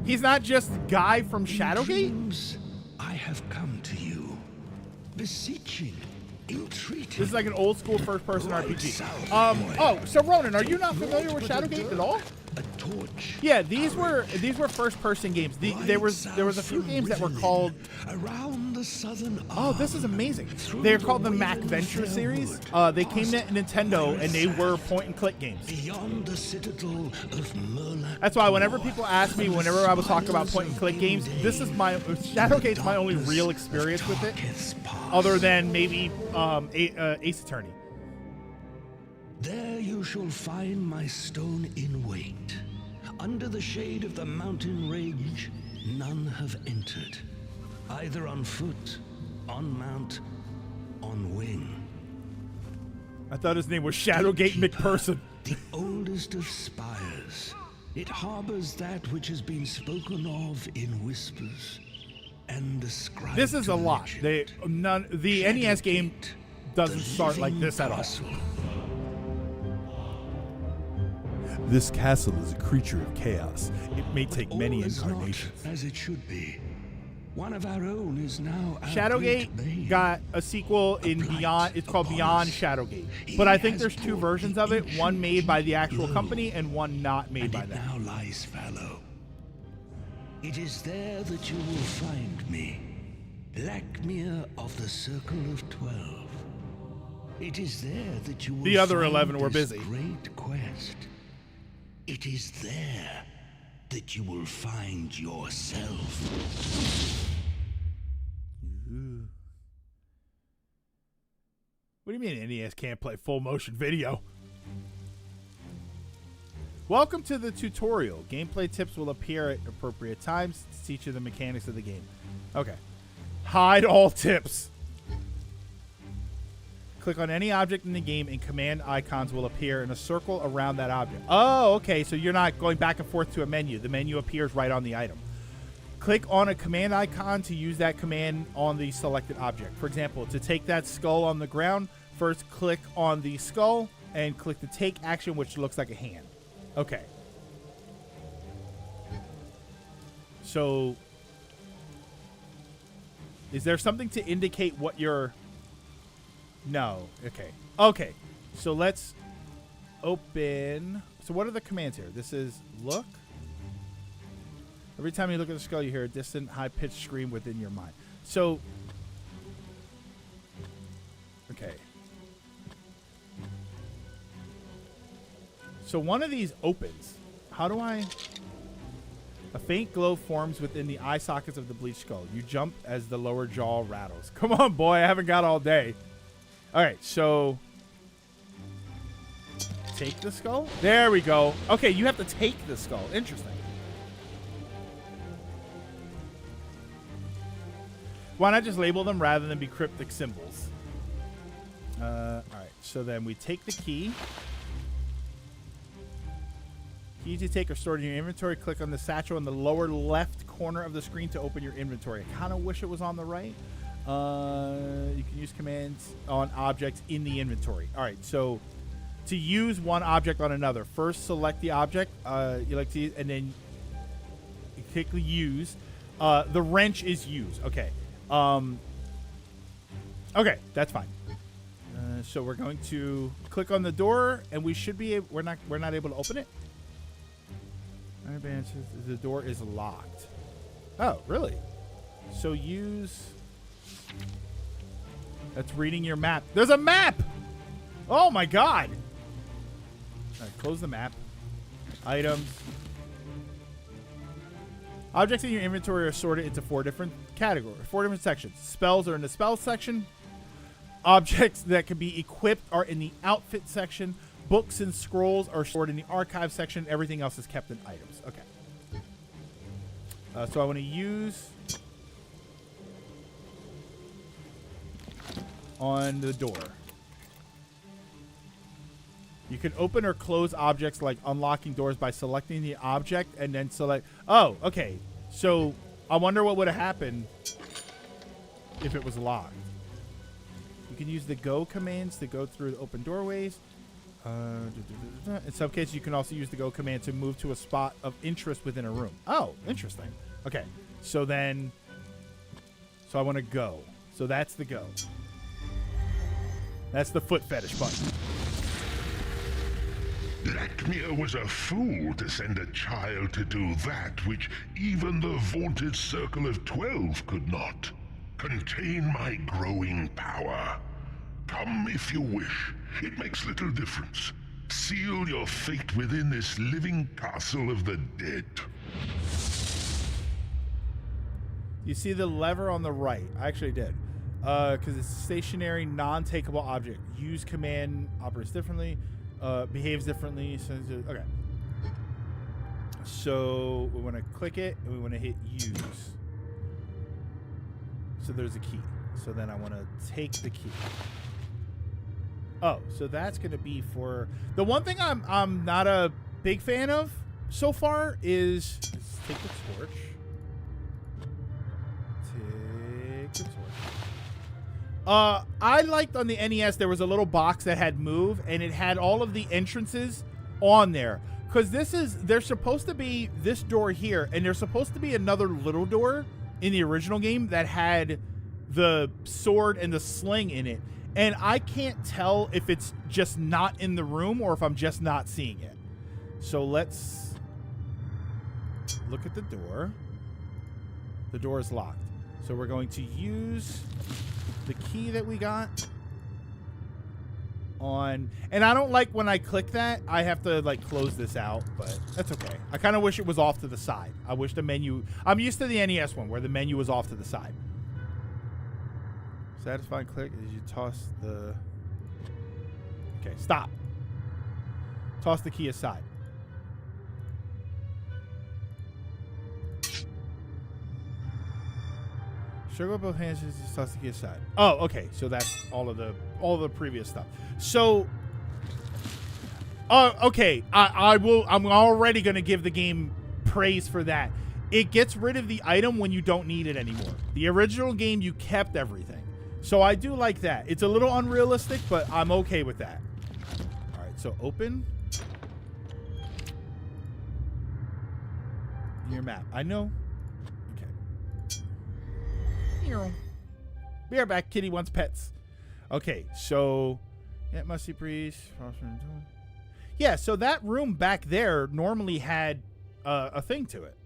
S1: He's not just Guy from Shadowgate?
S8: Dreams, I have come to you, beseeching, entreating.
S1: This is like an old school first-person RPG. Oh, so Ronan, are you not familiar with Shadowgate at all?
S8: A torch.
S1: Yeah, these were first-person games. There was a few games that were called.
S8: Around the southern.
S1: Oh, this is amazing. They're called the Mac Venture series. They came to Nintendo and they were point-and-click games.
S8: Beyond the citadel of Merlin.
S1: That's why whenever people ask me, whenever I was talking about point-and-click games, this is Shadowgate's my only real experience with it, other than maybe Ace Attorney.
S8: There you shall find my stone in wait. Under the shade of the mountain range, none have entered. Either on foot, on mount, on wing.
S1: I thought his name was Shadowgate McPherson.
S8: The oldest of spires. It harbors that which has been spoken of in whispers and ascribed.
S1: This is
S8: to
S1: a lot.
S8: legend.
S1: The NES game doesn't start like this at all. This castle is a creature of chaos. It may take many incarnations.
S8: As it should be. One of our own is now
S1: Shadowgate got a sequel in Beyond. It's called Beyond Shadowgate. But I think there's two versions of it, one made by the actual company and one not made by them.
S8: Now lies fallow. It is there that you will find me. Blackmere of the Circle of 12. It is there that you will
S1: The other
S8: find
S1: 11 were
S8: this
S1: busy.
S8: Great quest. It is there that you will find yourself.
S1: What do you mean NES can't play full motion video? Welcome to the tutorial. Gameplay tips will appear at appropriate times to teach you the mechanics of the game. Okay. Hide all tips. Click on any object in the game and command icons will appear in a circle around that object. Oh, okay. So you're not going back and forth to a menu. The menu appears right on the item. Click on a command icon to use that command on the selected object. For example, to take that skull on the ground, first click on the skull and click the take action, which looks like a hand. Okay. So, is there something to indicate what you're... No. Okay. Okay. So let's open... So what are the commands here? This is look. Every time you look at the skull, you hear a distant, high-pitched scream within your mind. So... Okay. So one of these opens. How do I... A faint glow forms within the eye sockets of the bleached skull. You jump as the lower jaw rattles. Come on, boy. I haven't got all day. All right, so... Take the skull? There we go. Okay, you have to take the skull. Interesting. Why not just label them rather than be cryptic symbols? All right, so then we take the key. Keys you take are stored in your inventory. Click on the satchel in the lower left corner of the screen to open your inventory. I kind of wish it was on the right. You can use commands on objects in the inventory. All right, so to use one object on another, first select the object you like to use, and then you click use. The wrench is used. Okay. Okay, that's fine. So we're going to click on the door, and we should be able, we're not able to open it. The door is locked. Oh, really? So use. That's reading your map. There's a map. Oh my god. All right, close the map. Items. Objects in your inventory are sorted into 4 different categories, 4 different sections. Spells are in the spells section. Objects that can be equipped are in the outfit section. Books and scrolls are stored in the archive section. Everything else is kept in items. Okay. So I want to use on the door. You can open or close objects like unlocking doors by selecting the object and then select. Oh, okay. So I wonder what would have happened if it was locked. You can use the go commands to go through the open doorways. In some cases, you can also use the go command to move to a spot of interest within a room. Oh, interesting. Okay. So then, so I want to go. So that's the go. That's the foot fetish button.
S9: Blackmere was a fool to send a child to do that which even the vaunted Circle of 12 could not. Contain my growing power. Come if you wish. It makes little difference. Seal your fate within this living castle of the dead.
S1: You see the lever on the right. I actually did. Because it's a stationary, non-takeable object. Use command operates differently. Behaves differently. So, okay. So we want to click it and we want to hit use. So there's a key. So then I want to take the key. Oh, so that's going to be for the one thing I'm not a big fan of so far is let's take the torch. Take the torch. I liked on the NES there was a little box that had move and it had all of the entrances on there. Because there's supposed to be this door here and there's supposed to be another little door in the original game that had the sword and the sling in it. And I can't tell if it's just not in the room or if I'm just not seeing it. So let's look at the door. The door is locked. So we're going to use the key that we got on. And I don't like when I click that, I have to like close this out, but that's okay. I kind of wish it was off to the side. I wish the menu, I'm used to the NES one where the menu was off to the side. Satisfying click is you toss the... Okay, stop. Toss the key aside. Sugar both hands, just toss the key aside. Oh, okay. So that's all of the previous stuff. So, okay. I'm already gonna give the game praise for that. It gets rid of the item when you don't need it anymore. The original game, you kept everything. So I do like that. It's a little unrealistic, but I'm okay with that. All right, so open your map. I know. Okay. Be right back. Kitty wants pets. Okay, so yeah, musty breeze. Yeah, so that room back there normally had a thing to it.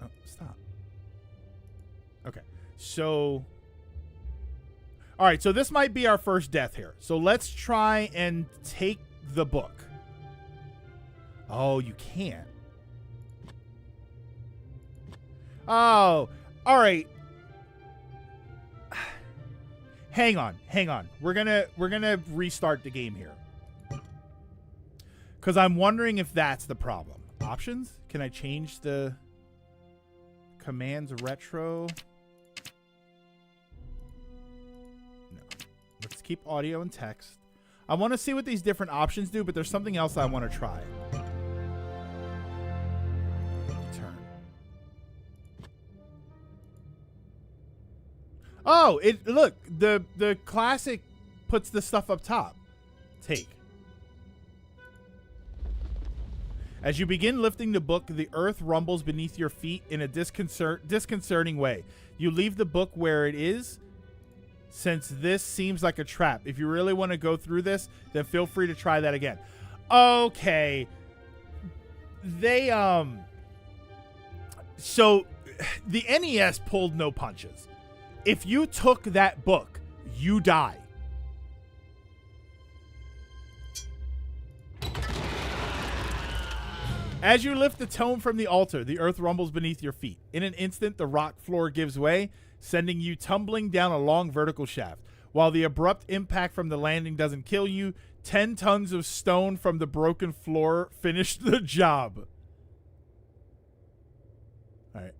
S1: Oh, stop. Okay, so... All right, so this might be our first death here. So let's try and take the book. Oh, you can't. Oh, all right. Hang on. We're gonna restart the game here. Because I'm wondering if that's the problem. Options? Can I change the commands retro? No. Let's keep audio and text. I want to see what these different options do, but there's something else I want to try. Turn. Oh, look, the classic puts the stuff up top. Take. As you begin lifting the book, the earth rumbles beneath your feet in a disconcerting way. You leave the book where it is, since this seems like a trap. If you really want to go through this, then feel free to try that again. Okay. They, so the NES pulled no punches. If you took that book, you die. As you lift the tome from the altar, the earth rumbles beneath your feet. In an instant, the rock floor gives way, sending you tumbling down a long vertical shaft. While the abrupt impact from the landing doesn't kill you, 10 tons of stone from the broken floor finish the job. All right.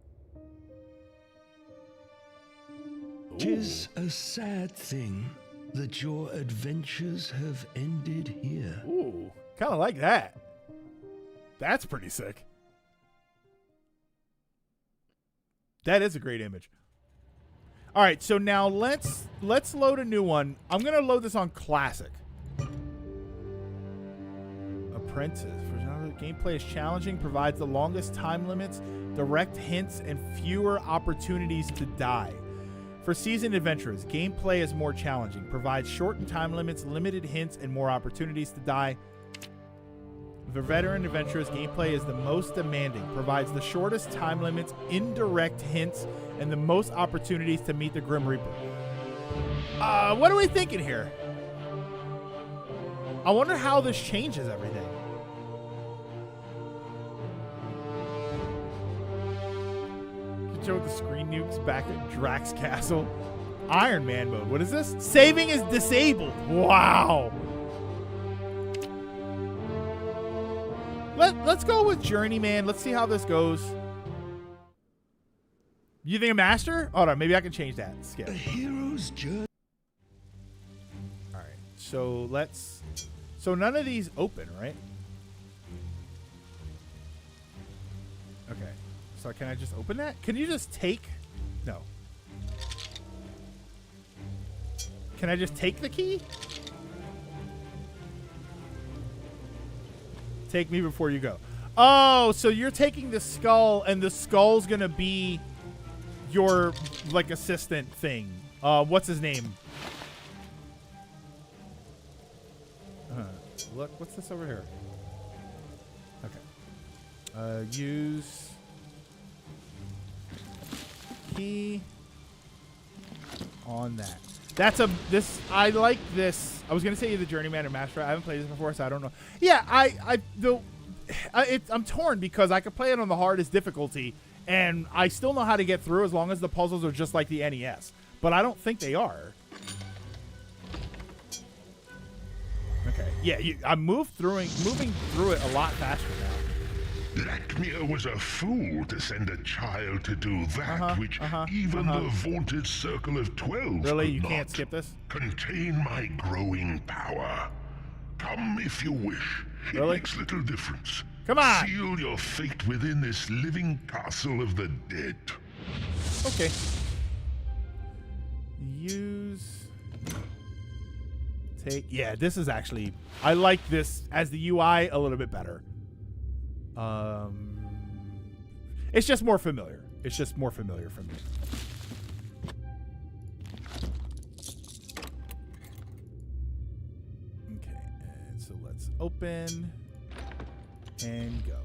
S8: It is a sad thing that your adventures have ended here.
S1: Ooh, kind of like that. That's pretty sick. That is a great image. All right, so now let's load a new one. I'm gonna load this on classic. Apprentice. For genre, gameplay is challenging, provides the longest time limits, direct hints, and fewer opportunities to die. For seasoned adventurers, gameplay is more challenging, provides shortened time limits, limited hints, and more opportunities to die. For veteran adventurers, gameplay is the most demanding, provides the shortest time limits, indirect hints, and the most opportunities to meet the Grim Reaper. What are we thinking here? I wonder how this changes everything. You can show the screen nukes back at Drax Castle. Iron Man mode. What is this? Saving is disabled. Wow. Let's go with Journeyman. Let's see how this goes. You think a master? Hold on, maybe I can change that. Skip.
S8: A hero's journey.
S1: All right, so let's. So none of these open, right? Okay. So can I just open that? Can you just take? No. Can I just take the key? Take me before you go. Oh, so you're taking the skull, and the skull's gonna be your like assistant thing. What's his name? Look, what's this over here? Okay. Use key on that. That's a this. I like this. I was gonna say the Journeyman or Master. I haven't played this before, so I don't know. Yeah, I'm torn because I could play it on the hardest difficulty, and I still know how to get through as long as the puzzles are just like the NES. But I don't think they are. Okay. Yeah, I'm moving through it a lot faster now.
S9: Blackmere was a fool to send a child to do that, which even the vaunted Circle of 12
S1: really,
S9: could
S1: you
S9: not
S1: can't skip this?
S9: Contain my growing power. Come if you wish. It makes little difference.
S1: Come on!
S9: Seal your fate within this living castle of the dead.
S1: Okay. Use... Take... Yeah, this is actually... I like this as the UI a little bit better. It's just more familiar. It's just more familiar for me. Okay, and so let's open and go.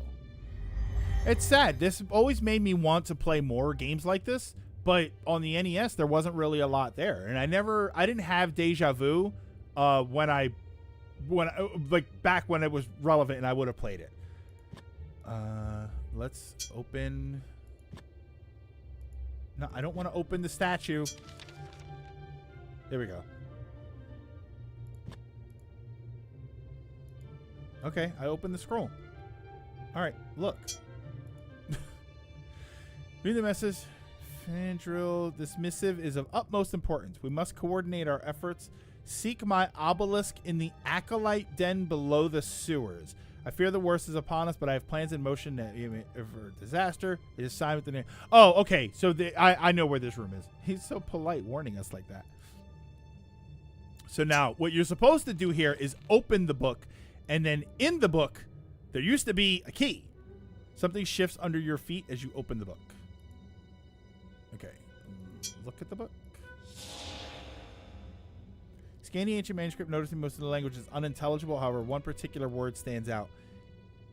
S1: It's sad. This always made me want to play more games like this, but on the NES there wasn't really a lot there, and I didn't have Deja Vu when back when it was relevant and I would have played it. Let's open. No, I don't want to open the statue. There we go. Okay, I opened the scroll. All right, look. Read the message. Fandril, this missive is of utmost importance. We must coordinate our efforts. Seek my obelisk in the Acolyte Den below the sewers. I fear the worst is upon us, but I have plans in motion that for disaster. It is signed with the name. Oh, okay. So I know where this room is. He's so polite warning us like that. So now what you're supposed to do here is open the book, and then in the book, There used to be a key. Something shifts under your feet as you open the book. Okay. Look at the book. Scan the ancient manuscript, noticing most of the language is unintelligible. However, one particular word stands out.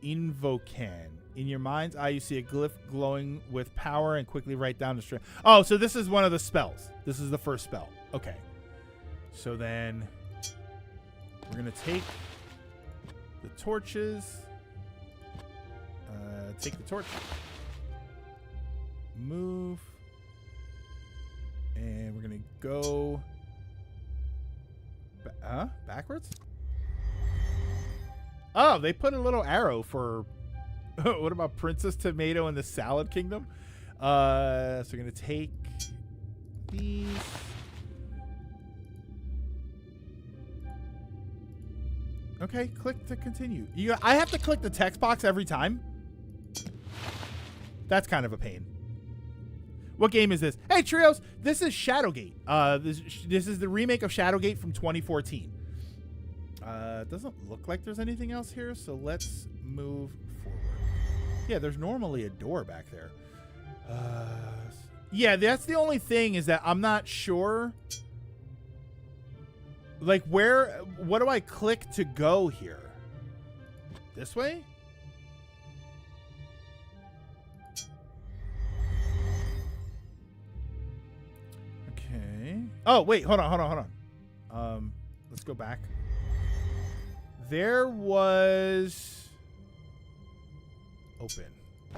S1: Invocan. In your mind's eye, you see a glyph glowing with power and quickly write down the string. Oh, so this is one of the spells. This is the first spell. Okay. So then we're going to take the torches. Take the torch. Move. And we're going to go backwards? Oh, they put a little arrow for... What about Princess Tomato and the Salad Kingdom? So we're going to take these. Okay, click to continue. I have to click the text box every time? That's kind of a pain. What game is this? Hey, Trios, this is Shadowgate. This is the remake of Shadowgate from 2014. It doesn't look like there's anything else here, so let's move forward. Yeah, there's normally a door back there. Yeah, that's the only thing, is that I'm not sure. Like, what do I click to go here? This way? Okay. Oh, wait, hold on. Let's go back. There was... Open.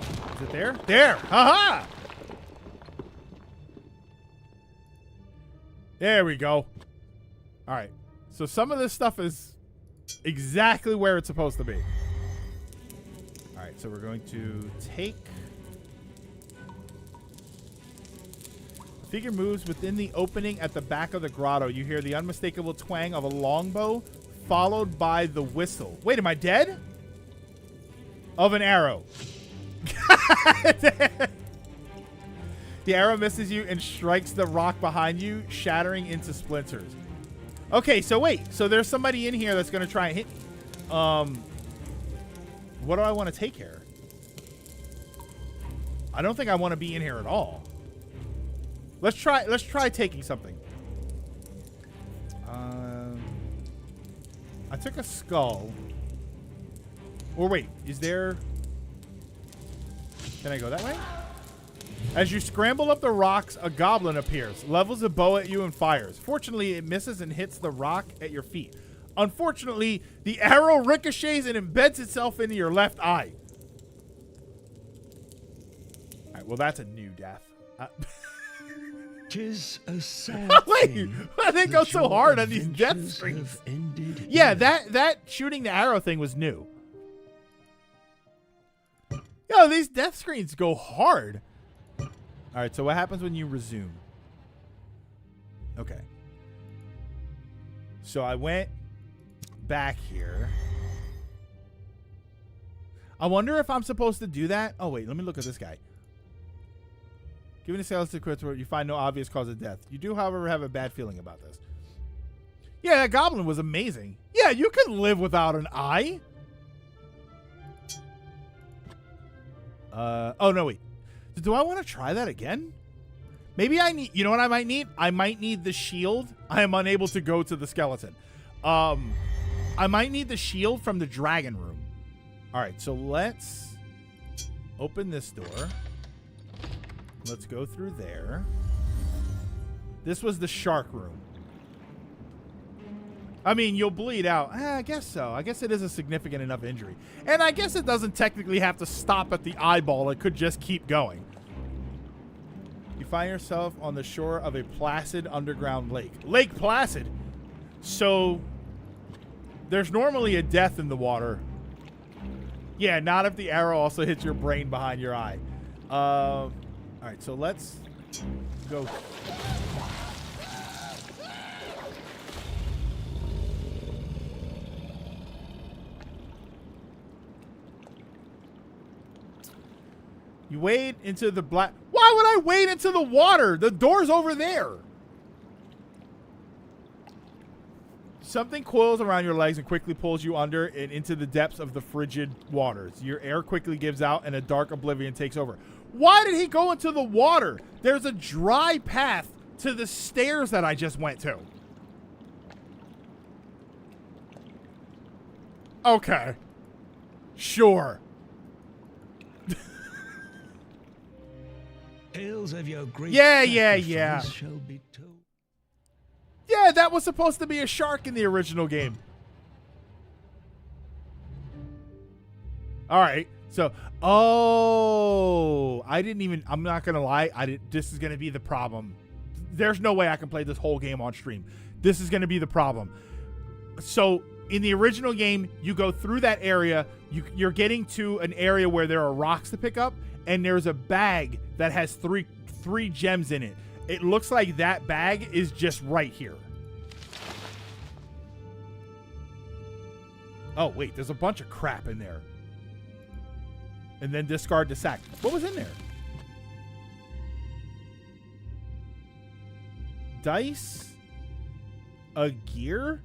S1: Is it there? There! Haha! There we go. All right. So some of this stuff is exactly where it's supposed to be. All right. So we're going to take... The figure moves within the opening at the back of the grotto. You hear the unmistakable twang of a longbow followed by the whistle. Wait, am I dead? Of an arrow. The arrow misses you and strikes the rock behind you, shattering into splinters. Okay, so wait. So there's somebody in here that's going to try and hit me. What do I want to take here? I don't think I want to be in here at all. Let's try taking something. I took a skull. Or wait, is there... Can I go that way? As you scramble up the rocks, a goblin appears, levels a bow at you and fires. Fortunately, it misses and hits the rock at your feet. Unfortunately, the arrow ricochets and embeds itself into your left eye. All right, well, that's a new death.
S8: 'Tis a sad
S1: Wait, why they go so hard on these death screens? Yeah, that shooting the arrow thing was new. Yo, these death screens go hard. All right, so what happens when you resume? Okay. So I went back here. I wonder if I'm supposed to do that. Oh, wait, let me look at this guy. Given a sales secret where you find no obvious cause of death. You do, however, have a bad feeling about this. Yeah, that goblin was amazing. Yeah, you can live without an eye. Oh, no, wait. Do I want to try that again? Maybe I need... You know what I might need? I might need the shield. I am unable to go to the skeleton. I might need the shield from the dragon room. All right, so let's open this door. Let's go through there. This was the shark room. I mean, you'll bleed out. I guess so. I guess it is a significant enough injury. And I guess it doesn't technically have to stop at the eyeball. It could just keep going. You find yourself on the shore of a placid underground lake. Lake Placid. So, there's normally a death in the water. Yeah, not if the arrow also hits your brain behind your eye. All right, so let's go. You wade into the black... Why would I wade into the water? The door's over there. Something coils around your legs and quickly pulls you under and into the depths of the frigid waters. Your air quickly gives out and a dark oblivion takes over. Why did he go into the water? There's a dry path to the stairs that I just went to. Okay. Sure.
S8: Tales of your great
S1: Yeah.
S8: shall be told.
S1: Yeah, that was supposed to be a shark in the original game. All right. So, I'm not going to lie. This is going to be the problem. There's no way I can play this whole game on stream. This is going to be the problem. So, in the original game, you go through that area. You're getting to an area where there are rocks to pick up, and there's a bag that has three gems in it. It looks like that bag is just right here. Oh, wait, there's a bunch of crap in there. And then discard the sack. What was in there? Dice, a gear,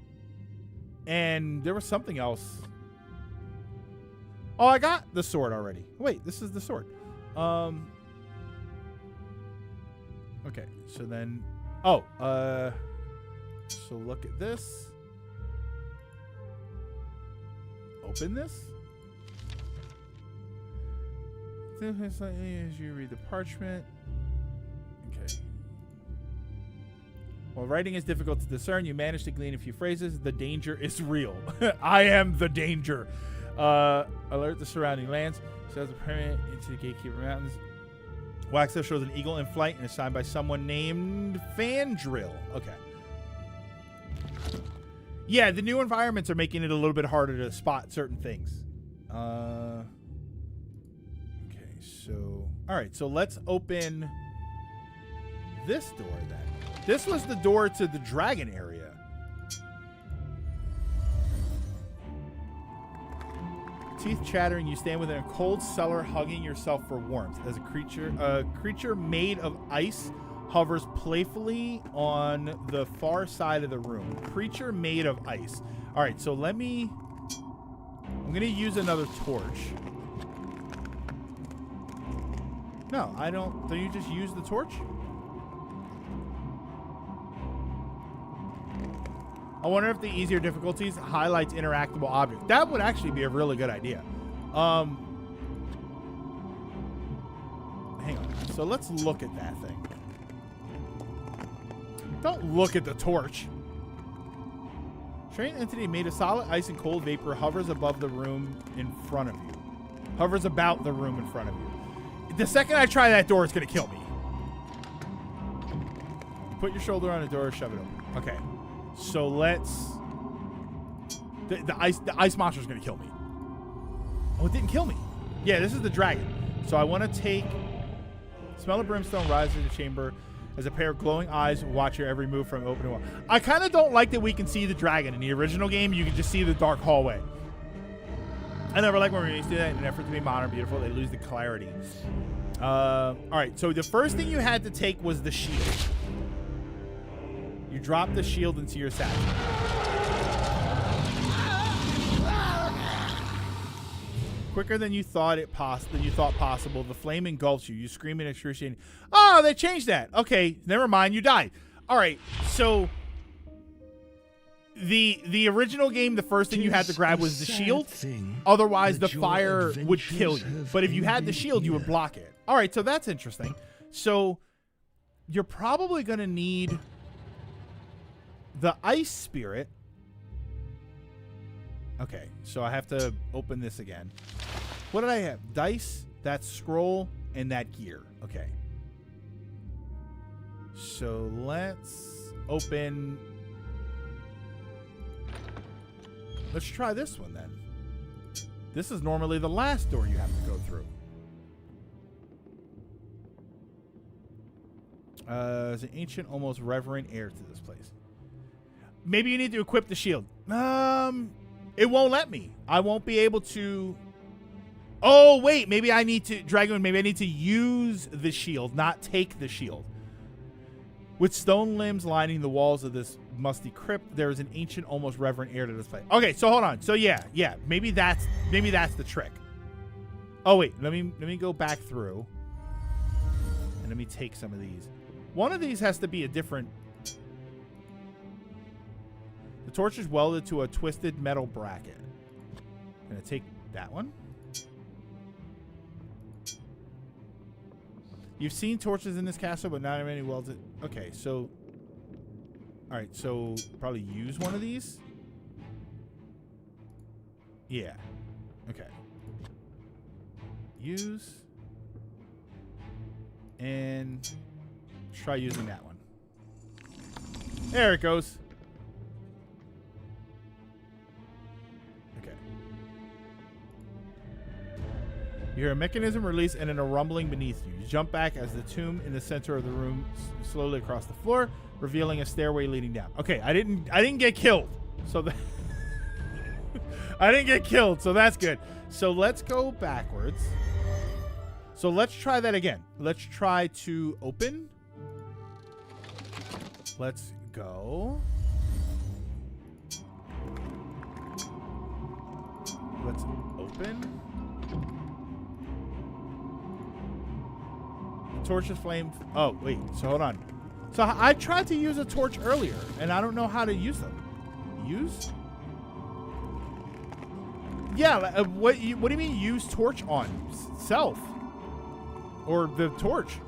S1: and there was something else. Oh, I got the sword already. Wait, this is the sword. Okay, so then, so look at this. Open this. As you read the parchment. Okay. While writing is difficult to discern, you manage to glean a few phrases. The danger is real. I am the danger. Alert the surrounding lands. Says the permit into the Gatekeeper Mountains. Waxo shows an eagle in flight and is signed by someone named Fandrill. Okay. Yeah, the new environments are making it a little bit harder to spot certain things. Okay, so... Alright, so let's open this door then. This was the door to the dragon area. Teeth chattering, you stand within a cold cellar, hugging yourself for warmth. As a creature made of ice hovers playfully on the far side of the room. Creature made of ice. All right, so I'm gonna use another torch. No, I don't. Don't you just use the torch? I wonder if the easier difficulties highlights interactable objects. That would actually be a really good idea. Hang on. So let's look at that thing. Don't look at the torch. Strange entity made of solid ice and cold vapor hovers above the room in front of you. Hovers about the room in front of you. The second I try that door, it's going to kill me. Put your shoulder on the door, shove it open. Okay. So let's... The ice monster is going to kill me. Oh, it didn't kill me. Yeah, this is the dragon. So I want to take... Smell of brimstone rises in the chamber as a pair of glowing eyes watch your every move from open door. I kind of don't like that we can see the dragon. In the original game, you can just see the dark hallway. I never like when remakes do that. In an effort to be modern, beautiful, they lose the clarity. All right, so the first thing you had to take was the shield. You drop the shield into your satchel. Quicker than you thought possible, the flame engulfs you. You scream in excruciating. Oh, they changed that. Okay, never mind. You died. All right, so the original game, the first thing you had to grab was the shield. Otherwise, the fire would kill you. But if you had the shield, you would block it. All right, so that's interesting. So you're probably going to need the ice spirit. Okay, so I have to open this again. What did I have? Dice, that scroll, and that gear. Okay. So let's open... Let's try this one then. This is normally the last door you have to go through. There's an ancient, almost reverent air to this place. Maybe you need to equip the shield. It won't let me. I won't be able to... Oh, wait. Maybe I need to... Dragon, maybe I need to use the shield, not take the shield. With stone limbs lining the walls of this musty crypt. There is an ancient, almost reverent air to this place. Okay, so hold on. So yeah, maybe that's the trick. Oh wait, let me go back through and let me take some of these. One of these has to be a different. The torch is welded to a twisted metal bracket. I'm gonna take that one. You've seen torches in this castle, but not many welded. Okay, so. Alright, so probably use one of these. Yeah. Okay. Use. And try using that one. There it goes. Okay. You hear a mechanism release and then a rumbling beneath you. You jump back as the tomb in the center of the room slowly across the floor, revealing a stairway leading down. Okay, I didn't get killed. So that I didn't get killed, so that's good. So let's go backwards. So let's try that again. Let's try to open. Let's go. Let's open. The torch is flamed. Oh, wait. So hold on. So I tried to use a torch earlier, and I don't know how to use them. Use? Yeah, what do you mean use torch on? Self. Or the torch.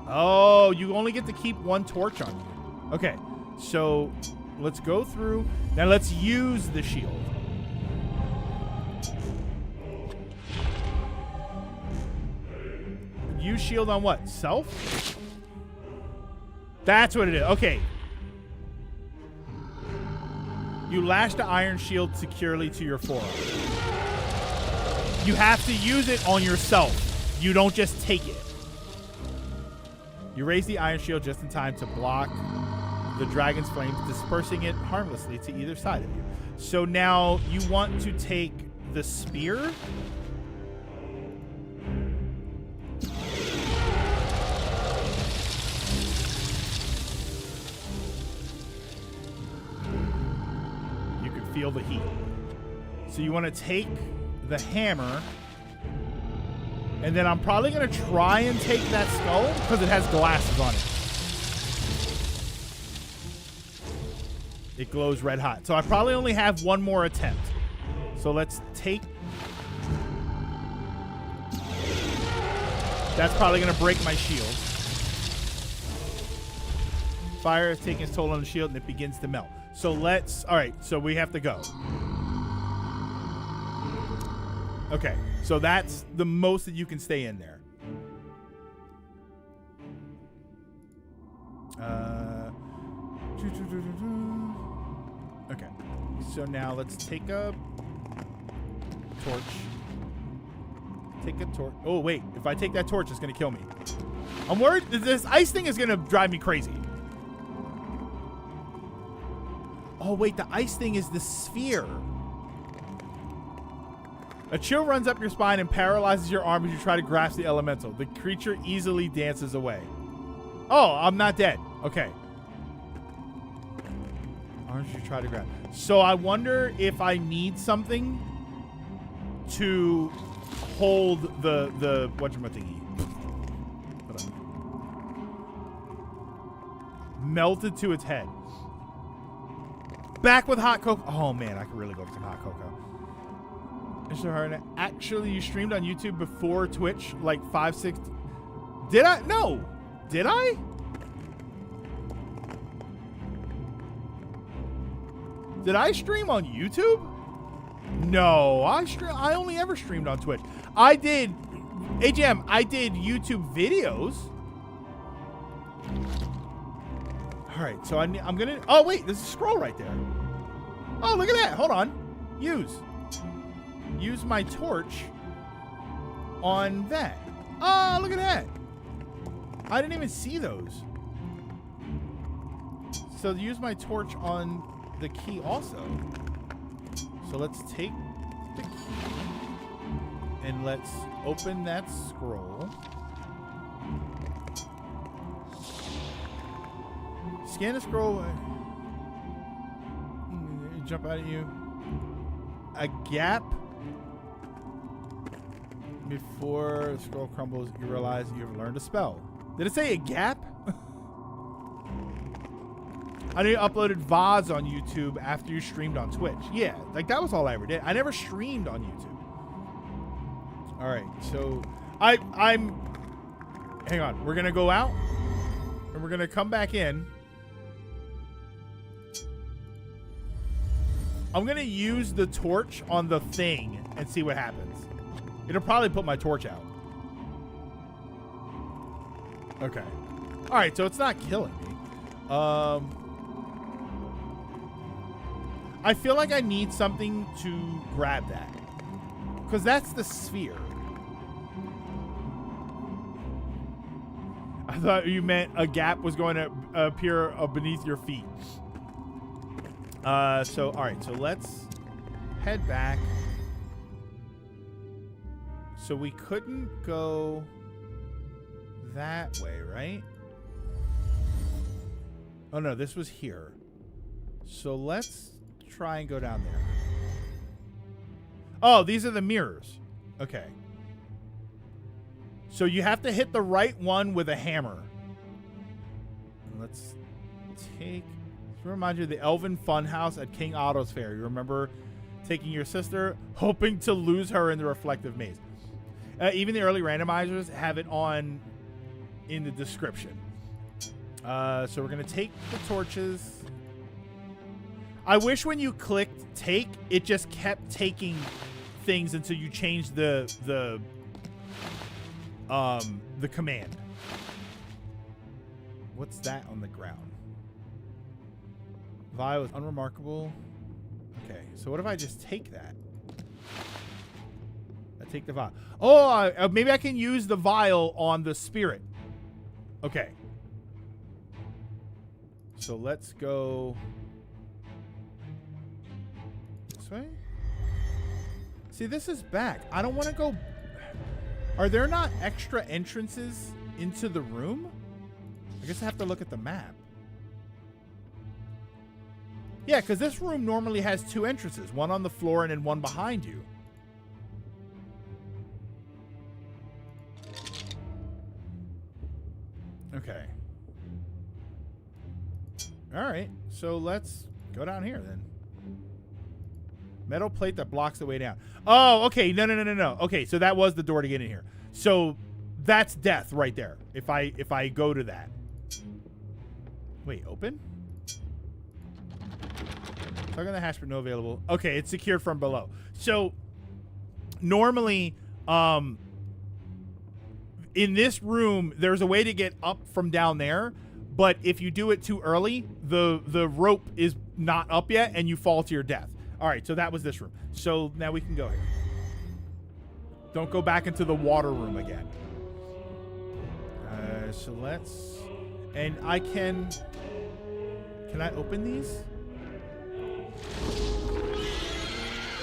S1: Oh, you only get to keep one torch on you. Okay, so let's go through. Now let's use the shield. Use shield on what? Self? That's what it is. Okay. You lash the iron shield securely to your forearm. You have to use it on yourself. You don't just take it. You raise the iron shield just in time to block the dragon's flames, dispersing it harmlessly to either side of you. So now you want to take the spear. You can feel the heat. So you want to take the hammer, and then I'm probably going to try and take that skull because it has glasses on it. It glows red hot. So I probably only have one more attempt. So let's take... That's probably going to break my shield. Fire has taken its toll on the shield and it begins to melt. So let's... All right, so we have to go. Okay, so that's the most that you can stay in there. Okay, so now let's take a torch. Take a torch. Oh, wait, if I take that torch, it's going to kill me. I'm worried this ice thing is going to drive me crazy. Oh, wait, the ice thing is the sphere. A chill runs up your spine and paralyzes your arm as you try to grasp the elemental. The creature easily dances away. Oh, I'm not dead. Okay. Arms you try to grab. So I wonder if I need something to hold the whatchamacallit. Hold on. Melted to its head. Back with hot cocoa. Oh man, I could really go for some hot cocoa. Actually, you streamed on YouTube before Twitch, like 5-6. Did I? No. Did I? Did I stream on YouTube? No, I only ever streamed on Twitch. I did, AJM, I did YouTube videos. All right, so I'm gonna, oh wait, there's a scroll right there. Oh, look at that, hold on. Use my torch on that. Oh, look at that. I didn't even see those. So use my torch on the key also. So let's take the key and let's open that scroll. Scan the scroll. Jump out at you. A gap before the scroll crumbles, you realize you've learned a spell. Did it say a gap? I know you uploaded VODs on YouTube after you streamed on Twitch. Yeah, like that was all I ever did. I never streamed on YouTube. All right, so I'm. Hang on, we're gonna go out, and we're gonna come back in. I'm gonna use the torch on the thing and see what happens. It'll probably put my torch out. Okay. All right, so it's not killing me. I feel like I need something to grab that, because that's the sphere. I thought you meant a gap was going to appear beneath your feet. So, all right, so let's head back. So we couldn't go that way, right? Oh, no, this was here. So let's try and go down there. Oh, these are the mirrors. Okay. So you have to hit the right one with a hammer. Let's take... This reminds you of the Elven Funhouse at King Otto's Fair. You remember taking your sister, hoping to lose her in the reflective maze. Even the early randomizers have it on in the description. So we're going to take the torches. I wish when you clicked take, it just kept taking things until you changed the command. What's that on the ground? Vial is unremarkable. Okay, so what if I just take that? I take the vial. Oh, maybe I can use the vial on the spirit. Okay. So let's go this way. See, this is back. I don't want to go. Are there not extra entrances into the room? I guess I have to look at the map. Yeah, because this room normally has two entrances, one on the floor and then one behind you. Okay. All right, so let's go down here then. Metal plate that blocks the way down. Oh, okay. No. Okay, so that was the door to get in here. So that's death right there. If I go to that. Wait, open? Plug on the hash but no available. Okay, it's secured from below. So normally, in this room, there's a way to get up from down there, but if you do it too early, the rope is not up yet and you fall to your death. All right, so that was this room. So now we can go here. Don't go back into the water room again. So let's... And I can... Can I open these?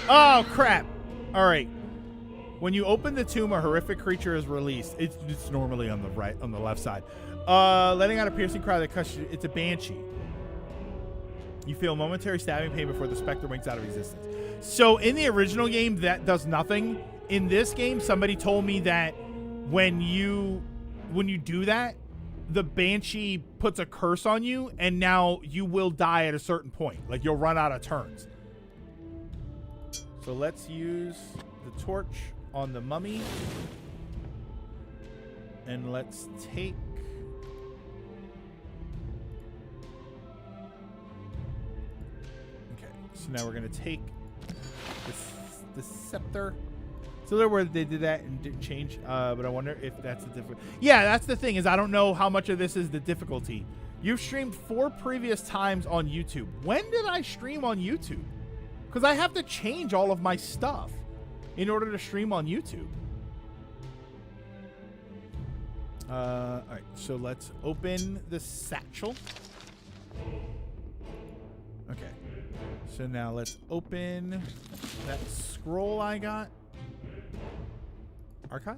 S1: Oh, crap. All right. When you open the tomb, a horrific creature is released. It's normally on the right, on the left side. Letting out a piercing cry that cuts you. It's a banshee. You feel momentary stabbing pain before the specter winks out of existence. So in the original game, that does nothing. In this game, somebody told me that when you do that, the banshee puts a curse on you, and now you will die at a certain point. Like, you'll run out of turns. So let's use the torch on the mummy. And let's take... Okay, so now we're going to take the scepter. So there where they did that and didn't change, but I wonder if that's the difference. Yeah, that's the thing, is I don't know how much of this is the difficulty. You've streamed 4 previous times on YouTube. When did I stream on YouTube? Because I have to change all of my stuff in order to stream on YouTube. All right, so let's open the satchel. Okay, so now let's open that scroll I got. Archive?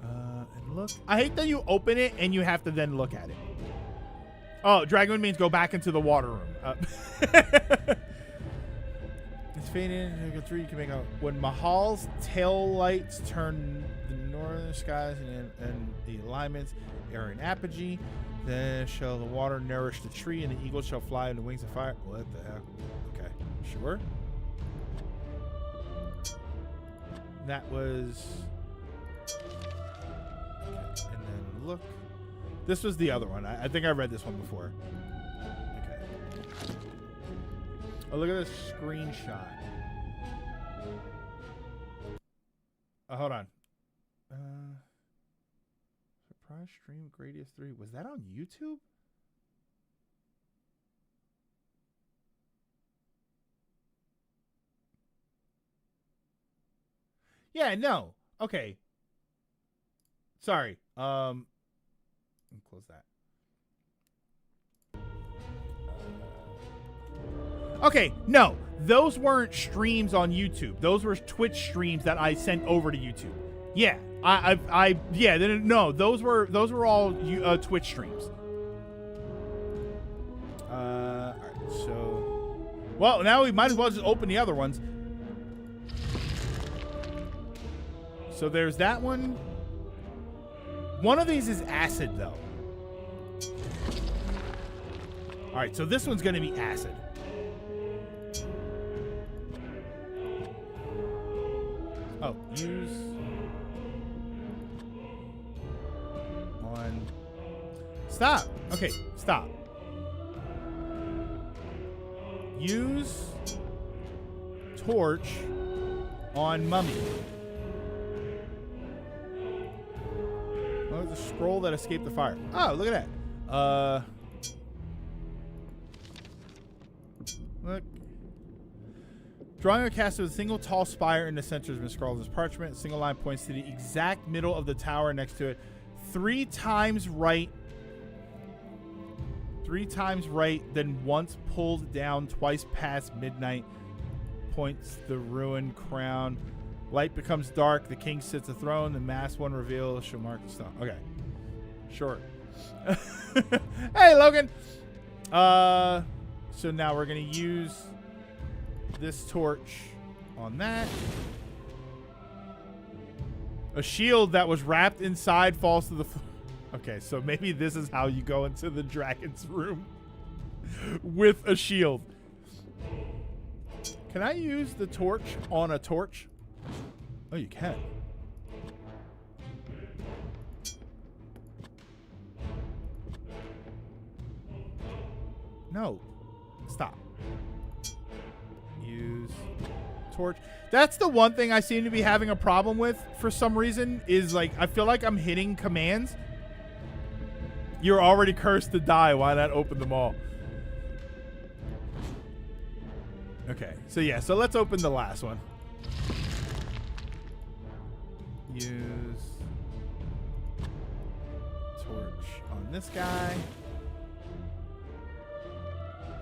S1: It look. I hate that you open it and you have to then look at it. Oh, Dragoon means go back into the water room. It's fading. You can make out when Mahal's tail lights turn the northern skies and the alignments are in apogee. Then shall the water nourish the tree, and the eagle shall fly in the wings of fire. What the heck? Okay, sure. That was. Okay, and then look. This was the other one. I think I read this one before. Okay. Oh, look at this screenshot. Hold on. Surprise stream Gradius 3. Was that on YouTube? Yeah, no. Okay. Sorry. Let me close that. Okay, no. Those weren't streams on YouTube. Those were Twitch streams that I sent over to YouTube. Yeah. No, those were all Twitch streams. All right, so well, now we might as well just open the other ones. So there's that one. One of these is acid though. All right, so this one's going to be acid. Oh, use on. Stop. Okay, stop. Use torch on mummy. Oh, there's a scroll that escaped the fire. Oh, look at that. Look. Drawing a caster with a single tall spire in the center has been scrawled as parchment. A single line points to the exact middle of the tower next to it. 3 times right. 3 times right, then once pulled down, twice past midnight. Points the ruined crown. Light becomes dark. The king sits athrone. The masked one reveals. Shall mark the stone. Okay. Sure. Hey, Logan. So now we're going to use this torch on that. A shield that was wrapped inside falls to the floor. Okay, so maybe this is how you go into the dragon's room with a shield. Can I use the torch on a torch? Oh, you can. No. Stop. Use torch. That's the one thing I seem to be having a problem with for some reason is like I feel like I'm hitting commands. You're already cursed to die. Why not open them all? Okay. So yeah, so let's open the last one. Use torch on this guy.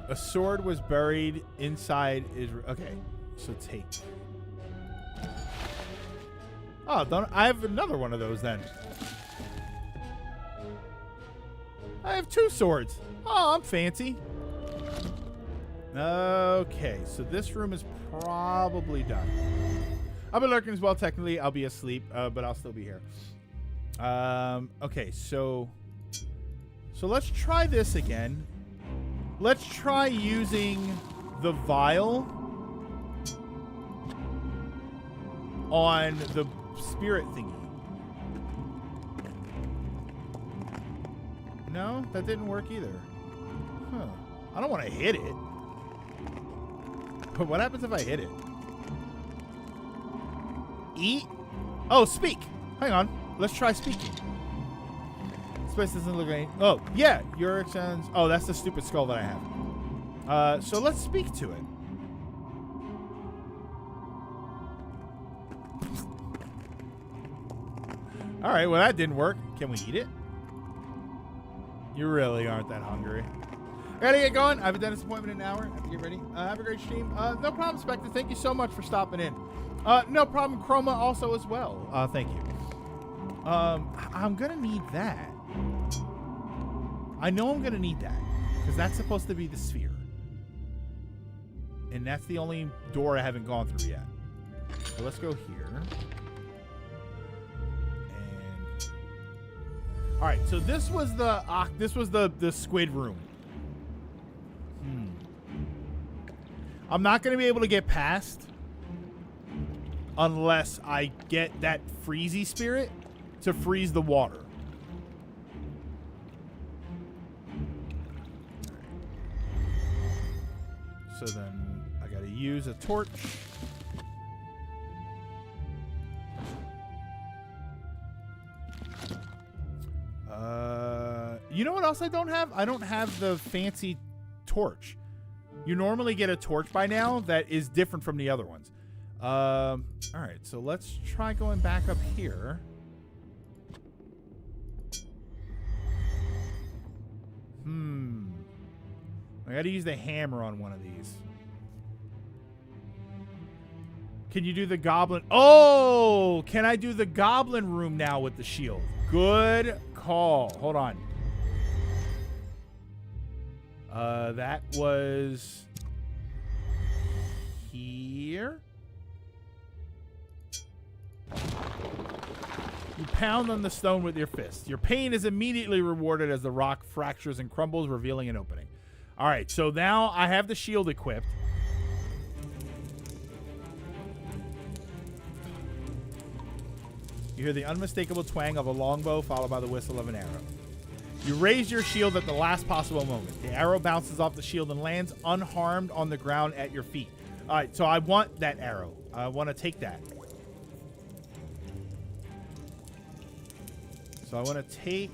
S1: A sword was buried inside Israel. Okay, so take. Oh, don't I have another one of those then? I have 2 swords. Oh, I'm fancy. Okay, so this room is probably done. I'll be lurking as well. Technically, I'll be asleep, but I'll still be here. Okay, so let's try this again. Let's try using the vial on the spirit thingy. No, that didn't work either. Huh. I don't want to hit it. But what happens if I hit it? Eat? Oh, speak. Hang on. Let's try speaking. Space doesn't look like... Oh, yeah. Your sounds... Oh, that's the stupid skull that I have. So let's speak to it. All right. Well, that didn't work. Can we eat it? You really aren't that hungry. I gotta get going. I have a dentist appointment in an hour. I have to get ready. Have a great stream. No problem, Spectre. Thank you so much for stopping in. No problem, Chroma, also as well. Thank you. I'm gonna need that. I know I'm gonna need that because that's supposed to be the sphere, and that's the only door I haven't gone through yet. So let's go here. And all right, so this was the squid room. I'm not gonna be able to get past unless I get that freezy spirit to freeze the water. So then I gotta use a torch. You know what else I don't have? I don't have the fancy torch. You normally get a torch by now that is different from the other ones. All right, so let's try going back up here. I gotta use the hammer on one of these. Can you do the goblin? Oh, can I do the goblin room now with the shield? Good call. Hold on. That was here. You pound on the stone with your fist. Your pain is immediately rewarded as the rock fractures and crumbles, revealing an opening. All right, so now I have the shield equipped. You hear the unmistakable twang of a longbow followed by the whistle of an arrow. You raise your shield at the last possible moment. The arrow bounces off the shield and lands unharmed on the ground at your feet. All right, so I want that arrow. I want to take that. So I want to take...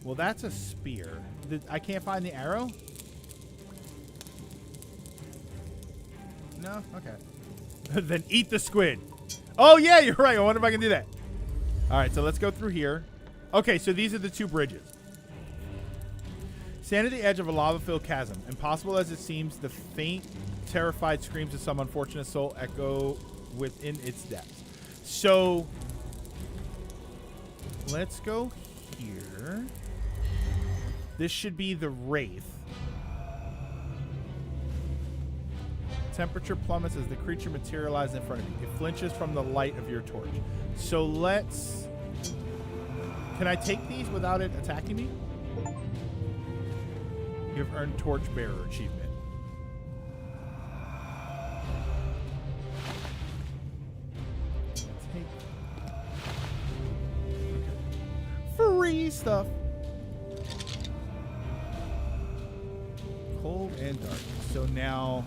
S1: Well, that's a spear. I can't find the arrow? No? Okay. Then eat the squid. Oh, yeah, you're right. I wonder if I can do that. All right, so let's go through here. Okay, so these are the two bridges. Stand at the edge of a lava-filled chasm. Impossible as it seems, the faint, terrified screams of some unfortunate soul echo within its depths. So, let's go here. This should be the Wraith. Temperature plummets as the creature materializes in front of you. It flinches from the light of your torch. So let's... Can I take these without it attacking me? You have earned Torchbearer achievement. Take... Okay. Free stuff. Cold and dark. So now...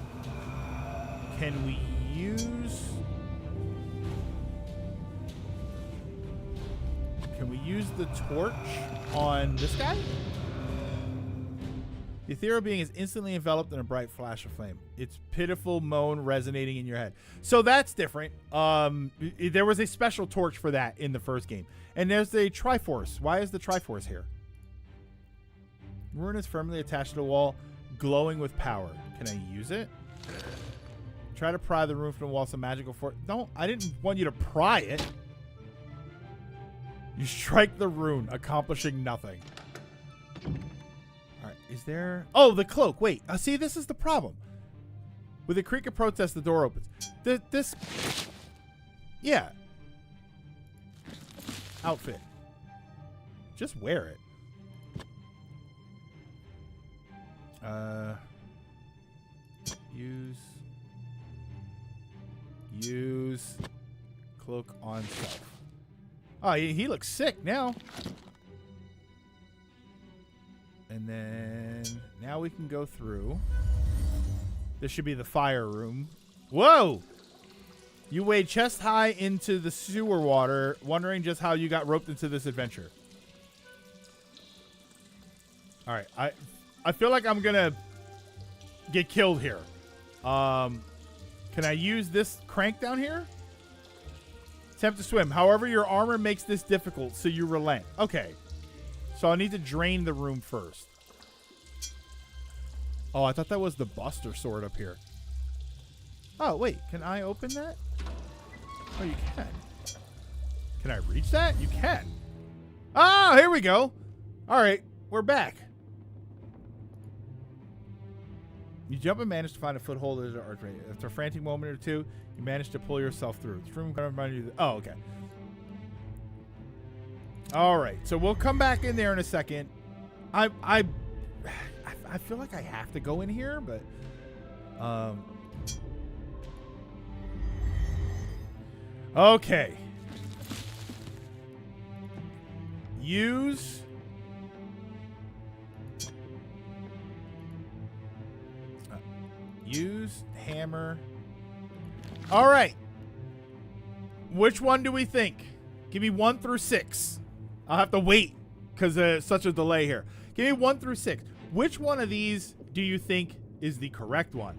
S1: Can we use... Can we use the torch on this guy? The ethereal being is instantly enveloped in a bright flash of flame. Its pitiful moan resonating in your head. So that's different. There was a special torch for that in the first game. And there's the Triforce. Why is the Triforce here? Ruin is firmly attached to the wall, glowing with power. Can I use it? Try to pry the room from the wall. Some magical force. Don't. I didn't want you to pry it. You strike the rune, accomplishing nothing. All right. Is there... Oh, the cloak. Wait. See, this is the problem. With a creak of protest, the door opens. This... Yeah. Outfit. Just wear it. Use cloak on self. Oh, he looks sick now. And then now we can go through. This should be the fire room. Whoa! You wade chest high into the sewer water, wondering just how you got roped into this adventure. All right, I feel like I'm gonna get killed here. Can I use this crank down here? Attempt to swim. However, your armor makes this difficult, so you relent. Okay. So I need to drain the room first. Oh, I thought that was the Buster Sword up here. Oh, wait. Can I open that? Oh, you can. Can I reach that? You can. Oh, here we go. All right, we're back. You jump and manage to find a foothold as an archway. After a frantic moment or two, you manage to pull yourself through. This room kind of reminds you. Oh, okay. All right, so we'll come back in there in a second. I feel like I have to go in here, but okay. Use hammer. All right. Which one do we think? Give me 1 through 6. I'll have to wait because there's such a delay here. Give me 1 through 6. Which one of these do you think is the correct one?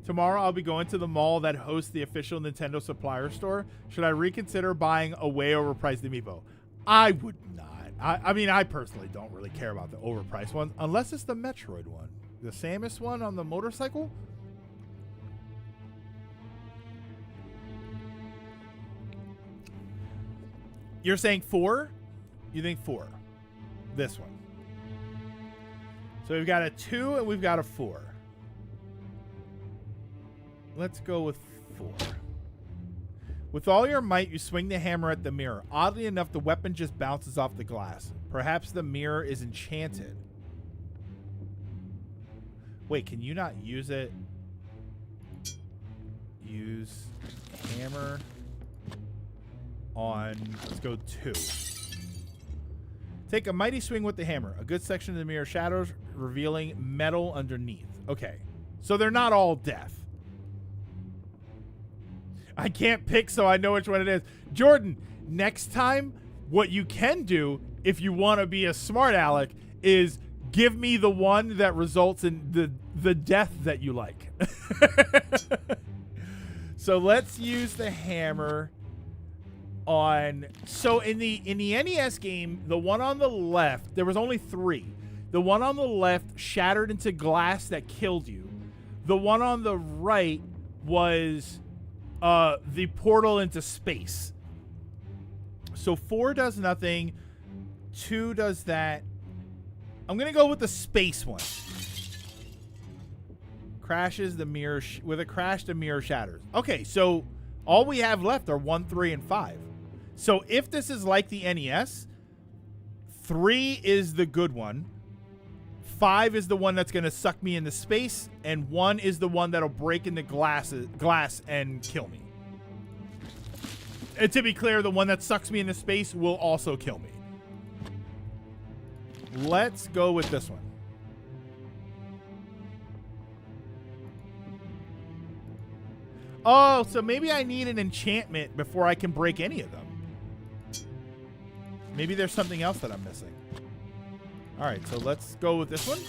S1: Tomorrow I'll be going to the mall that hosts the official Nintendo supplier store. Should I reconsider buying a way overpriced amiibo? I would not. I mean, I personally don't really care about the overpriced ones unless it's the Metroid one. The Samus one on the motorcycle? You're saying 4? You think 4? This one. So we've got a 2 and we've got a 4. Let's go with 4. With all your might, you swing the hammer at the mirror. Oddly enough, the weapon just bounces off the glass. Perhaps the mirror is enchanted. Wait, can you not use it? Use hammer on, let's go 2. Take a mighty swing with the hammer. A good section of the mirror shadows, revealing metal underneath. Okay, so they're not all death. I can't pick, so I know which one it is. Jordan, next time, what you can do, if you want to be a smart aleck, is give me the one that results in the death that you like. So let's use the hammer on. So in the NES game, the one on the left, there was only 3. The one on the left shattered into glass that killed you. The one on the right was the portal into space. So 4 does nothing. 2 does that. I'm gonna go with the space one. Crashes the mirror with a crash. The mirror shatters. Okay, so all we have left are 1, 3, and 5. So if this is like the NES, 3 is the good one. 5 is the one that's going to suck me into space, and 1 is the one that'll break into glass and kill me. And to be clear, the one that sucks me into space will also kill me. Let's go with this one. Oh, so maybe I need an enchantment before I can break any of them. Maybe there's something else that I'm missing. All right, so let's go with this one.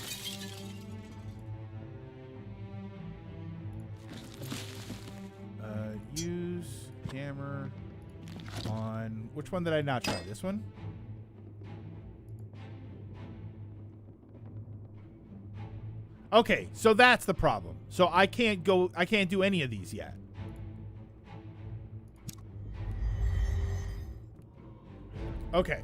S1: Use hammer on... Which one did I not try? This one? Okay, so that's the problem. So I can't do any of these yet. Okay.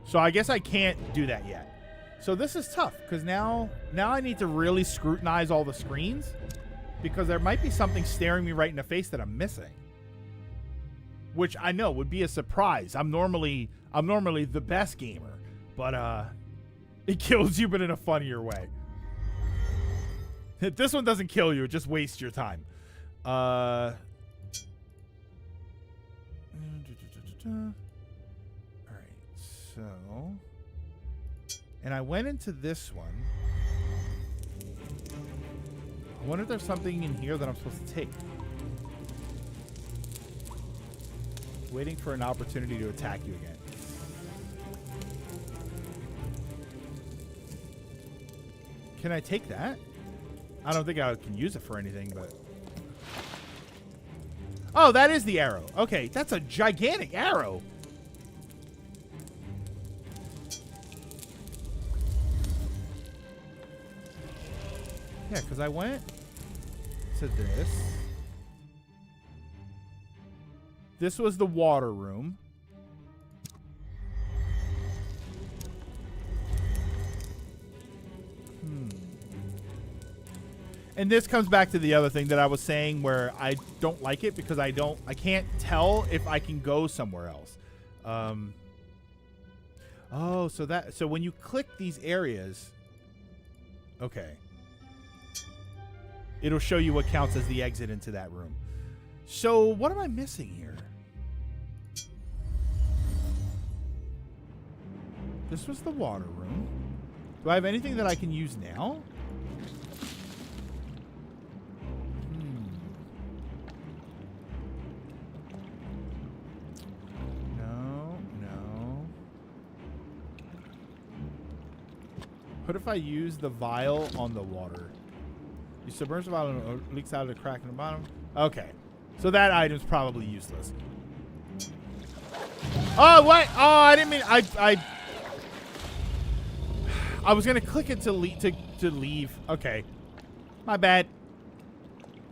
S1: So I guess I can't do that yet. So this is tough because now I need to really scrutinize all the screens because there might be something staring me right in the face that I'm missing. Which I know would be a surprise. I'm normally the best gamer, but it kills you but in a funnier way. This one doesn't kill you, it just wastes your time. Alright, so... And I went into this one. I wonder if there's something in here that I'm supposed to take. Waiting for an opportunity to attack you again. Can I take that? I don't think I can use it for anything, but... Oh, that is the arrow. Okay, that's a gigantic arrow. Yeah, because I went to this. This was the water room. And this comes back to the other thing that I was saying where I don't like it because I can't tell if I can go somewhere else. Oh, so when you click these areas, okay, it'll show you what counts as the exit into that room. So what am I missing here? This was the water room. Do I have anything that I can use now? What if I use the vial on the water? You submerge the vial and it leaks out of the crack in the bottom. Okay. So that item's probably useless. Oh, what? Oh, I didn't mean... I was going to click it to leave. Okay. My bad.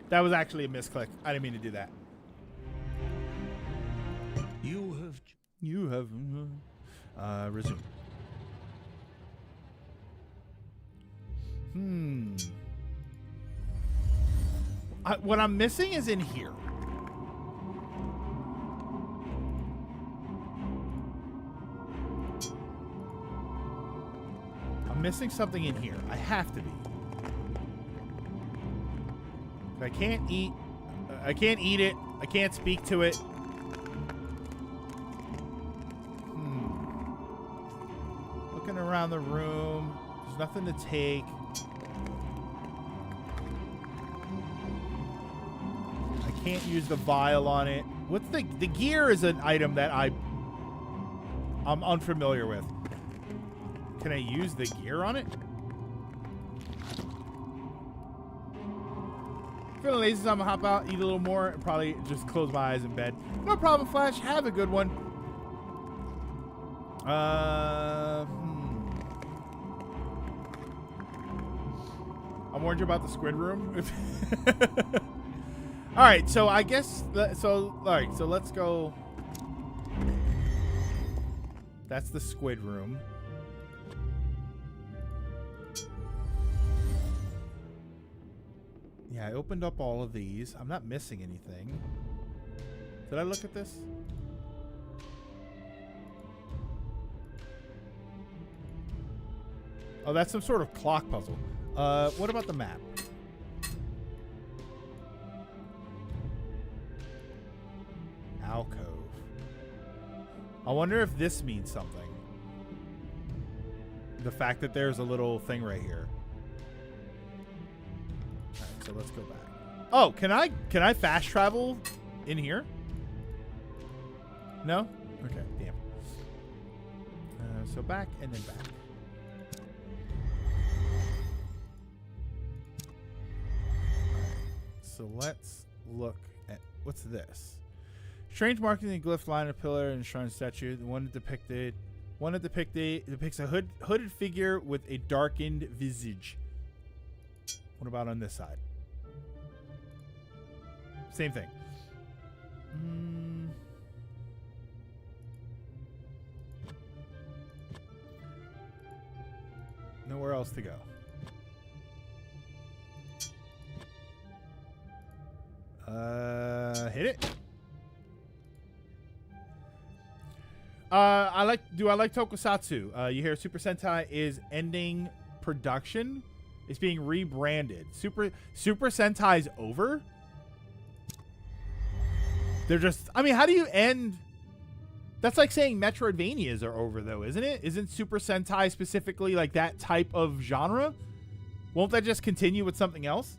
S1: That was actually a misclick. I didn't mean to do that. You have... resume. What I'm missing is in here. I'm missing something in here. I have to be. I can't eat. I can't eat it. I can't speak to it. Looking around the room. There's nothing to take. I can't use the vial on it. What's the gear is an item that I'm unfamiliar with. Can I use the gear on it? Feeling lazy, so I'm gonna hop out, eat a little more, and probably just close my eyes in bed. No problem, Flash. Have a good one. I warned you about the squid room. All right, so I guess all right, so let's go. That's the squid room. Yeah, I opened up all of these. I'm not missing anything. Did I look at this? Oh, that's some sort of clock puzzle. What about the map? Alcove. I wonder if this means something. The fact that there's a little thing right here. All right, so let's go back. Oh, can I fast travel in here? No? Okay, damn. So back and then back. So let's look at what's this. Strange marking and glyph line a pillar and shrine statue. The one that depicts a hooded figure with a darkened visage. What about on this side? Same thing. Nowhere else to go. Hit it. Do I like Tokusatsu? You hear Super Sentai is ending production. It's being rebranded. Super Sentai's over? They're just, I mean, how do you end? That's like saying Metroidvanias are over though, isn't it? Isn't Super Sentai specifically like that type of genre? Won't that just continue with something else?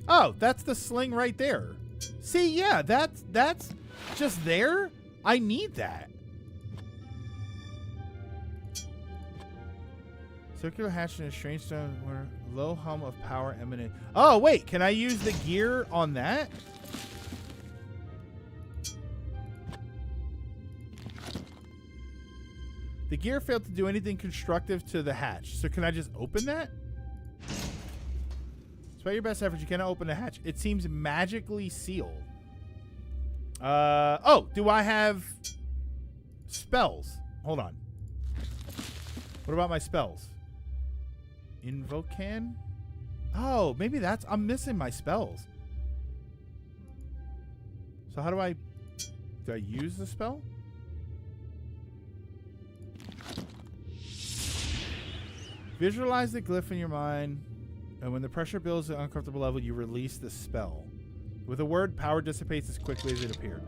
S1: Oh, that's the sling right there. See, yeah, that's just there. I need that. Circular hatch in a strange stone where low hum of power emanate. Oh, wait, can I use the gear on that? The gear failed to do anything constructive to the hatch. So can I just open that? Despite your best efforts, you cannot open the hatch. It seems magically sealed. Oh, do I have spells? Hold on. What about my spells? Invocan? Oh, maybe that's... I'm missing my spells. So how do I... Do I use the spell? Visualize the glyph in your mind, and when the pressure builds to an uncomfortable level, you release the spell. With a word, power dissipates as quickly as it appeared.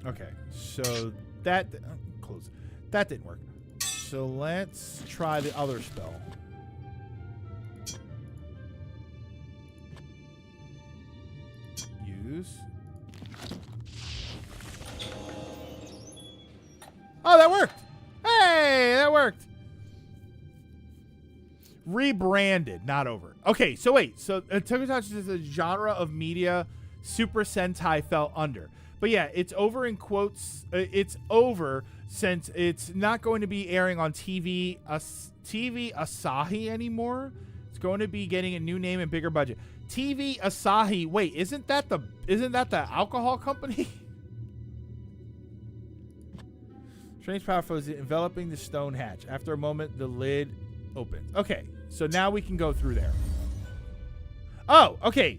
S1: Okay, so that... close. That didn't work. So let's try the other spell. Use. Oh, that worked! Hey, that worked! Rebranded, not over. Okay, so wait. So Tokusatsu is a genre of media Super Sentai fell under. But yeah, it's over in quotes. It's over since it's not going to be airing on TV Asahi anymore. It's going to be getting a new name and bigger budget. TV Asahi. Wait, isn't that the alcohol company? Strange power flows enveloping the stone hatch. After a moment, the lid opens. Okay, so now we can go through there. Oh, okay.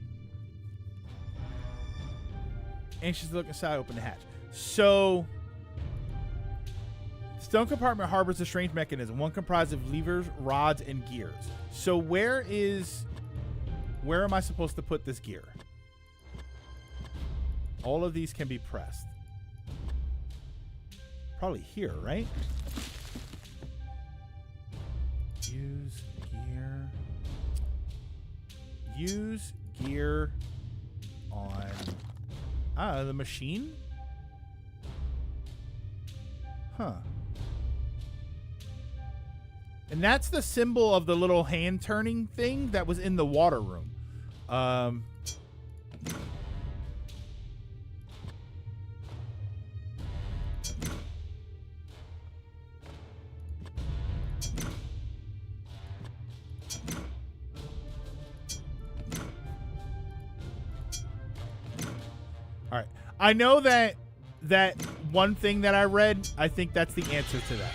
S1: Anxious to look inside, open the hatch. So, stone compartment harbors a strange mechanism, one comprised of levers, rods, and gears. So where am I supposed to put this gear? All of these can be pressed. Probably here, right? Use gear. Use gear on the machine? Huh. And that's the symbol of the little hand turning thing that was in the water room. All right. I know that one thing that I read, I think that's the answer to that.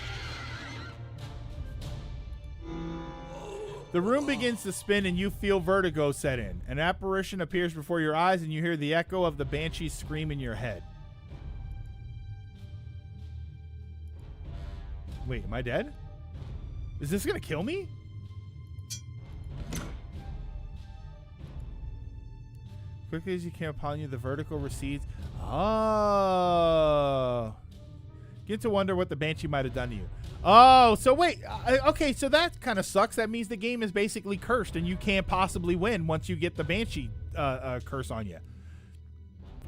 S1: The room begins to spin and you feel vertigo set in. An apparition appears before your eyes and you hear the echo of the banshee's scream in your head. Wait, am I dead? Is this gonna kill me? Quickly as you can upon you, the vertical recedes. Oh. Get to wonder what the banshee might have done to you. Oh, so wait. Okay, so that kind of sucks. That means the game is basically cursed and you can't possibly win once you get the banshee curse on you.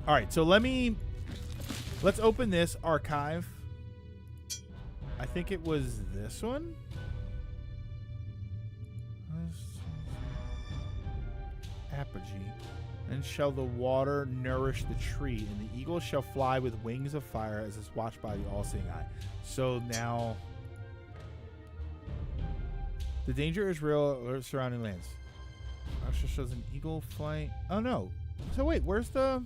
S1: All right, so let's open this archive. I think it was this one. Apogee. And shall the water nourish the tree, and the eagle shall fly with wings of fire as is watched by the all-seeing eye. So now, the danger is real alert surrounding lands. Actually shows an eagle flight. Oh no. So wait, where's the...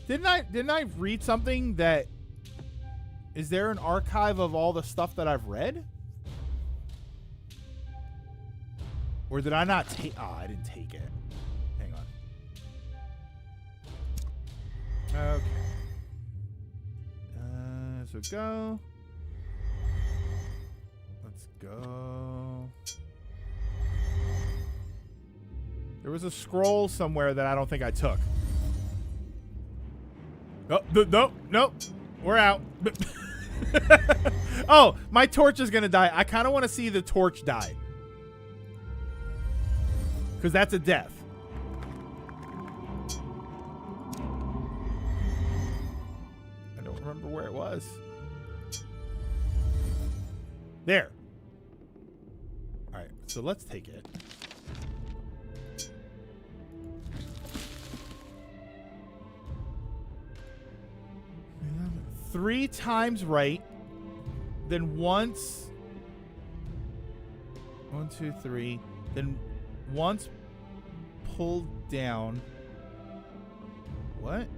S1: Didn't I read something that... Is there an archive of all the stuff that I've read? Or did I not take... Oh, I didn't take it. Hang on. Okay. So go. Let's go. There was a scroll somewhere that I don't think I took. Oh, nope. We're out. Oh, my torch is going to die. I kind of want to see the torch die. Because that's a death. I don't remember where it was. There. All right, so let's take it. 3 times right, then once. 1, 2, 3. Then once pulled down. What?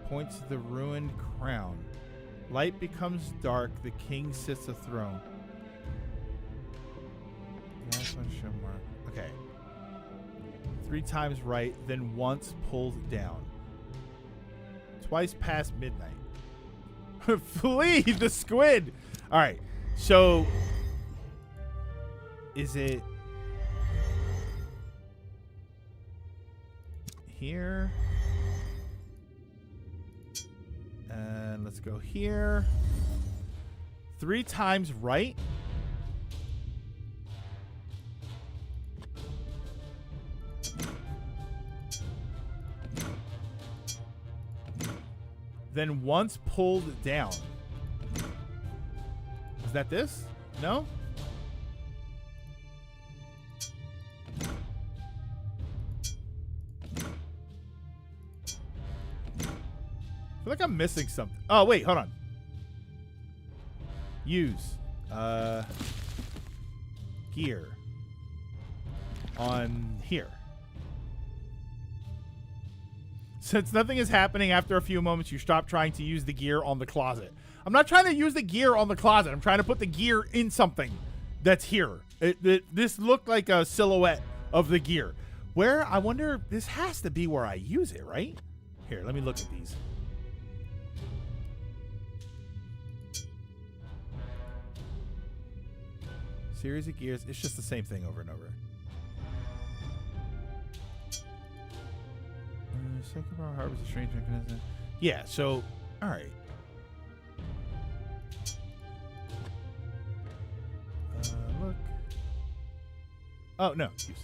S1: Points to the ruined crown. Light becomes dark. The king sits a throne. Okay. 3 times right, then once pulled down. Twice past midnight. Flee the squid. All right. So is it here? And let's go here. 3 times right. Then once pulled down. Is that this? No? I feel like I'm missing something. Oh, wait, hold on. Use. Gear. On here. Since nothing is happening after a few moments, you stop trying to use the gear on the closet. I'm not trying to use the gear on the closet. I'm trying to put the gear in something that's here. This looked like a silhouette of the gear. Where? I wonder, this has to be where I use it, right? Here, let me look at these. Series of gears. It's just the same thing over and over. Second power harbors a strange mechanism. Yeah, so, all right. Look. Oh, no. Use.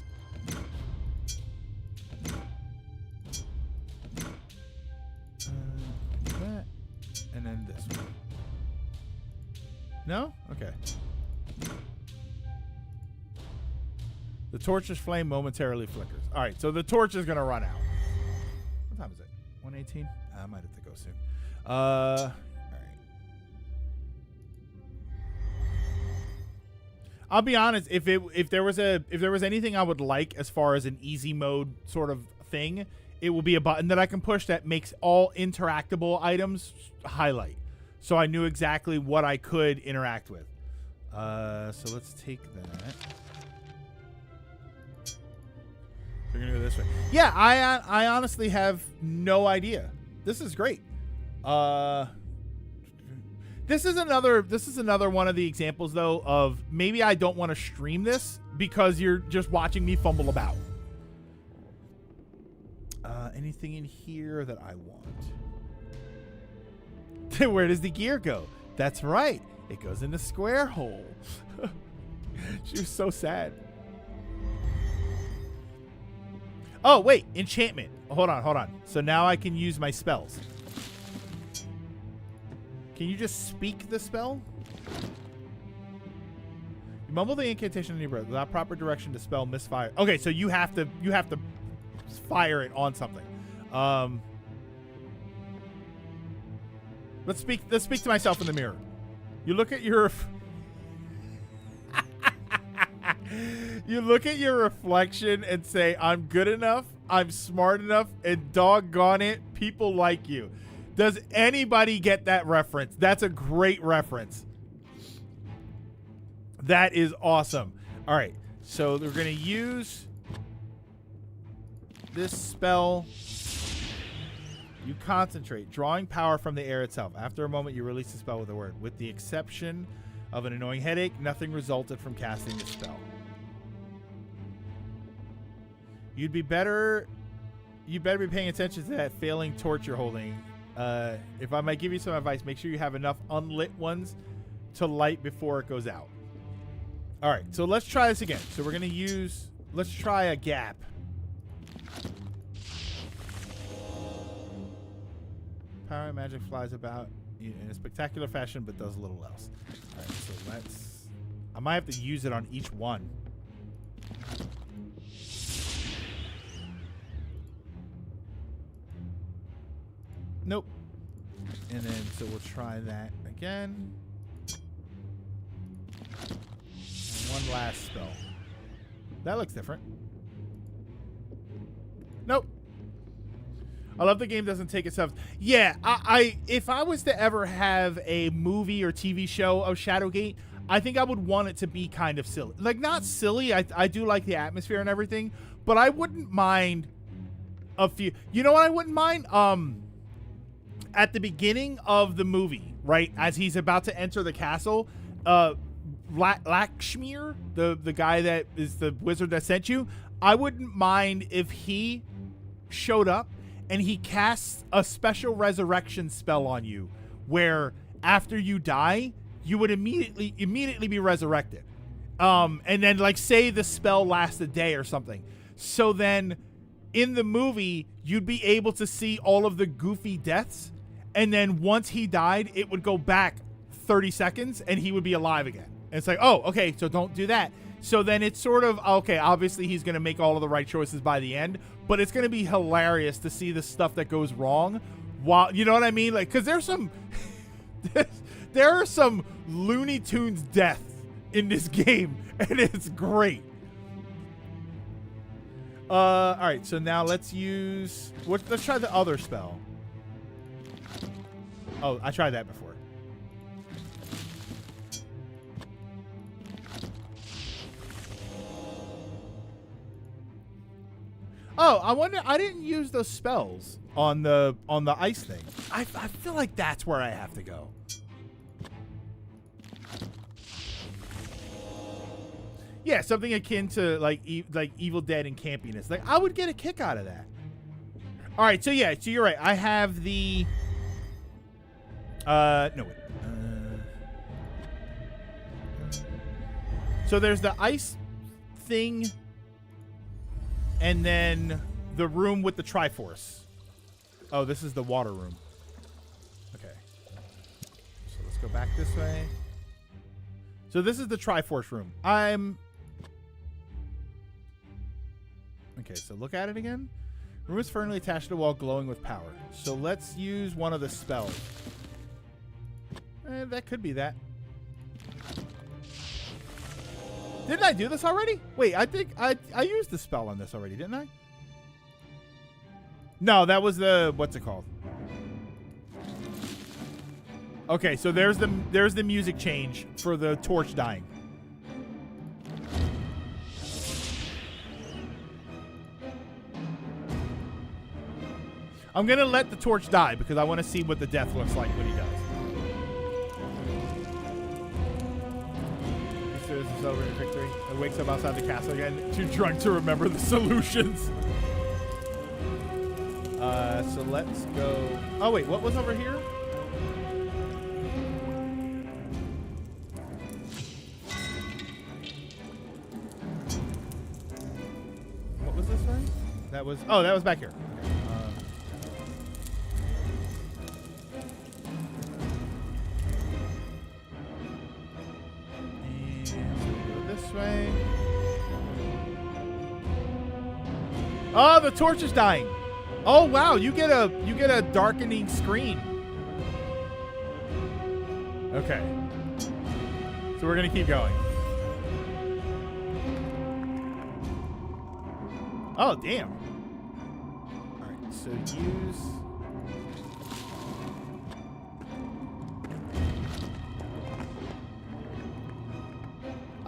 S1: That. And then this one. No? Okay. The torch's flame momentarily flickers. All right, so the torch is going to run out. What time is it? 1:18? I might have to go soon. All right. I'll be honest. If there was anything I would like as far as an easy mode sort of thing, it will be a button that I can push that makes all interactable items highlight, so I knew exactly what I could interact with. So let's take that. We're gonna go this way. Yeah, I honestly have no idea. This is great. This is another one of the examples though of maybe I don't want to stream this because you're just watching me fumble about. Anything in here that I want? Where does the gear go? That's right. It goes in the square hole. She was so sad. Oh, wait. Enchantment. Hold on. So now I can use my spells. Can you just speak the spell? You mumble the incantation in your breath without proper direction to spell misfire. Okay, so you have to fire it on something. Let's speak to myself in the mirror. You look at your you look at your reflection and say, I'm good enough, I'm smart enough, and doggone it, people like you. Does anybody get that reference? That's a great reference. That is awesome. All right, so we're going to use this spell. You concentrate, drawing power from the air itself. After a moment, you release the spell with a word. With the exception of an annoying headache, nothing resulted from casting the spell. You better be paying attention to that failing torch you're holding. If I might give you some advice, make sure you have enough unlit ones to light before it goes out. All right, so let's try this again. So we're going to use, let's try a gap. Power and magic flies about in a spectacular fashion, but does a little else. All right, so I might have to use it on each one. Nope. And then, so we'll try that again. And one last spell. That looks different. Nope. I love the game doesn't take itself. Yeah, I if I was to ever have a movie or TV show of Shadowgate, I think I would want it to be kind of silly. Like, not silly. I do like the atmosphere and everything, but I wouldn't mind a few. You know what I wouldn't mind? At the beginning of the movie, right, as he's about to enter the castle, Lakshmir, the guy that is the wizard that sent you, I wouldn't mind if he showed up and he casts a special resurrection spell on you, where after you die, you would immediately be resurrected. And then, like, say the spell lasts a day or something. So then in the movie, you'd be able to see all of the goofy deaths. And then once he died, it would go back 30 seconds and he would be alive again. And it's like, oh, okay, so don't do that. So then it's sort of, okay, obviously he's going to make all of the right choices by the end, but it's going to be hilarious to see the stuff that goes wrong while, you know what I mean? Like, because there's some, there are some Looney Tunes death in this game, and it's great. All right, so now let's try the other spell. Oh, I tried that before. Oh, I wonder. I didn't use those spells on the ice thing. I feel like that's where I have to go. Yeah, something akin to like Evil Dead and campiness. Like, I would get a kick out of that. All right, so yeah, so you're right. I have the. No wait. So there's the ice thing. And then the room with the Triforce. Oh, this is the water room. Okay. So let's go back this way. So this is the Triforce room. Okay, so look at it again. Room is firmly attached to the wall, glowing with power. So let's use one of the spells. That could be that. Didn't I do this already? Wait, I think I used the spell on this already, didn't I? No, that was the, what's it called? Okay, so there's the music change for the torch dying. I'm gonna let the torch die because I want to see what the death looks like when he does. Is over in victory. It wakes up outside the castle again, too drunk to remember the solutions. So let's go. Oh wait, what was over here? What was this way? That was. Oh, that was back here. Way. Oh, the torch is dying. Oh wow, you get a darkening screen. Okay. So we're gonna keep going. Oh damn. Alright, so use.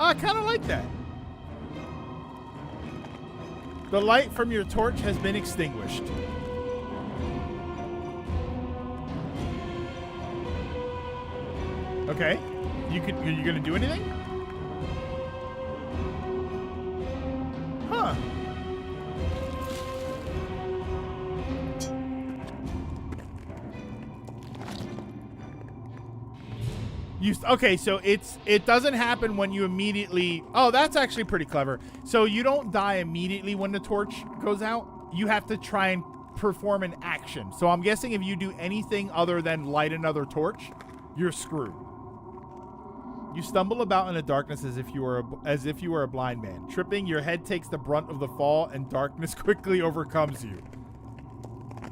S1: Oh, I kind of like that. The light from your torch has been extinguished. Okay. Are you gonna do anything? Huh. Okay, so it doesn't happen when you immediately. Oh, that's actually pretty clever. So you don't die immediately when the torch goes out. You have to try and perform an action. So I'm guessing if you do anything other than light another torch, you're screwed. You stumble about in the darkness as if you were a blind man. Tripping, your head takes the brunt of the fall, and darkness quickly overcomes you.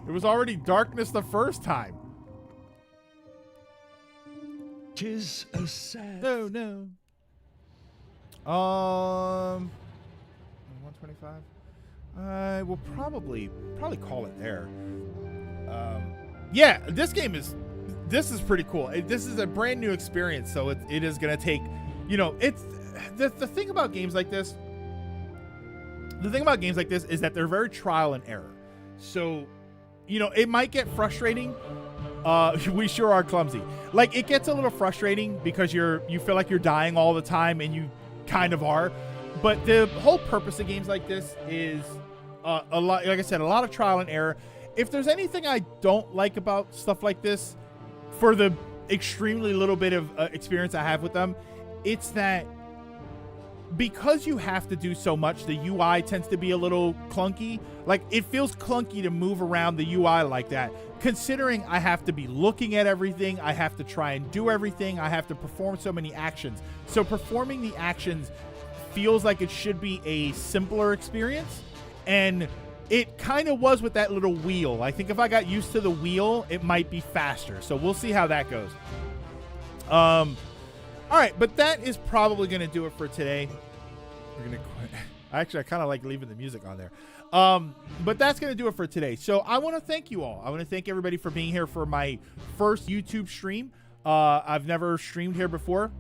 S1: It was already darkness the first time.
S8: 'Tis a sad...
S1: No. 125. We'll probably call it there. Yeah, this is pretty cool. This is a brand new experience, so it is gonna take, you know, it's the thing about games like this. The thing about games like this is that they're very trial and error. So, you know, it might get frustrating. We sure are clumsy. Like, it gets a little frustrating because you feel like you're dying all the time, and you kind of are. But the whole purpose of games like this is a lot, like I said, a lot of trial and error. If there's anything I don't like about stuff like this, for the extremely little bit of experience I have with them, it's that because you have to do so much, the UI tends to be a little clunky. Like, it feels clunky to move around the UI like that, considering I have to be looking at everything, I have to try and do everything, I have to perform so many actions. So performing the actions feels like it should be a simpler experience, and it kind of was with that little wheel. I think if I got used to the wheel, it might be faster. So we'll see how that goes. All right, but that is probably going to do it for today. We're going to quit. Actually, I kind of like leaving the music on there. But that's going to do it for today. So I want to thank you all. I want to thank everybody for being here for my first YouTube stream. I've never streamed here before,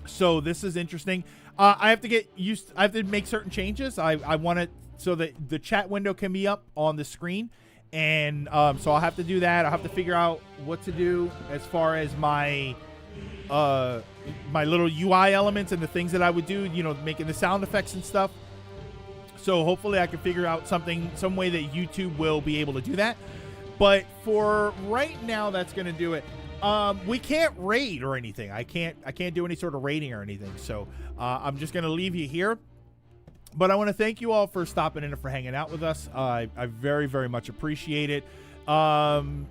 S1: so this is interesting. I have to get used. I have to make certain changes. I want it so that the chat window can be up on the screen. And so I'll have to do that. I'll have to figure out what to do as far as my little UI elements and the things that I would do, you know, making the sound effects and stuff. So hopefully I can figure out some way that YouTube will be able to do that. But for right now, that's going to do it. We can't raid or anything. I can't do any sort of raiding or anything. So I'm just going to leave you here. But I want to thank you all for stopping in and for hanging out with us. I very, very much appreciate it. And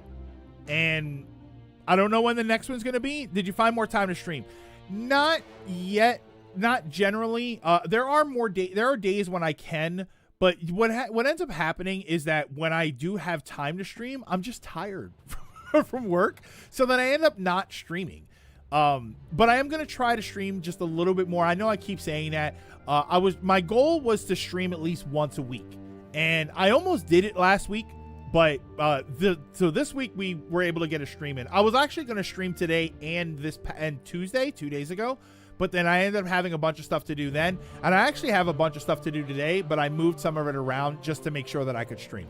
S1: I don't know when the next one's going to be. Did you find more time to stream? Not yet. Not generally. There are days when I can, but what ends up happening is that when I do have time to stream, I'm just tired from work, so then I end up not streaming. But I am going to try to stream just a little bit more. I know I keep saying that. My goal was to stream at least once a week, and I almost did it last week. But so this week we were able to get a stream in. I was actually going to stream today and Tuesday, 2 days ago, but then I ended up having a bunch of stuff to do then, and I actually have a bunch of stuff to do today, but I moved some of it around just to make sure that I could stream.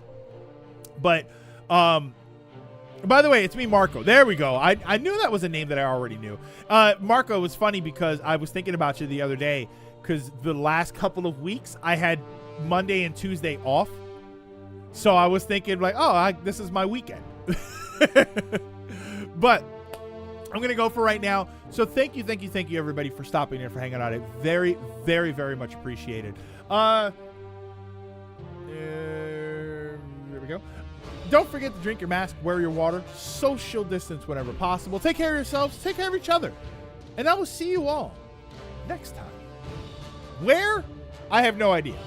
S1: But by the way, it's me, Marco. There we go. I knew that was a name that I already knew. Marco, was funny because I was thinking about you the other day, because the last couple of weeks I had Monday and Tuesday off. So I was thinking like, this is my weekend. But I'm going to go for right now. So thank you, everybody, for stopping in, for hanging out. I very, very, very much appreciated. There we go. Don't forget to drink your mask, wear your water, social distance whenever possible. Take care of yourselves, take care of each other. And I will see you all next time. Where? I have no idea.